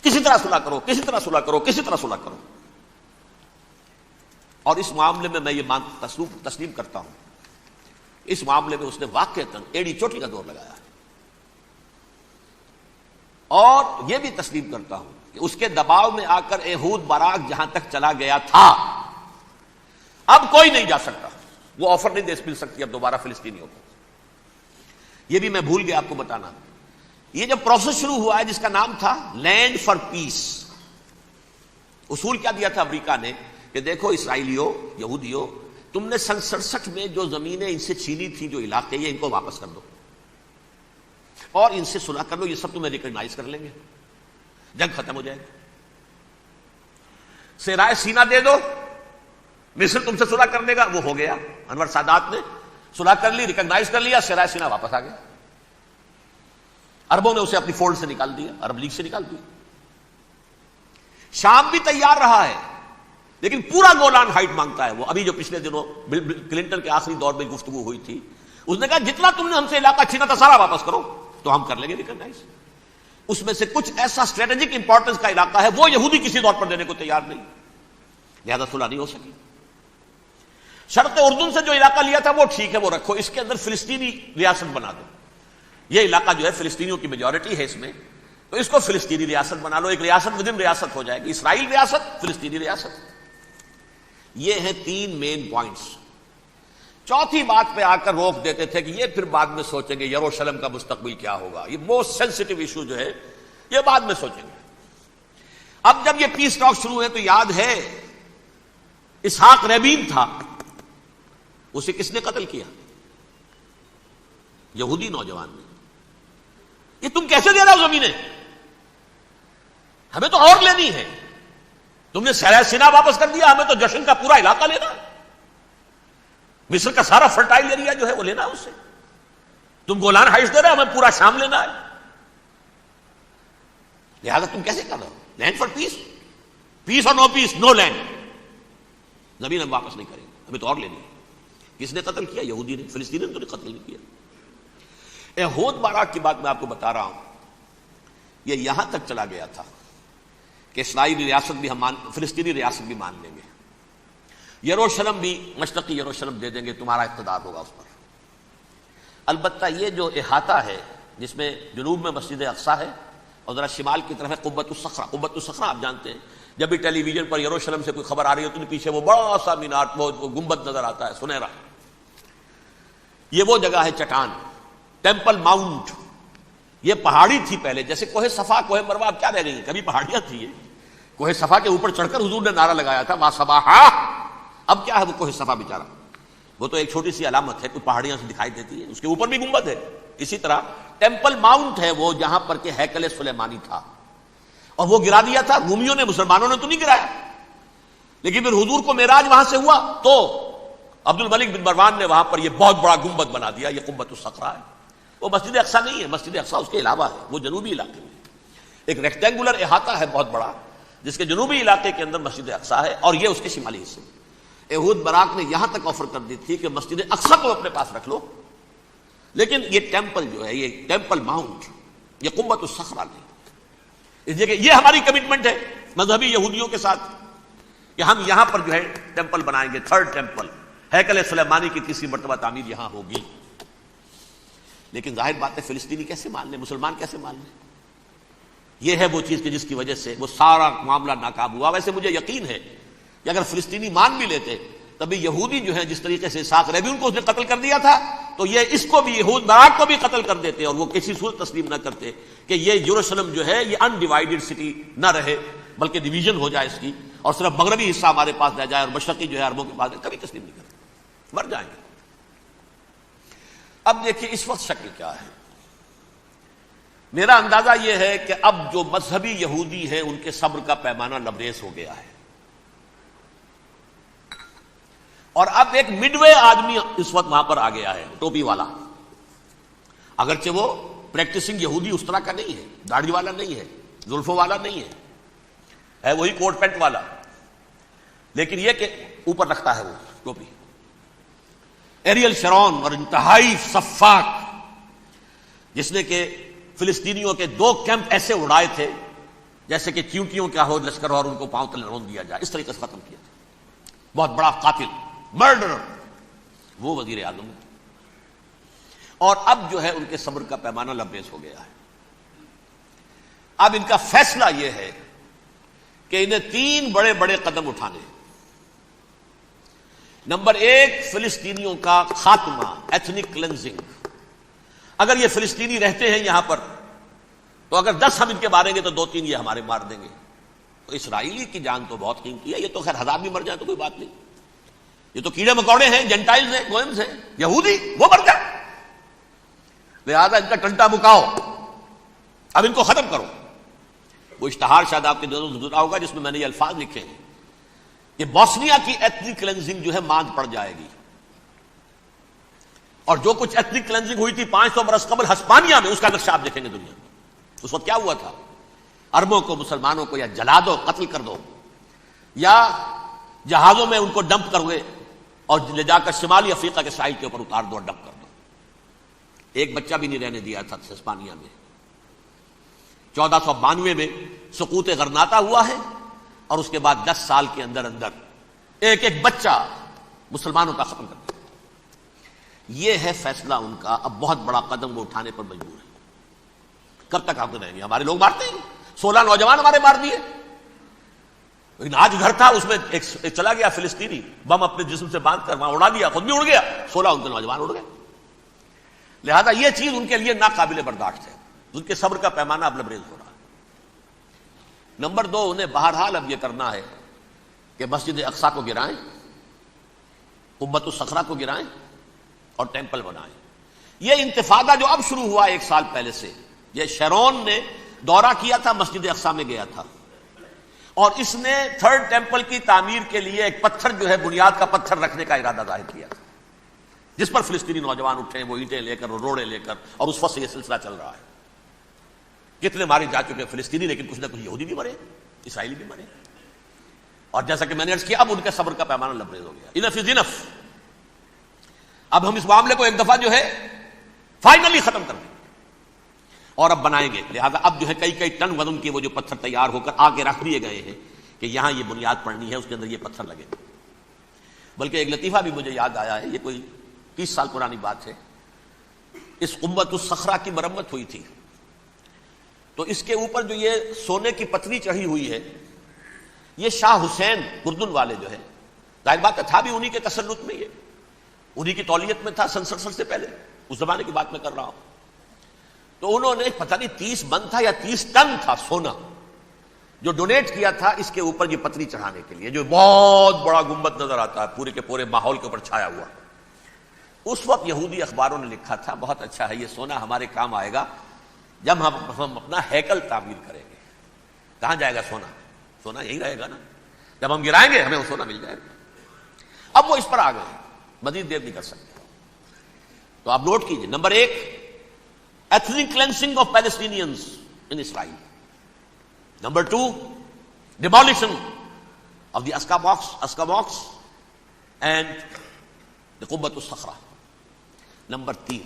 کسی طرح صلح کرو، کسی طرح صلح کرو، کسی طرح صلح کرو۔ اور اس معاملے میں میں یہ تسلیم کرتا ہوں، اس معاملے میں اس نے واقعتاً ایڑی چوٹی کا دور لگایا ہے۔ اور یہ بھی تسلیم کرتا ہوں کہ اس کے دباؤ میں آ کر ایہود باراک جہاں تک چلا گیا تھا، اب کوئی نہیں جا سکتا، وہ آفر نہیں دے مل سکتی اب دوبارہ فلسطینیوں کو۔ یہ بھی میں بھول گیا آپ کو بتانا، یہ جب پروسیس شروع ہوا ہے جس کا نام تھا لینڈ فار پیس، اصول کیا دیا تھا امریکہ نے کہ دیکھو اسرائیلیوں، یہودیوں، تم نے سن 67 میں جو زمینیں ان سے چھینی تھی، جو علاقے، یہ ان کو واپس کر دو اور ان سے صلح کر لو، یہ سب تمہیں ریکگنائز کر لیں گے، جنگ ختم ہو جائے گی۔ صحرائے سینا دے دو، مصر تم سے صلح کر لے گا، وہ ہو گیا۔ انور سادات نے صلح کر لی، ریکگنائز کر لیا، صحرائے سینا واپس آ گیا۔ عربوں نے اسے اپنی فولڈ سے نکال دیا، عرب لیگ سے نکال دیا۔ شام بھی تیار رہا ہے، لیکن پورا گولان ہائٹ مانگتا ہے وہ۔ ابھی جو پچھلے دنوں کلنٹن کے آخری دور میں گفتگو ہوئی تھی، اس نے کہا جتنا تم نے ہم سے علاقہ چھینا تھا سارا واپس کرو تو ہم کر لیں گے ریکگنائز۔ اس میں سے کچھ ایسا اسٹریٹجک امپورٹنس کا علاقہ ہے وہ یہودی کسی طور پر دینے کو تیار نہیں، لہذا صلح نہیں ہو سکی۔ شرط اردن سے جو علاقہ لیا تھا وہ ٹھیک ہے، وہ رکھو، اس کے اندر فلسطینی ریاست بنا دو۔ یہ علاقہ جو ہے فلسطینیوں کی میجورٹی ہے اس میں، تو اس کو فلسطینی ریاست بنا لو، ایک ریاست ودن ریاست ہو جائے گی، اسرائیل ریاست، فلسطینی ریاست۔ یہ ہیں 3 مین پوائنٹس۔ چوتھی بات پہ آ کر روک دیتے تھے کہ یہ پھر بعد میں سوچیں گے یروشلم کا مستقبل کیا ہوگا، یہ موسٹ سینسٹیو ایشو جو ہے یہ بعد میں سوچیں گے۔ اب جب یہ پیس ٹاک شروع ہوئے تو یاد ہے اسحاق رابین تھا، اسے کس نے قتل کیا؟ یہودی نوجوان نے۔ یہ تم کیسے دے رہے ہو زمینیں؟ ہمیں تو اور لینی ہے، تم نے صحرائے سینا واپس کر دیا، ہمیں تو جشن کا پورا علاقہ لینا، مصر کا سارا فرٹائل ایریا جو ہے وہ لینا اس سے۔ تم گولان ہائٹس دے رہے ہو، ہمیں پورا شام لینا ہے، لہذا تم کیسے کر رہے ہو؟ لینڈ فار پیس، پیس اور نو پیس، نو لینڈ، زمین ہم واپس نہیں کریں گے، ہمیں تو اور لینی ہے۔ کس نے قتل کیا؟ یہودی نے، فلسطینی نے تو قتل نہیں کیا۔ احود باراک کی بات میں آپ کو بتا رہا ہوں، یہ یہاں تک چلا گیا تھا کہ اسرائیلی ریاست بھی ہم فلسطینی ریاست بھی مان لیں گے، یروشلم بھی مشرقی یروشلم دے دیں گے، تمہارا اقتدار ہوگا اس پر۔ البتہ یہ جو احاطہ ہے جس میں جنوب میں مسجد اقصی ہے اور ذرا شمال کی طرف ہے قبۃ الصخرہ، قبۃ الصخرہ آپ جانتے ہیں، جب بھی ٹیلی ویژن پر یروشلم سے کوئی خبر آ رہی ہے تو پیچھے وہ بڑا سا مینار، وہ گنبد نظر آتا ہے سنہرا، یہ وہ جگہ ہے چٹان، ٹیمپل ماؤنٹ۔ یہ پہاڑی تھی پہلے، جیسے کوہ صفا کوہ مروہ اب کیا رہ گئی ہیں، کبھی پہاڑیاں تھی۔ یہ کوہ صفا کے اوپر چڑھ کر حضور نے نعرہ لگایا تھا ما صباحا، اب کیا ہے وہ کوہ صفا بیچارہ، وہ تو ایک چھوٹی سی علامت ہے، کوئی پہاڑیاں سے دکھائی دیتی ہے، اس کے اوپر بھی گنبد ہے۔ اسی طرح ٹیمپل ماؤنٹ ہے وہ جہاں پر کہ ہیکل سلیمانی تھا، اور وہ گرا دیا تھا رومیوں نے، مسلمانوں نے تو نہیں گرایا۔ لیکن پھر حضور کو معراج وہاں سے ہوا تو عبد الملک بن مروان نے وہاں پر یہ بہت بڑا گنبد بنا دیا، یہ قبۃ الصخرہ ہے۔ وہ مسجد اقصی نہیں ہے، مسجد اقصی اس کے علاوہ ہے، وہ جنوبی علاقے میں ایک ریکٹینگولر احاطہ ہے بہت بڑا، جس کے جنوبی علاقے کے اندر مسجد اقصی ہے، اور یہ اس کے شمالی حصے۔ احود باراک نے یہاں تک آفر کر دی تھی کہ مسجد اقصی کو اپنے پاس رکھ لو، لیکن یہ ٹیمپل جو ہے، یہ ٹیمپل ماؤنٹ، یہ قبۃ الصخرہ نہیں۔ اس لیے کہ یہ ہماری کمٹمنٹ ہے مذہبی یہودیوں کے ساتھ کہ ہم یہاں پر جو ہے ٹیمپل بنائیں گے، تھرڈ ٹیمپل، ہیکل سلیمانی کی تیسری مرتبہ تعمیر یہاں ہوگی۔ لیکن ظاہر بات ہے فلسطینی کیسے مان لیں، مسلمان کیسے مان لیں؟ یہ ہے وہ چیز کہ جس کی وجہ سے وہ سارا معاملہ ناکام ہوا۔ ویسے مجھے یقین ہے کہ اگر فلسطینی مان بھی لیتے تبھی یہودی جو ہیں جس طریقے سے اسحاق ریبیون کو اس نے قتل کر دیا تھا، تو یہ اس کو بھی، احود باراک کو بھی قتل کر دیتے، اور وہ کسی صورت تسلیم نہ کرتے کہ یہ یروشلم جو ہے یہ انڈیوائیڈڈ سٹی نہ رہے، بلکہ ڈویژن ہو جائے اس کی، اور صرف مغربی حصہ ہمارے پاس رہ جائے اور مشرقی جو ہے عربوں کے پاس، کبھی تسلیم نہیں کرتے، مر جائیں گے۔ اب دیکھیے اس وقت شکل کیا ہے۔ میرا اندازہ یہ ہے کہ اب جو مذہبی یہودی ہیں ان کے صبر کا پیمانہ لبریز ہو گیا ہے، اور اب ایک مڈ وے آدمی اس وقت وہاں پر آ گیا ہے، ٹوپی والا، اگرچہ وہ پریکٹسنگ یہودی اس طرح کا نہیں ہے، داڑھی والا نہیں ہے، زلفوں والا نہیں ہے وہی کوٹ پینٹ والا، لیکن یہ کہ اوپر رکھتا ہے وہ ٹوپی۔ ایریل شرون اور انتہائی سفاک، جس نے کہ فلسطینیوں کے 2 کیمپ ایسے اڑائے تھے جیسے کہ چیونٹیوں کا ہو لشکر اور ان کو پاؤں تلے رون دیا جائے، اس طریقے سے ختم کیا تھا، بہت بڑا قاتل، مرڈرر، وہ وزیر اعظم۔ اور اب جو ہے ان کے صبر کا پیمانہ لبریز ہو گیا ہے۔ اب ان کا فیصلہ یہ ہے کہ انہیں 3 بڑے بڑے قدم اٹھانے۔ نمبر 1، فلسطینیوں کا خاتمہ، ایتھنک کلینزنگ۔ اگر یہ فلسطینی رہتے ہیں یہاں پر تو اگر 10 ہم ان کے ماریں گے تو 2-3 یہ ہمارے مار دیں گے۔ تو اسرائیلی کی جان تو بہت قیمتی ہے، یہ تو خیر 1000 بھی مر جائے تو کوئی بات نہیں، یہ تو کیڑے مکوڑے ہیں، جنٹائلز ہیں، گوئمز ہیں، یہودی وہ مر جائے، لہذا ان کا ٹنٹا مکاؤ، اب ان کو ختم کرو۔ وہ اشتہار شاید آپ کے دونوں گزرا ہوگا جس میں میں نے یہ الفاظ لکھے ہیں کہ بوسنیا کی ایتھنک کلینزنگ جو ہے ماند پڑ جائے گی، اور جو کچھ ایتھنک کلینزنگ ہوئی تھی 500 برس قبل ہسپانیہ میں، اس کا نقشہ آپ دیکھیں گے دنیا میں۔ اس وقت کیا ہوا تھا؟ عربوں کو، مسلمانوں کو یا جلا دو، قتل کر دو، یا جہازوں میں ان کو ڈمپ کر ہوئے اور لے جا کر شمالی افریقہ کے ساحل کے اوپر اتار دو اور ڈمپ کر دو۔ ایک بچہ بھی نہیں رہنے دیا تھا ہسپانیہ میں۔ 1492 میں سقوط غرناطہ ہوا ہے، اور اس کے بعد 10 سال کے اندر اندر ایک ایک بچہ مسلمانوں کا ختم کر دیا۔ یہ ہے فیصلہ ان کا۔ اب بہت بڑا قدم وہ اٹھانے پر مجبور ہے۔ کب تک آپ رہیں گے؟ ہمارے لوگ مارتے ہیں، 16 نوجوان ہمارے مار دیے، لیکن آج گھر تھا اس میں ایک چلا گیا فلسطینی، بم اپنے جسم سے باندھ کر وہاں اڑا دیا، خود بھی اڑ گیا، 16 ان کے نوجوان اڑ گئے۔ لہذا یہ چیز ان کے لیے ناقابل برداشت ہے، ان کے صبر کا پیمانہ اب لبریز ہو رہا ہے۔ نمبر 2، انہیں بہرحال اب یہ کرنا ہے کہ مسجد اقصی کو گرائیں، قبۃ الصخرہ کو گرائیں اور ٹیمپل بنائیں۔ یہ انتفاضہ جو اب شروع ہوا 1 سال پہلے سے، یہ شیرون نے دورہ کیا تھا، مسجد اقصی میں گیا تھا، اور اس نے 3rd ٹیمپل کی تعمیر کے لیے ایک پتھر جو ہے بنیاد کا پتھر رکھنے کا ارادہ ظاہر کیا تھا۔ جس پر فلسطینی نوجوان اٹھے وہ اینٹیں لے کر اور روڑے لے کر، اور اس وقت سے یہ سلسلہ چل رہا ہے. کتنے مارے جا چکے فلسطینی، لیکن کچھ نہ کچھ یہودی بھی مرے، اسرائیلی بھی مرے. اور جیسا کہ میں نے عرض کیا اب ان کے صبر کا پیمانہ لبریز ہو گیا. انف از انف. اب ہم اس معاملے کو ایک دفعہ جو ہے فائنلی ختم کر دیں اور اب بنائیں گے. لہذا اب جو ہے کئی ٹن وزن کے وہ جو پتھر تیار ہو کر آگے رکھ دیے گئے ہیں کہ یہاں یہ بنیاد پڑنی ہے، اس کے اندر یہ پتھر لگے. بلکہ ایک لطیفہ بھی مجھے یاد آیا ہے، یہ کوئی 30 سال پرانی بات ہے. اس قبۃ الصخرہ کی مرمت ہوئی تھی تو اس کے اوپر جو یہ سونے کی پتری چڑھی ہوئی ہے، یہ شاہ حسین اردن والے جو ہے، ظاہر بات ہے تھا بھی انہی کے تسلط میں، یہ انہی کی تولیت میں تھا سن 67 سے پہلے، اس زمانے کی بات میں کر رہا ہوں. تو انہوں نے پتہ نہیں 30 من تھا یا 30 ٹن تھا سونا جو ڈونیٹ کیا تھا اس کے اوپر یہ پتری چڑھانے کے لیے، جو بہت بڑا گنبد نظر آتا ہے پورے کے پورے ماحول کے اوپر چھایا ہوا. اس وقت یہودی اخباروں نے لکھا تھا بہت اچھا ہے، یہ سونا ہمارے کام آئے گا جب ہم اپنا ہیکل تعمیر کریں گے. کہاں جائے گا سونا؟ سونا یہی رہے گا نا، جب ہم گرائیں گے ہمیں وہ سونا مل جائے گا. اب وہ اس پر آ گئے، مزید دیر نہیں کر سکتے. تو آپ نوٹ کیجئے، number 1 ethnic cleansing of Palestinians in Israel. Number 2 demolition of the Aska box and the Qubbat al-Sakhra. Number 3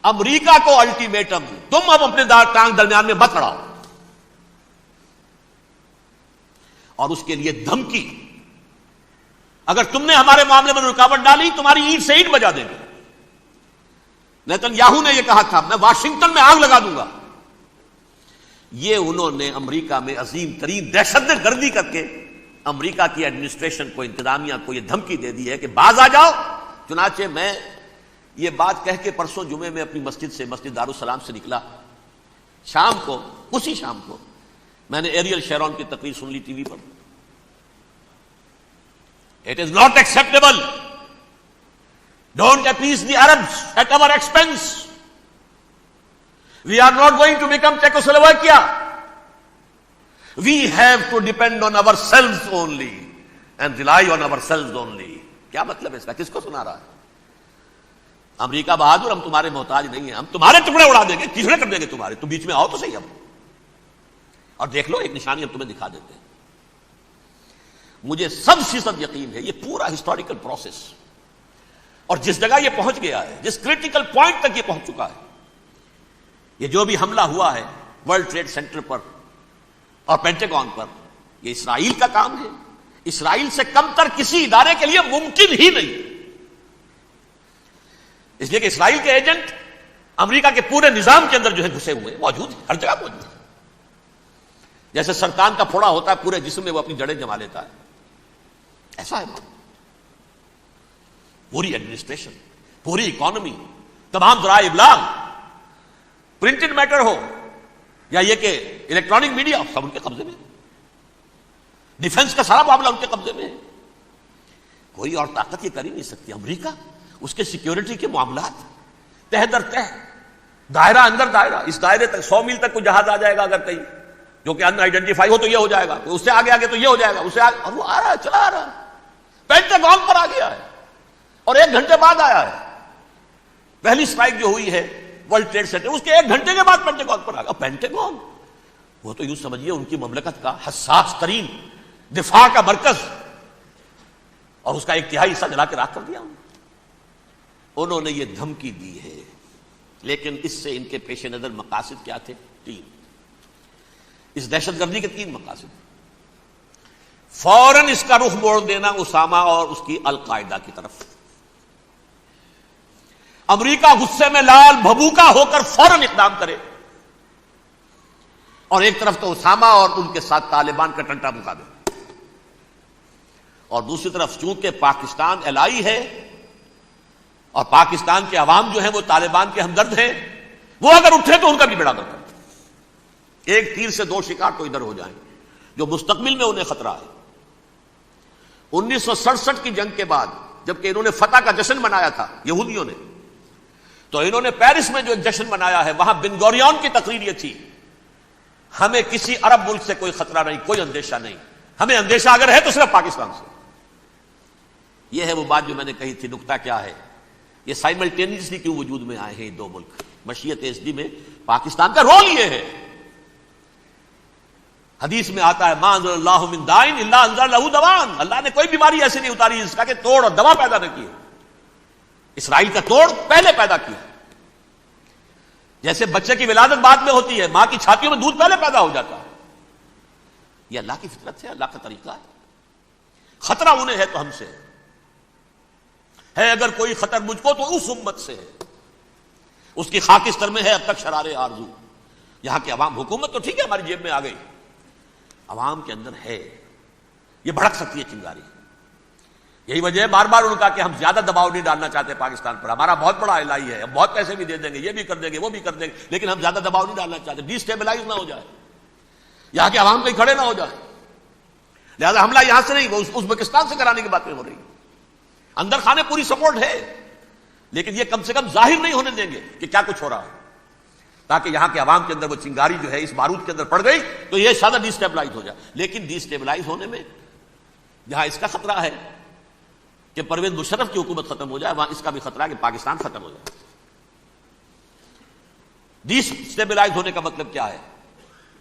امریکہ کو الٹیمیٹم، تم اب اپنے ٹانگ درمیان میں مت اڑاؤ، اور اس کے لیے دھمکی، اگر تم نے ہمارے معاملے میں رکاوٹ ڈالی تمہاری اینٹ سے اینٹ بجا دیں گے. نیتن یاہو نے یہ کہا تھا میں واشنگٹن میں آگ لگا دوں گا. یہ انہوں نے امریکہ میں عظیم ترین دہشت گردی کر کے امریکہ کی ایڈمنسٹریشن کو، انتظامیہ کو یہ دھمکی دے دی ہے کہ باز آ جاؤ. چنانچہ میں یہ بات کہہ کے پرسوں جمعے میں اپنی مسجد سے، مسجد دارالسلام سے نکلا، شام کو، اسی شام کو میں نے ایریل شیرون کی تقریر سن لی T V per. It is not acceptable. Don't appease the Arabs at our expense. We are not going to become Czechoslovakia. We have to depend on ourselves only and rely on ourselves only. کیا مطلب ہے اس کا؟ کس کو سنا رہا ہے؟ امریکہ بہادر، ہم تمہارے محتاج نہیں ہیں، ہم تمہارے ٹکڑے اڑا دیں گے، ٹکڑے کر دیں گے تمہارے، تم بیچ میں آؤ تو صحیح. اب اور دیکھ لو، ایک نشانی ہم تمہیں دکھا دیتے ہیں. مجھے 100% یقین ہے یہ پورا ہسٹوریکل پروسیس، اور جس جگہ یہ پہنچ گیا ہے، جس کریٹیکل پوائنٹ تک یہ پہنچ چکا ہے، یہ جو بھی حملہ ہوا ہے ورلڈ ٹریڈ سینٹر پر اور پینٹاگون پر، یہ اسرائیل کا کام ہے. اسرائیل سے کم تر کسی ادارے کے لیے ممکن ہی نہیں، اس لیے کہ اسرائیل کے ایجنٹ امریکہ کے پورے نظام کے اندر جو ہے گھسے ہوئے موجود ہیں، ہر جگہ موجود ہیں. جیسے سرطان کا پھوڑا ہوتا ہے پورے جسم میں وہ اپنی جڑیں جما لیتا ہے، ایسا ہے. پوری ایڈمنسٹریشن، پوری اکانومی، تمام ذرائع ابلاغ، پرنٹڈ میٹر ہو یا یہ کہ الیکٹرانک میڈیا، سب ان کے قبضے میں. ڈیفنس کا سارا معاملہ ان کے قبضے میں ہے. کوئی اور طاقت یہ کر ہی نہیں سکتی. امریکہ، اس کے سیکیورٹی کے معاملات تہ در تہ، دائرہ اندر دائرہ، اس دائرے تک 100 میل تک کوئی جہاز آ جائے گا اگر کہیں جو کہ ان آئیڈینٹیفائی ہو تو یہ ہو جائے گا، اس سے آگے آگے تو یہ ہو جائے گا، اس سے آگے، اور وہ آ رہا ہے، چلا آ رہا ہے. پینٹاگون پر آ گیا ہے اور 1 گھنٹے بعد آیا ہے. پہلی اسٹرائک جو ہوئی ہے ورلڈ ٹریڈ سینٹر، اس کے 1 گھنٹے کے بعد پینٹاگون پر آ گیا. پینٹاگون وہ تو یوں سمجھیے ان کی مملکت کا حساس ترین دفاع کا مرکز، اور اس کا 1/3 حصہ جلا کے راکھ کر دیا. انہوں نے یہ دھمکی دی ہے، لیکن اس سے ان کے پیش نظر مقاصد کیا تھے؟ 3. اس دہشت گردی کے 3 مقاصد. فوراً اس کا رخ موڑ دینا اسامہ اور اس کی القاعدہ کی طرف. امریکہ غصے میں لال بھبوکا ہو کر فوراً اقدام کرے، اور ایک طرف تو اسامہ اور ان کے ساتھ طالبان کا ٹنٹا مکا دے، اور دوسری طرف چونکہ پاکستان الائی ہے اور پاکستان کے عوام جو ہیں وہ طالبان کے ہمدرد ہیں، وہ اگر اٹھے تو ان کا بھی بیڑا گرک کرتے. ایک تیر سے 2 شکار تو ادھر ہو جائیں، جو مستقبل میں انہیں خطرہ ہے. 1967 کی جنگ کے بعد جبکہ انہوں نے فتح کا جشن منایا تھا یہودیوں نے، تو انہوں نے پیرس میں جو ایک جشن منایا ہے، وہاں بن گوریون کی تقریر یہ تھی، ہمیں کسی عرب ملک سے کوئی خطرہ نہیں، کوئی اندیشہ نہیں، ہمیں اندیشہ اگر ہے تو صرف پاکستان سے. یہ ہے وہ بات جو میں نے کہی تھی. نکتہ کیا ہے؟ یہ سائملٹینیسلی کیوں وجود میں آئے ہیں یہ دو ملک؟ مشیت ازلی میں پاکستان کا رول یہ ہے. حدیث میں آتا ہے ما انزل اللہ من دائن الا انزل له دواء. اللہ نے کوئی بیماری ایسی نہیں اتاری جس کا کہ توڑ اور دوا پیدا نہ کی. اسرائیل کا توڑ پہلے پیدا کیا. جیسے بچے کی ولادت بعد میں ہوتی ہے، ماں کی چھاتیوں میں دودھ پہلے پیدا ہو جاتا ہے. یہ اللہ کی فطرت ہے، اللہ کا طریقہ ہے. خطرہ انہیں ہے تو ہم سے ہے. اگر کوئی خطر مجھ کو تو اس امت سے ہے. اس کی خاکستر میں ہے اب تک شرار آرزو. یہاں کی عوام، حکومت تو ٹھیک ہے ہماری جیب میں آ گئی، عوام کے اندر ہے. یہ بھڑک سکتی ہے چنگاری. یہی وجہ ہے بار بار ان کا کہ ہم زیادہ دباؤ نہیں ڈالنا چاہتے پاکستان پر. ہمارا بہت بڑا الہی ہے، ہم بہت پیسے بھی دے دیں گے، یہ بھی کر دیں گے، وہ بھی کر دیں گے، لیکن ہم زیادہ دباؤ نہیں ڈالنا چاہتے. ڈی اسٹیبلائز نہ ہو جائے، یہاں کے عوام کہیں کھڑے نہ ہو جائے. لہذا حملہ یہاں سے نہیں، وہ ازبکستان سے کرانے کی باتیں ہو رہی. اندر خانے پوری سپورٹ ہے، لیکن یہ کم سے کم ظاہر نہیں ہونے دیں گے کہ کیا کچھ ہو رہا ہے، تاکہ یہاں کے عوام کے اندر وہ چنگاری جو ہے اس بارود کے اندر پڑ گئی تو یہ شاید ڈی اسٹیبلائز ہو جائے. لیکن ڈی اسٹیبلائز ہونے میں جہاں اس کا خطرہ ہے کہ پرویز مشرف کی حکومت ختم ہو جائے، وہاں اس کا بھی خطرہ ہے کہ پاکستان ختم ہو جائے. ڈی اسٹیبلائز ہونے کا مطلب کیا ہے؟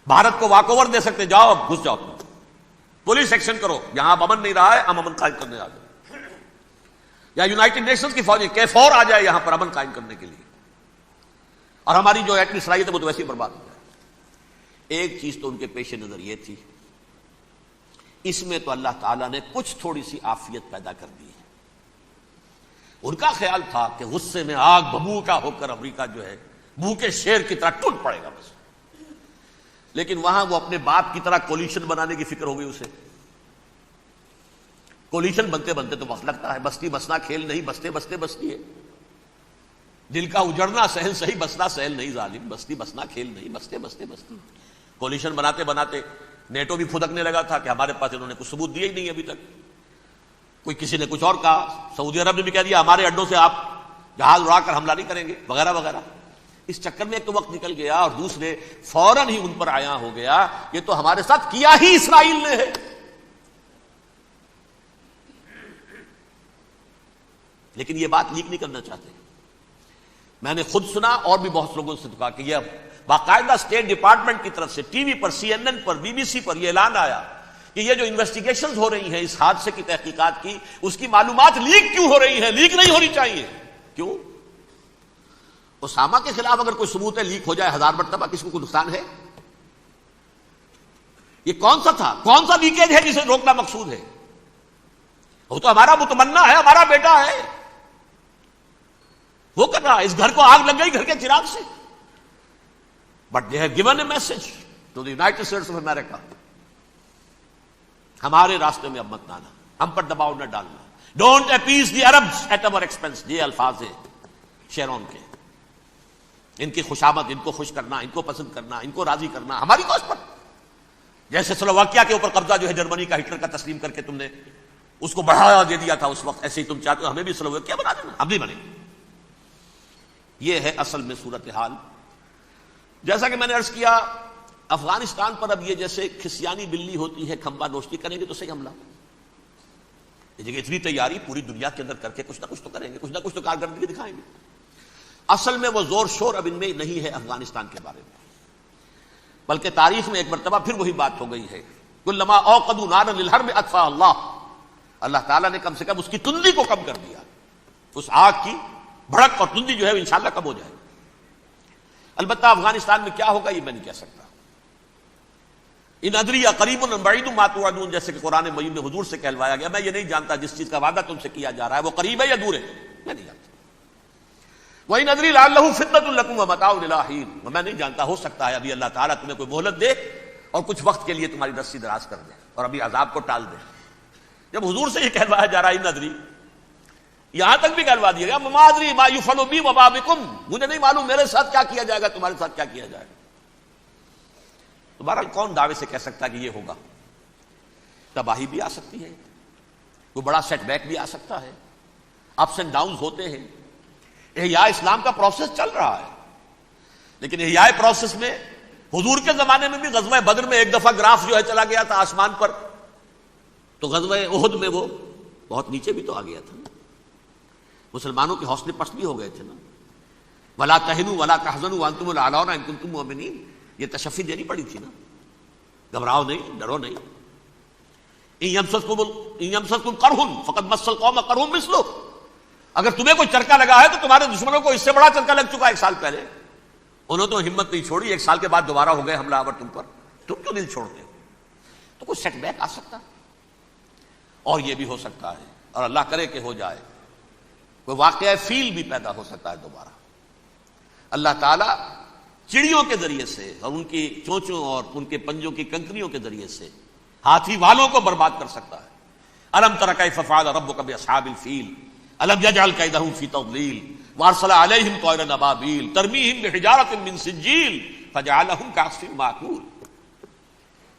بھارت کو واک اوور دے سکتے، جاؤ اب گھس جاؤ، پولیس ایکشن کرو، یہاں اب امن نہیں رہا ہے، ہم امن قائم کرنے آ جائیں. یا یونائٹڈ نیشنز کی فوجیں K4 آ جائے یہاں پر امن قائم کرنے کے لیے، اور ہماری جو ایٹمی صلاحیت ہے وہ تو ویسے ہی برباد ہو جائے. ایک چیز تو ان کے پیش نظر یہ تھی، اس میں تو اللہ تعالیٰ نے کچھ تھوڑی سی عافیت پیدا کر دی ہے. ان کا خیال تھا کہ غصے میں آگ ببوکا ہو کر امریکہ جو ہے بھوکے شیر کی طرح ٹوٹ پڑے گا بس. لیکن وہاں وہ اپنے باپ کی طرح کولیشن بنانے کی فکر ہو گئی اسے. کولیشن بنتے بنتے تو وقت لگتا ہے، بستی بسنا کھیل نہیں، بستے بستے بستی ہے. دل کا اجڑنا سہل صحیح، بسنا سہل نہیں ظالم. بستی بسنا کھیل نہیں، بستے بستے بستی. کولیشن بناتے بناتے نیٹو بھی پھدکنے لگا تھا کہ ہمارے پاس انہوں نے کچھ ثبوت دیا ہی نہیں ابھی تک. کوئی کسی نے کچھ اور کہا، سعودی عرب نے بھی کہہ دیا ہمارے اڈوں سے آپ جہاز اڑا کر حملہ نہیں کریں گے وغیرہ وغیرہ. اس چکر میں ایک تو وقت نکل گیا، اور دوسرے فوراً ہی ان پر آیا ہو گیا یہ تو ہمارے ساتھ کیا ہی اسرائیل نے ہے. لیکن یہ بات لیک نہیں کرنا چاہتے. میں نے خود سنا اور بھی بہت لوگوں سے کہا کہ یہ باقاعدہ اسٹیٹ ڈپارٹمنٹ کی طرف سے ٹی وی پر، CNN پر، BBC پر یہ اعلان آیا کہ یہ جو انویسٹیگیشنز ہو رہی ہیں اس حادثے کی تحقیقات کی، اس کی معلومات لیک کیوں ہو رہی ہیں؟ لیک نہیں ہونی چاہیے. کیوں؟ اسامہ کے خلاف اگر کوئی ثبوت ہے لیک ہو جائے 1000 مرتبہ، کس کو کوئی نقصان ہے؟ یہ کون سا تھا، کون سا لیکیج ہے جسے روکنا مقصود ہے؟ وہ تو ہمارا متمنا ہے، ہمارا بیٹا ہے، وہ کر رہا ہے. اس گھر کو آگ لگ گئی گھر کے چراغ سے. But they have given a message to the United States of America, ہمارے راستے میں اب مت آنا، ہم پر دباؤ نہ ڈالنا. Don't appease the Arabs at our expense. یہ الفاظ ہیں شیرون کے. ان کی خوشامد، ان کو خوش کرنا، ان کو پسند کرنا، ان کو راضی کرنا ہماری کوشش پر. جیسے سلوواکیہ کے اوپر قبضہ جو ہے جرمنی کا ہٹلر کا تسلیم کر کے تم نے اس کو بڑھاوا دے دیا تھا اس وقت، ایسے ہی تم چاہتے ہو ہمیں بھی سلوواکیہ بنا دینا، ہم بھی بنے. یہ ہے اصل میں صورتحال. جیسا کہ میں نے عرض کیا، افغانستان پر اب یہ جیسے کھسیانی بلی ہوتی ہے کھمبا نوشتی، کریں گے تو صحیح حملہ. یہ جگہ اتنی تیاری پوری دنیا کے اندر کر کے کچھ نہ کچھ تو کریں گے، کچھ نہ کچھ تو کارکردگی دکھائیں گے. اصل میں وہ زور شور اب ان میں نہیں ہے افغانستان کے بارے میں، بلکہ تاریخ میں ایک مرتبہ پھر وہی بات ہو گئی ہے. کلما اوقدوا نارا للحرب اطفاها اللہ. اللہ تعالیٰ نے کم سے کم اس کی تندی کو کم کر دیا، اس آگ کی بھڑک اور تندی جو ہے انشاءاللہ کم ہو جائے. البتہ افغانستان میں کیا ہوگا یہ میں نہیں کہہ سکتا. ان ادری قریب ام بعید ما توعدون، جیسے کہ قرآن مجید میں حضور سے کہلوایا گیا، میں یہ نہیں جانتا جس چیز کا وعدہ تم سے کیا جا رہا ہے وہ قریب ہے یا دور ہے، میں نہیں جانتا. وَإِنْ أَدْرِي لَعَلَّهُ فِتْنَةٌ لَكُمْ وَمَتَاعٌ إِلَىٰ حِينٍ. میں نہیں جانتا، ہو سکتا ہے ابھی اللہ تعالیٰ تمہیں کوئی مہلت دے اور کچھ وقت کے لیے تمہاری رسی دراز کر دے اور ابھی عذاب کو ٹال دے. جب حضور سے یہ کہلوایا جا رہا ہے ان ادری، یہاں تک بھی کہلوا دیا گیا مَا أَدْرِي مَا يُفْعَلُ بِي وَمَا بِكُمْ. مجھے نہیں معلوم میرے ساتھ کیا کیا جائے گا، تمہارے ساتھ کیا کیا جائے گا. تو بہرحال کون دعوے سے کہہ سکتا کہ یہ ہوگا؟ تباہی بھی آ سکتی ہے، کوئی بڑا سیٹ بیک بھی آ سکتا ہے، اپس اینڈ ڈاؤنز ہوتے ہیں. احیاء اسلام کا پروسیس چل رہا ہے، لیکن احیاء پروسیس میں حضور کے زمانے میں بھی غزوہ بدر میں ایک دفعہ گراف جو ہے چلا گیا تھا آسمان پر، تو غزوہ احد میں وہ بہت نیچے بھی تو آ گیا تھا نا، مسلمانوں کے حوصلے پست بھی ہو گئے تھے نا. ولا تہنوا ولا تحزنوا وانتم الاعلون ان کنتم مؤمنین، یہ تشفی دینی پڑی تھی نا، گھبراؤ نہیں، ڈرو نہیں. ان یمسسکم قرح فقد مس القوم قرح مثلہ، اگر تمہیں کوئی چرکا لگا ہے تو تمہارے دشمنوں کو اس سے بڑا چرکا لگ چکا 1 سال پہلے. انہوں تو ہمت نہیں چھوڑی، 1 سال کے بعد دوبارہ ہو گئے حملہ آور تم پر، تم کیوں دل چھوڑتے ہو؟ تو کوئی سیٹ بیک آ سکتا، اور یہ بھی ہو سکتا ہے، اور اللہ کرے کہ ہو جائے، کوئی واقعہ فیل بھی پیدا ہو سکتا ہے دوبارہ. اللہ تعالیٰ چڑیوں کے ذریعے سے اور ان کی چونچوں اور ان کے پنجوں کی کنکریوں کے ذریعے سے ہاتھی والوں کو برباد کر سکتا ہے. الم تر کیف فعل ربک باصحاب الفیل الم یجعل کیدہم فی تضلیل وارسل علیہم طیرا ابابیل ترمیہم بحجارۃ من سجیل فجعلہم کعصف مأکول.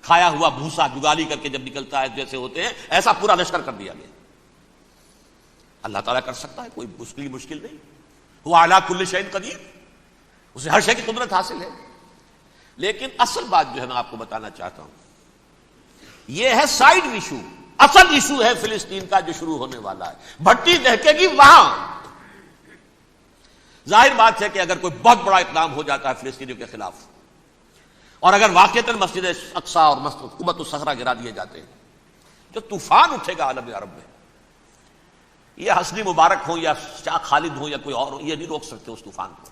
کھایا ہوا بھوسا جگالی کر کے جب نکلتا ہے جیسے ہوتے ہیں، ایسا پورا لشکر کر دیا گیا. اللہ تعالیٰ کر سکتا ہے، کوئی مشکل نہیں. وہ علی کل شیء قدیر، اسے ہر شے کی قدرت حاصل ہے. لیکن اصل بات جو ہے میں آپ کو بتانا چاہتا ہوں، یہ ہے سائیڈ ایشو. اصل ایشو ہے فلسطین کا جو شروع ہونے والا ہے. بھٹی دہکے گی وہاں. ظاہر بات ہے کہ اگر کوئی بہت بڑا اقدام ہو جاتا ہے فلسطینیوں کے خلاف، اور اگر واقعتاً مسجد اقصی اور قبۃ الصخرہ گرا دیے جاتے ہیں، جو طوفان اٹھے گا عالم عرب میں، یہ حسنی مبارک ہوں یا شاہ خالد ہوں یا کوئی اور ہو، یہ نہیں روک سکتے اس طوفان کو.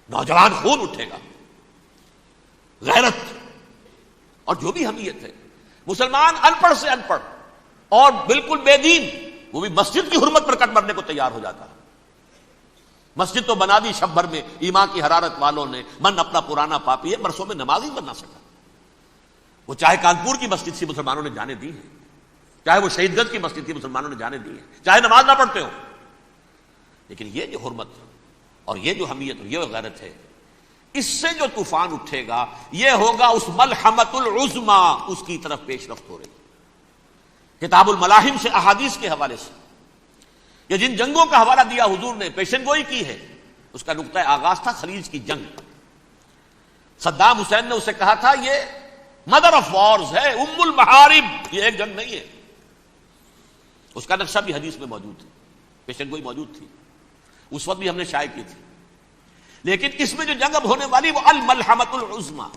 نوجوان خون اٹھے گا، غیرت اور جو بھی حمیت ہے. مسلمان ان پڑھ سے ان پڑھ اور بالکل بے دین، وہ بھی مسجد کی حرمت پر کٹ مرنے کو تیار ہو جاتا ہے. مسجد تو بنا دی شب بھر میں، ایمان کی حرارت والوں نے، من اپنا پرانا پاپی ہے، برسوں میں نماز ہی بنا سکا. وہ چاہے کانپور کی مسجد تھی مسلمانوں نے جانے دی ہے، چاہے وہ شہید گنج کی مسجد تھی مسلمانوں نے جانے دی ہے، چاہے نماز نہ پڑھتے ہو. لیکن یہ جو حرمت اور یہ جو حمیت اور یہ غیرت ہے، اس سے جو طوفان اٹھے گا یہ ہوگا اس ملحمۃ العظما، اس کی طرف پیش رفت ہو رہی. کتاب الملاحم سے احادیث کے حوالے سے یہ جن جنگوں کا حوالہ دیا حضور نے، پیشن گوئی کی ہے، اس کا نقطہ آغاز تھا خلیج کی جنگ. صدام حسین نے اسے کہا تھا یہ مدر آف وارز ہے، ام المحارب، یہ ایک جنگ نہیں ہے. اس کا نقشہ بھی حدیث میں موجود ہے، پیشن گوئی موجود تھی، اس وقت بھی ہم نے شائع کی تھی. لیکن اس میں جو جنگ اب ہونے والی وہ الملحمۃ العظما.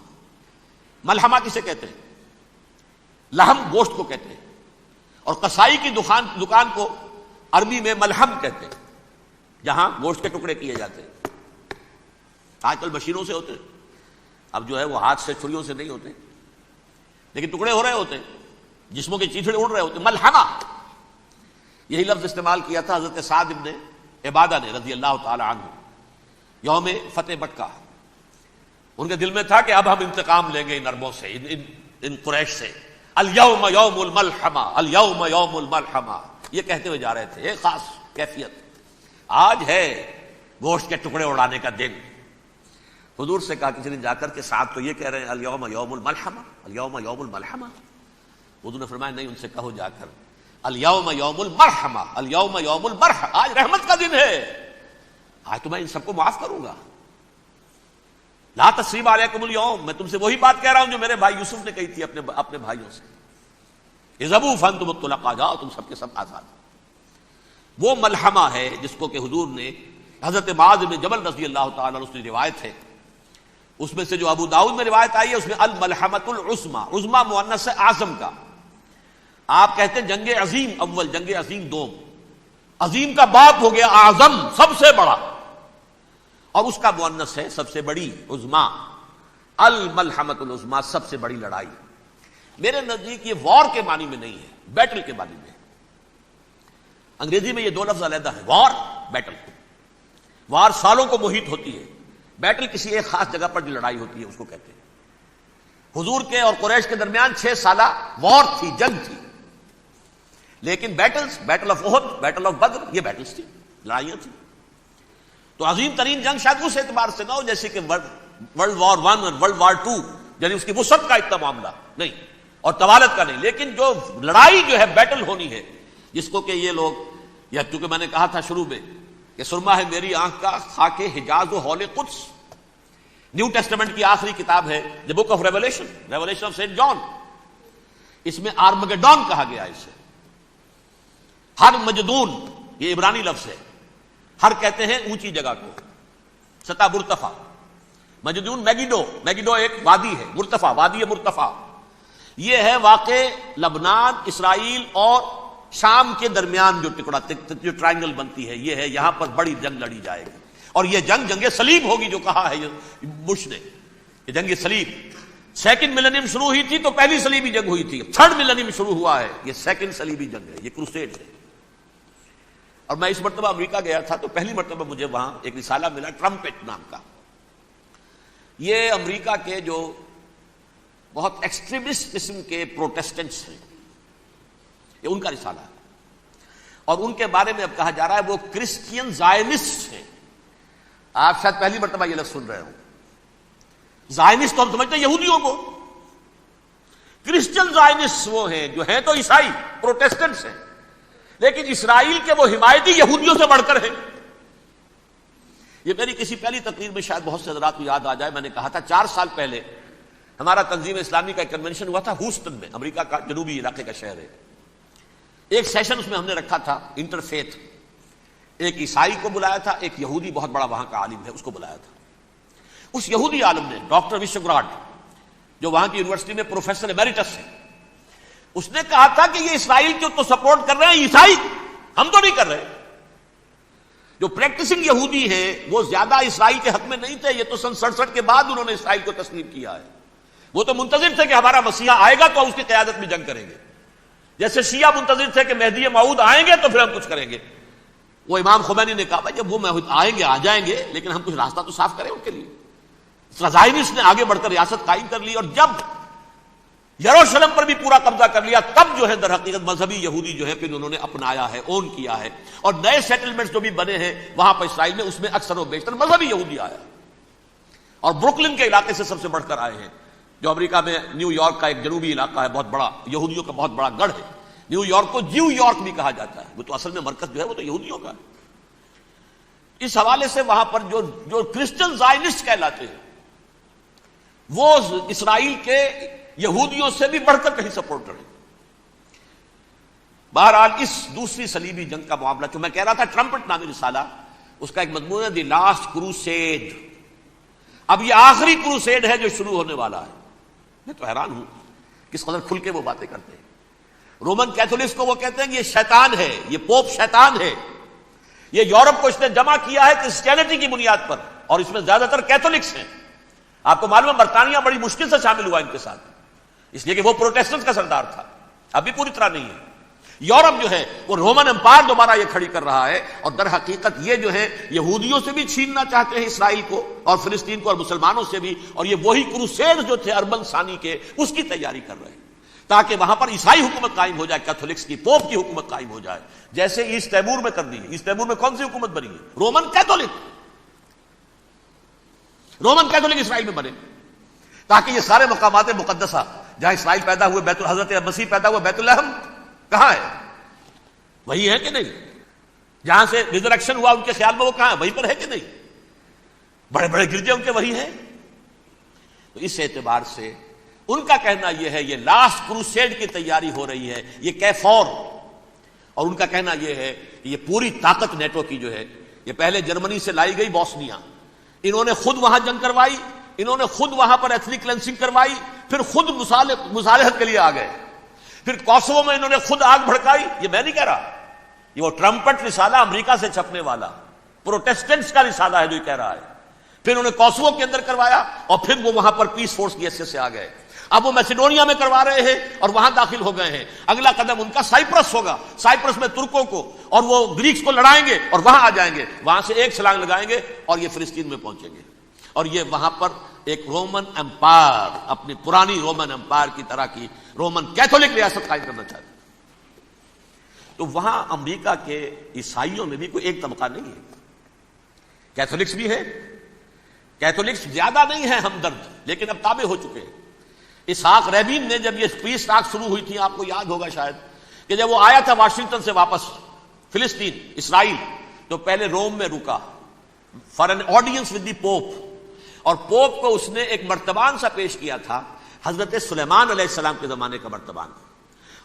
ملحمہ کسے کہتے ہیں؟ لحم گوشت کو کہتے ہیں، اور قصائی کی دکان کو عربی میں ملحم کہتے ہیں، جہاں گوشت کے ٹکڑے کیے جاتے ہیں. آج کل مشینوں سے ہوتے ہیں، اب جو ہے وہ ہاتھ سے چھریوں سے نہیں ہوتے، لیکن ٹکڑے ہو رہے ہوتے ہیں، جسموں کے چیتھڑے اڑ رہے ہوتے ہیں. ملحمہ، یہی لفظ استعمال کیا تھا حضرت سعد ابن عبادہ نے رضی اللہ تعالی عنہ یوم فتح مکہ. ان کے دل میں تھا کہ اب ہم انتقام لیں گے ان عربوں سے، ان قریش سے. الیوم یوم الملحمہ، الیوم یوم الملحمہ، یہ کہتے ہوئے جا رہے تھے. ایک خاص کیفیت، آج ہے گوشت کے ٹکڑے اڑانے کا دن. حضور سے کہا کسی نے جا کر کے ساتھ تو یہ کہہ رہے ہیں الیوم یوم الملحمہ، الیوم یوم الملحمہ. حضور نے فرمایا نہیں، ان سے کہو جا کر الیوم یوم المرحمہ، الیوم یوم المرحمہ، آج رحمت کا دن ہے، آج تو میں ان سب کو معاف کروں گا. لا تثریب علیکم الیوم، میں تم سے وہی بات کہہ رہا ہوں جو میرے بھائی یوسف نے کہی تھی اپنے بھائیوں سے، اذهبوا فانتم الطلقاء، جاؤ تم سب کے سب آزاد. وہ ملحمہ ہے جس کو کہ حضور نے حضرت معاذ بن جبل رضی اللہ تعالیٰ عنہ، اس کی روایت ہے، اس میں سے جو ابو داؤد میں روایت آئی ہے اس میں الملحمۃ العظما، عظما مؤنث ہے اعظم کا. آپ کہتے ہیں جنگ عظیم اول، جنگ عظیم دوم، عظیم کا باپ ہو گیا اعظم، سب سے بڑا، اور اس کا مؤنث ہے سب سے بڑی، عظما. الملحمۃ العظما، سب سے بڑی لڑائی. میرے نزدیک یہ وار کے معنی میں نہیں ہے، بیٹل کے معنی میں. انگریزی میں یہ دو لفظ علیحدہ ہیں، وار، بیٹل. وار سالوں کو محیط ہوتی ہے، بیٹل کسی ایک خاص جگہ پر جو لڑائی ہوتی ہے اس کو کہتے ہیں. حضور کے اور قریش کے درمیان 6 سالہ وار تھی، جنگ تھی. لیکن battles, battle of Uhud, battle of Badr, یہ بیٹلز تھی، لڑائیاں تھیں. تو عظیم ترین جنگ شاید اس اعتبار سے نہ ہو جیسے کہ ورلڈ وار 1 اور ورلڈ وار 2، یعنی اس کی وسعت کا اتنا معاملہ نہیں اور طوالت کا نہیں. لیکن جو لڑائی جو ہے بیٹل ہونی ہے، جس کو کہ یہ لوگ، یا چونکہ میں نے کہا تھا شروع میں کہ سرما ہے میری آنکھ کا خاک حجاز و ہول قدس، نیو ٹیسٹمنٹ کی آخری کتاب ہے the book of Revelation, revelation of Saint John. اس میں آرمگیڈون کہا گیا ہے اسے. ہر مجدون، یہ عبرانی لفظ ہے، ہر کہتے ہیں اونچی جگہ کو، سطح مرتفع، مجدون میگیڈو ایک وادی ہے، مرتفع، وادی مرتفع، یہ ہے واقع لبنان، اسرائیل اور شام کے درمیان جو ٹکڑا، جو ٹرائنگل بنتی ہے، یہ ہے، یہاں پر بڑی جنگ لڑی جائے گی، اور یہ جنگ صلیب ہوگی، جو کہا ہے بش نے، یہ جنگ صلیب سیکنڈ ملینیم شروع ہوئی تھی تو پہلی صلیبی جنگ ہوئی تھی، تھرڈ ملینیم شروع ہوا ہے، یہ سیکنڈ صلیبی جنگ ہے، یہ کروسیڈ ہے۔ اور میں اس مرتبہ امریکہ گیا تھا تو پہلی مرتبہ مجھے وہاں ایک رسالہ ملا ٹرمپٹ نام کا، یہ امریکہ کے جو بہت ایکسٹریمسٹ قسم کے پروٹیسٹنٹس ہیں، یہ ان کا رسالہ ہے، اور ان کے بارے میں اب کہا جا رہا ہے وہ کرسچین زائنسٹ ہیں۔ آپ شاید پہلی مرتبہ یہ لفظ سن رہے ہوں، زائنسٹ تو ہم سمجھتے ہیں یہودیوں کو، کرسچین زائنسٹ وہ ہیں جو ہیں تو عیسائی پروٹیسٹنٹس ہیں، لیکن اسرائیل کے وہ حمایتی یہودیوں سے بڑھ کر ہیں۔ یہ میری کسی پہلی تقریر میں شاید بہت سے حضرات کو یاد آ جائے، میں نے کہا تھا 4 سال پہلے ہمارا تنظیم اسلامی کا ایک کنونشن ہوا تھا ہیوسٹن میں، امریکہ کا جنوبی علاقے کا شہر ہے۔ ایک سیشن اس میں ہم نے رکھا تھا انٹرفیتھ، ایک عیسائی کو بلایا تھا، ایک یہودی بہت بڑا وہاں کا عالم ہے اس کو بلایا تھا۔ اس یہودی عالم نے ڈاکٹر وشوگراڈ، جو وہاں کی یونیورسٹی میں پروفیسر ایمیریٹس ہے، اس نے کہا تھا کہ یہ اسرائیل جو تو سپورٹ کر رہے ہیں عیسائی، ہم تو نہیں کر رہے۔ جو پریکٹسنگ یہودی ہیں وہ زیادہ اسرائیل کے حق میں نہیں تھے، یہ تو سن 67 کے بعد انہوں نے اسرائیل کو تسلیم کیا ہے، وہ تو منتظر تھے کہ ہمارا مسیحا آئے گا تو اس کی قیادت میں جنگ کریں گے، جیسے شیعہ منتظر تھے کہ مہدی موعود آئیں گے تو پھر ہم کچھ کریں گے۔ وہ امام خمینی نے کہا جب وہ آئیں گے آ جائیں گے، لیکن ہم کچھ راستہ تو صاف کریں ان کے لیے۔ زائنسٹ نے آگے بڑھ کر ریاست قائم کر لی، اور جب یروشلم پر بھی پورا قبضہ کر لیا، تب جو ہے در حقیقت مذہبی یہودی جو ہے پھر انہوں نے اپنایا ہے، اون کیا ہے، اور نئے سیٹلمنٹس جو بھی بنے ہیں وہاں پر اسرائیل میں، اس میں اکثر و بیشتر مذہبی یہودی آیا، اور بروکلن کے علاقے سے سب سے بڑھ کر آئے ہیں، جو امریکہ میں نیو یارک کا ایک جنوبی علاقہ ہے، بہت بڑا یہودیوں کا بہت بڑا گڑھ ہے۔ نیو یارک کو جیو یارک بھی کہا جاتا ہے، وہ تو اصل میں مرکز جو ہے وہ تو یہودیوں کا ہے۔ اس حوالے سے وہاں پر جو کرسچن زائنسٹ کہلاتے ہیں وہ اسرائیل کے یہودیوں سے بھی بڑھ کر کہیں سپورٹ کریں۔ بہرحال اس دوسری صلیبی جنگ کا معاملہ جو میں کہہ رہا تھا، ٹرمپٹ نامی رسالہ، اس کا ایک مضمون ہے دی لاسٹ کروسیڈ۔ اب یہ آخری کروسیڈ ہے جو شروع ہونے والا ہے۔ میں تو حیران ہوں کس قدر کھل کے وہ باتیں کرتے ہیں۔ رومن کیتھولکس کو وہ کہتے ہیں کہ یہ شیطان ہے، یہ پوپ شیطان ہے، یہ یورپ کو اس نے جمع کیا ہے کرسچینٹی کی بنیاد پر، اور اس میں زیادہ تر کیتھولکس ہیں۔ آپ کو معلوم ہے برطانیہ بڑی مشکل سے شامل ہوا ان کے ساتھ، اس لیے کہ وہ پروٹیسٹنٹ کا سردار تھا، ابھی پوری طرح نہیں ہے۔ یورپ جو ہے وہ رومن امپائر دوبارہ یہ کھڑی کر رہا ہے، اور در حقیقت یہ جو ہے یہودیوں سے بھی چھیننا چاہتے ہیں اسرائیل کو اور فلسطین کو، اور مسلمانوں سے بھی، اور یہ وہی کروسیڈ جو تھے اربن ثانی کے، اس کی تیاری کر رہے ہیں تاکہ وہاں پر عیسائی حکومت قائم ہو جائے، کیتھولکس کی، پوپ کی حکومت قائم ہو جائے، جیسے ایسٹ تیمور میں کر دی ہے۔ ایسٹ تیمور میں کون سی حکومت بنی ہے؟ رومن کیتھولک اسرائیل میں بنے، تاکہ یہ سارے مقامات مقدسہ جہاں اسرائیل پیدا ہوئے، بیت حضرت مسیح پیدا ہوئے، بیت الحم کہاں ہے؟ وہی ہے کہ نہیں؟ جہاں سے ریزریکشن ہوا ان کے خیال میں وہ کہاں ہے؟ وہیں پر ہے کہ نہیں؟ بڑے بڑے گرجے ان کے وہی ہیں۔ تو اس اعتبار سے ان کا کہنا یہ ہے یہ لاسٹ کروسیڈ کی تیاری ہو رہی ہے، یہ کیفور، اور ان کا کہنا یہ ہے کہ یہ پوری طاقت نیٹو کی جو ہے، یہ پہلے جرمنی سے لائی گئی بوسنیا، انہوں نے خود وہاں جنگ کروائی، انہوں نے خود وہاں پر ایتھنک کلینسنگ کروائی، پھر خود مصالحت کے لیے آ گئے، پھر کوسوو میں انہوں نے خود آگ بھڑکائی۔ یہ میں نہیں کہہ رہا، یہ وہ ٹرمپٹ رسالہ امریکہ سے چھپنے والا پروٹیسٹنٹس کا رسالہ ہے جو یہ کہہ رہا ہے۔ پھر انہوں نے کوسوو کے اندر کروایا، اور پھر وہ وہاں پر پیس فورس کی حیثیت سے آ گئے۔ اب وہ میسیڈونیا میں کروا رہے ہیں اور وہاں داخل ہو گئے ہیں۔ اگلا قدم ان کا سائپرس ہوگا، سائپرس میں ترکوں کو اور وہ گریکس کو لڑائیں گے اور وہاں آ جائیں گے، وہاں سے ایک چھلانگ لگائیں گے اور یہ فلسطین میں پہنچیں گے، اور یہ وہاں پر ایک رومن امپائر، اپنی پرانی رومن امپائر کی طرح کی رومن کیتھولک ریاست قائم کرنا چاہتے ہیں۔ تو وہاں امریکہ کے عیسائیوں میں بھی کوئی ایک طبقہ نہیں ہے، کیتھولکس بھی ہے، کیتھولکس زیادہ نہیں ہے ہمدرد، لیکن اب تابع ہو چکے ہیں۔ اسحاق ریبین نے جب یہ پیس ٹاک شروع ہوئی تھی، آپ کو یاد ہوگا شاید، کہ جب وہ آیا تھا واشنگٹن سے واپس فلسطین اسرائیل، تو پہلے روم میں رکا for an audience with the Pope, اور پوپ کو اس نے ایک مرتبان سا پیش کیا تھا، حضرت سلیمان علیہ السلام کے زمانے کا مرتبان،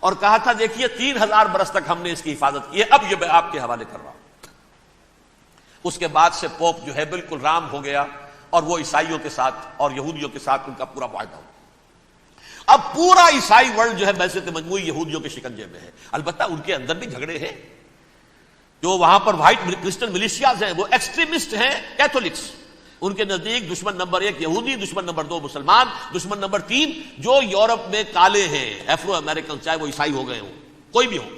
اور کہا تھا دیکھیے 3000 برس تک ہم نے اس کی حفاظت کی ہے، اب یہ میں آپ کے حوالے کر رہا ہوں۔ اس کے بعد سے پوپ جو ہے بالکل رام ہو گیا، اور وہ عیسائیوں کے ساتھ اور یہودیوں کے ساتھ ان کا پورا معاہدہ ہو گیا۔ اب پورا عیسائی ورلڈ جو ہے بعثت مجموعی یہودیوں کے شکنجے میں ہے۔ البتہ ان کے اندر بھی جھگڑے ہیں، جو وہاں پر وائٹ کرسچن ملیشیاز ہیں وہ ایکسٹریمسٹ ہیں کیتھولکس، ان کے نزدیک دشمن نمبر 1 یہودی، دشمن نمبر 2 مسلمان، دشمن نمبر 3 جو یورپ میں کالے ہیں، ایفرو امریکن، چاہے وہ عیسائی ہو گئے ہوں، کوئی بھی ہو۔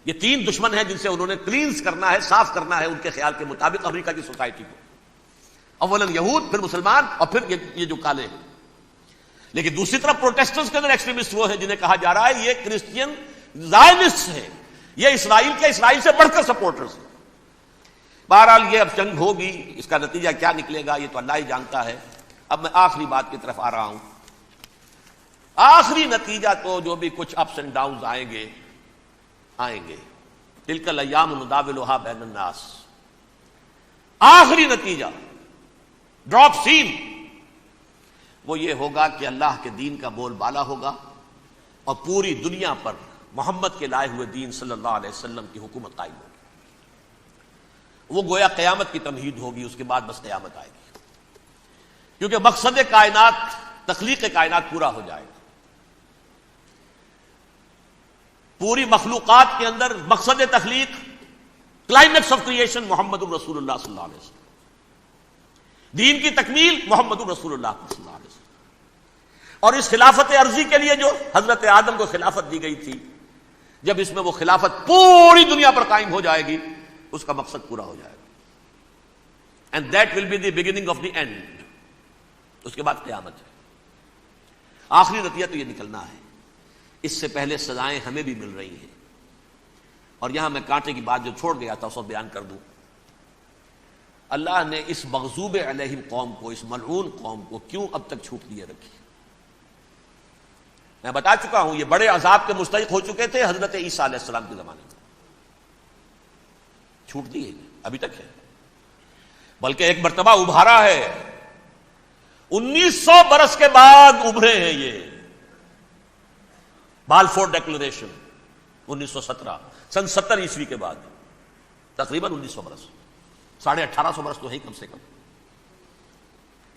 یہ 3 دشمن ہیں جن سے انہوں نے کلینز کرنا ہے، صاف کرنا ہے ان کے خیال کے مطابق امریکہ کی سوسائٹی کو، اولاً یہود، پھر مسلمان، اور پھر یہ جو کالے ہیں۔ لیکن دوسری طرف پروٹیسٹنٹس کے اندر ایکسٹریمسٹ وہ ہیں جنہیں کہا جا رہا ہے یہ کرسچین زائنسٹ ہیں، یہ اسرائیل سے بڑھ کر سپورٹرز ہیں۔ بہرحال یہ اب جنگ ہوگی، اس کا نتیجہ کیا نکلے گا یہ تو اللہ ہی جانتا ہے۔ اب میں آخری بات کی طرف آ رہا ہوں۔ آخری نتیجہ تو جو بھی کچھ اپس اینڈ ڈاؤنز آئیں گے، تلک الایام نداولھا بین الناس، آخری نتیجہ ڈراپ سین وہ یہ ہوگا کہ اللہ کے دین کا بول بالا ہوگا اور پوری دنیا پر محمد کے لائے ہوئے دین صلی اللہ علیہ وسلم کی حکومت قائم ہوگی۔ وہ گویا قیامت کی تمہید ہوگی، اس کے بعد بس قیامت آئے گی، کیونکہ مقصد کائنات، تخلیق کائنات پورا ہو جائے گا۔ پوری مخلوقات کے اندر مقصد تخلیق، کلائمیکس آف کریشن محمد الرسول اللہ صلی اللہ علیہ وسلم، دین کی تکمیل محمد الرسول اللہ صلی اللہ علیہ وسلم۔ اور اس خلافت عرضی کے لیے جو حضرت آدم کو خلافت دی گئی تھی، جب اس میں وہ خلافت پوری دنیا پر قائم ہو جائے گی، اس کا مقصد پورا ہو جائے گا، and that will be the beginning of the end. اس کے بعد قیامت ہے۔ آخری نتیجہ تو یہ نکلنا ہے۔ اس سے پہلے سزائیں ہمیں بھی مل رہی ہیں، اور یہاں میں کانٹے کی بات جو چھوڑ گیا تھا اس کو بیان کر دوں۔ اللہ نے اس مغضوب علیہم قوم کو، اس ملعون قوم کو کیوں اب تک چھوٹ دیے رکھی؟ میں بتا چکا ہوں یہ بڑے عذاب کے مستحق ہو چکے تھے حضرت عیسیٰ علیہ السلام کے زمانے میں، چھوٹ دی ہے ابھی تک ہے، بلکہ ایک مرتبہ ابھارا ہے۔ 1900 برس کے بعد ابھرے ہیں یہ، بالفور ڈیکلریشن 1917، سن 70 عیسوی کے بعد، تقریباً 1900 برس، 1850 برس تو ہے کم سے کم۔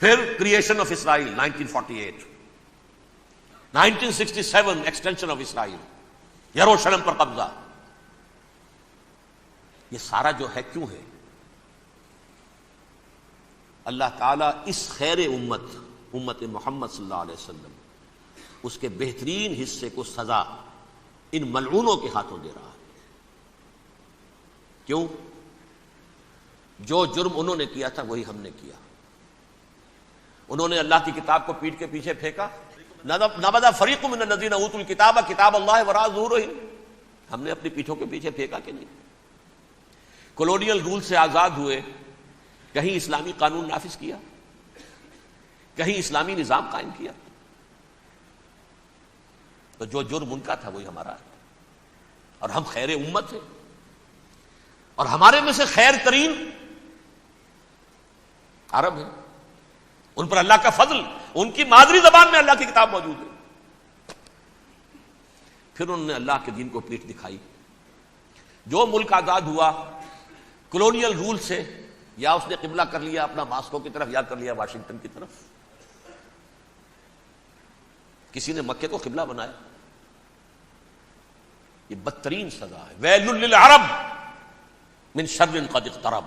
پھر creation of Israel 1948، 1967 extension of Israel, یروشلم پر قبضہ۔ یہ سارا جو ہے کیوں ہے؟ اللہ تعالیٰ اس خیر امت محمد صلی اللہ علیہ وسلم، اس کے بہترین حصے کو سزا ان ملعونوں کے ہاتھوں دے رہا ہے۔ کیوں؟ جو جرم انہوں نے کیا تھا وہی ہم نے کیا۔ انہوں نے اللہ کی کتاب کو پیٹھ کے پیچھے پھینکا، نبذ فریق من الذین اوتوا الکتاب کتاب اللہ وراء ظہورہم، ہم نے اپنی پیٹھوں کے پیچھے پھینکا کہ نہیں؟ کولونیل رول سے آزاد ہوئے، کہیں اسلامی قانون نافذ کیا، کہیں اسلامی نظام قائم کیا؟ تو جو جرم ان کا تھا وہی ہمارا ہے، اور ہم خیر امت ہیں، اور ہمارے میں سے خیر ترین عرب ہیں، ان پر اللہ کا فضل، ان کی مادری زبان میں اللہ کی کتاب موجود ہے۔ پھر انہوں نے اللہ کے دین کو پیٹھ دکھائی۔ جو ملک آزاد ہوا کولونیل رول سے، یا اس نے قبلہ کر لیا اپنا ماسکو کی طرف، یا کر لیا واشنگٹن کی طرف، کسی نے مکے کو قبلہ بنایا، یہ بدترین سزا ہے۔ ویل للعرب من شر قد اقترب۔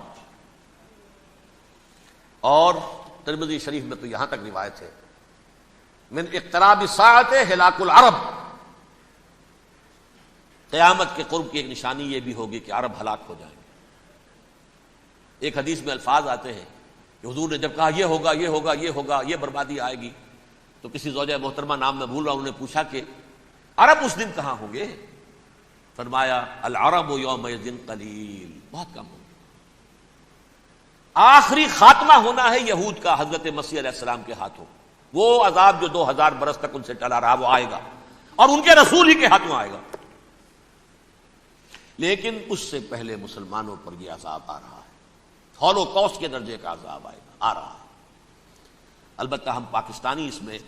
اور ترمذی شریف میں تو یہاں تک روایت ہے، من اقتراب الساعۃ ہلاک العرب، قیامت کے قرب کی ایک نشانی یہ بھی ہوگی کہ عرب ہلاک ہو جائیں گے۔ ایک حدیث میں الفاظ آتے ہیں کہ حضور نے جب کہا یہ ہوگا یہ ہوگا یہ ہوگا، یہ بربادی آئے گی، تو کسی زوجہ محترمہ نام میں بھول رہا ہوں، انہوں نے پوچھا کہ عرب اس دن کہاں ہوں گے؟ فرمایا العرب یومئذ قلیل، بہت کم ہوں۔ آخری خاتمہ ہونا ہے یہود کا حضرت مسیح علیہ السلام کے ہاتھوں، وہ عذاب جو 2000 برس تک ان سے چلا رہا وہ آئے گا، اور ان کے رسول ہی کے ہاتھوں آئے گا۔ لیکن اس سے پہلے مسلمانوں پر یہ عذاب آ رہا ہے، ہولوکاسٹ کے درجے کا عذاب آئے گا، آ رہا ہے۔ البتہ ہم پاکستانی اس میں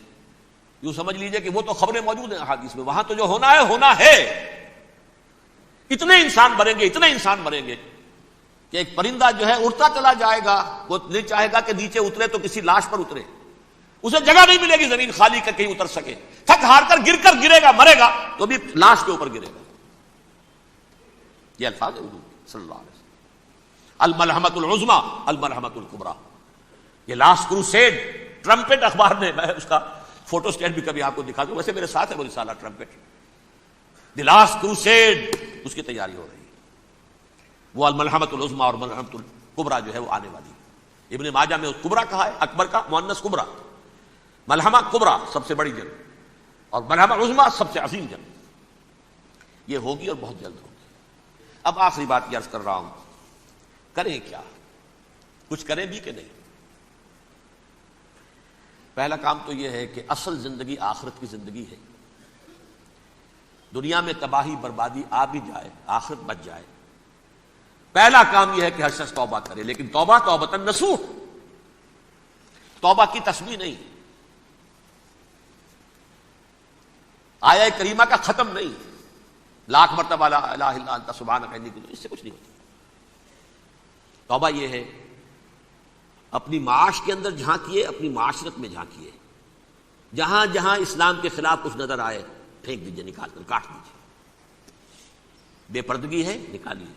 یوں سمجھ لیجئے کہ وہ تو خبریں موجود ہیں احادیث میں، وہاں تو جو ہونا ہے اتنے انسان مریں گے کہ ایک پرندہ جو ہے اڑتا چلا جائے گا، وہ نہیں چاہے گا کہ نیچے اترے تو کسی لاش پر اترے، اسے جگہ نہیں ملے گی زمین خالی کر کہیں اتر سکے، تھک ہار کر گرے گا، مرے گا تو بھی لاش کے اوپر گرے گا. یہ الفاظ ہے حضور صلی اللہ علیہ وسلم. الملحمۃ العظمی الملحمۃ الکبریٰ، یہ لاسٹ کروسیڈ ٹرمپٹ اخبار نے، میں اس کا فوٹو اسٹیٹ بھی کبھی آپ کو دکھا دوں، ویسے میرے ساتھ ہے وہ رسالہ ٹرمپٹ، دی لاسٹ کروسیڈ، اس کی تیاری ہو رہی ہے. وہ الملحمۃ العظمی اور ملحمۃ الکبریٰ جو ہے وہ آنے والی ہے. ابن ماجہ میں کبریٰ کہا ہے، اکبر کا مؤنث کبریٰ، ملحمہ کبریٰ سب سے بڑی جنگ اور ملحمہ عظمی سب سے عظیم جنگ، یہ ہوگی اور بہت جلد ہوگی. اب آخری بات یہ عرض کر رہا ہوں، کریں کیا؟ کچھ کریں بھی کہ نہیں؟ پہلا کام تو یہ ہے کہ اصل زندگی آخرت کی زندگی ہے. دنیا میں تباہی بربادی آ بھی جائے، آخرت بچ جائے، پہلا کام یہ ہے کہ ہر شخص توبہ کرے، لیکن توبہ توبۃ نصوح، توبہ کی تسمیح نہیں، آیہ کریمہ کا ختم نہیں، لاکھ مرتبہ لا الہ الا انت سبحانک انی کنت، اس سے کچھ نہیں ہوتا. توبہ یہ ہے اپنی معاش کے اندر جھانکیے، اپنی معاشرت میں جھانکیے، جہاں جہاں اسلام کے خلاف کچھ نظر آئے پھینک دیجیے، نکال کر کاٹ دیجیے. بے پردگی ہے، نکالیے.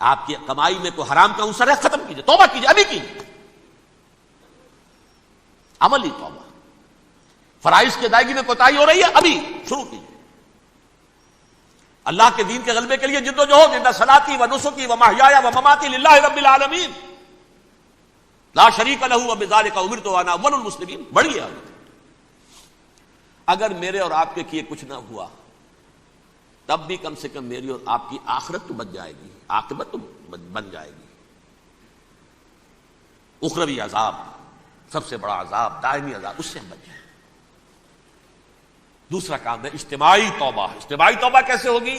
آپ کی کمائی میں کوئی حرام کا عنصر ہے، ختم کیجیے، توبہ کیجیے، ابھی کیجیے، عملی توبہ. فرائض کی ادائیگی میں کوتاہی ہو رہی ہے، ابھی شروع کیجیے. اللہ کے دین کے غلبے کے لیے جد و جہد، ان صلاتی و نسکی و محیایا و مماتی للہ رب العالمین لا شریک لہ وبذالک امرت وانا اول المسلمین. بڑی ہے. اگر میرے اور آپ کے کیے کچھ نہ ہوا تب بھی کم سے کم میری اور آپ کی آخرت تو بچ جائے گی، عاقبت تو بن جائے گی. اخروی عذاب، سب سے بڑا عذاب، دائمی عذاب، اس سے ہم بچ جائیں. دوسرا کام ہے اجتماعی توبہ. اجتماعی توبہ کیسے ہوگی؟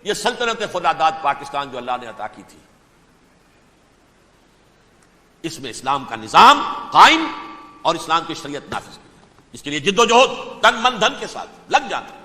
یہ سلطنت خداداد پاکستان جو اللہ نے عطا کی تھی، اس میں اسلام کا نظام قائم اور اسلام کی شریعت نافذ کی، اس کے لیے جد و جہد تن من دھن کے ساتھ لگ جانا.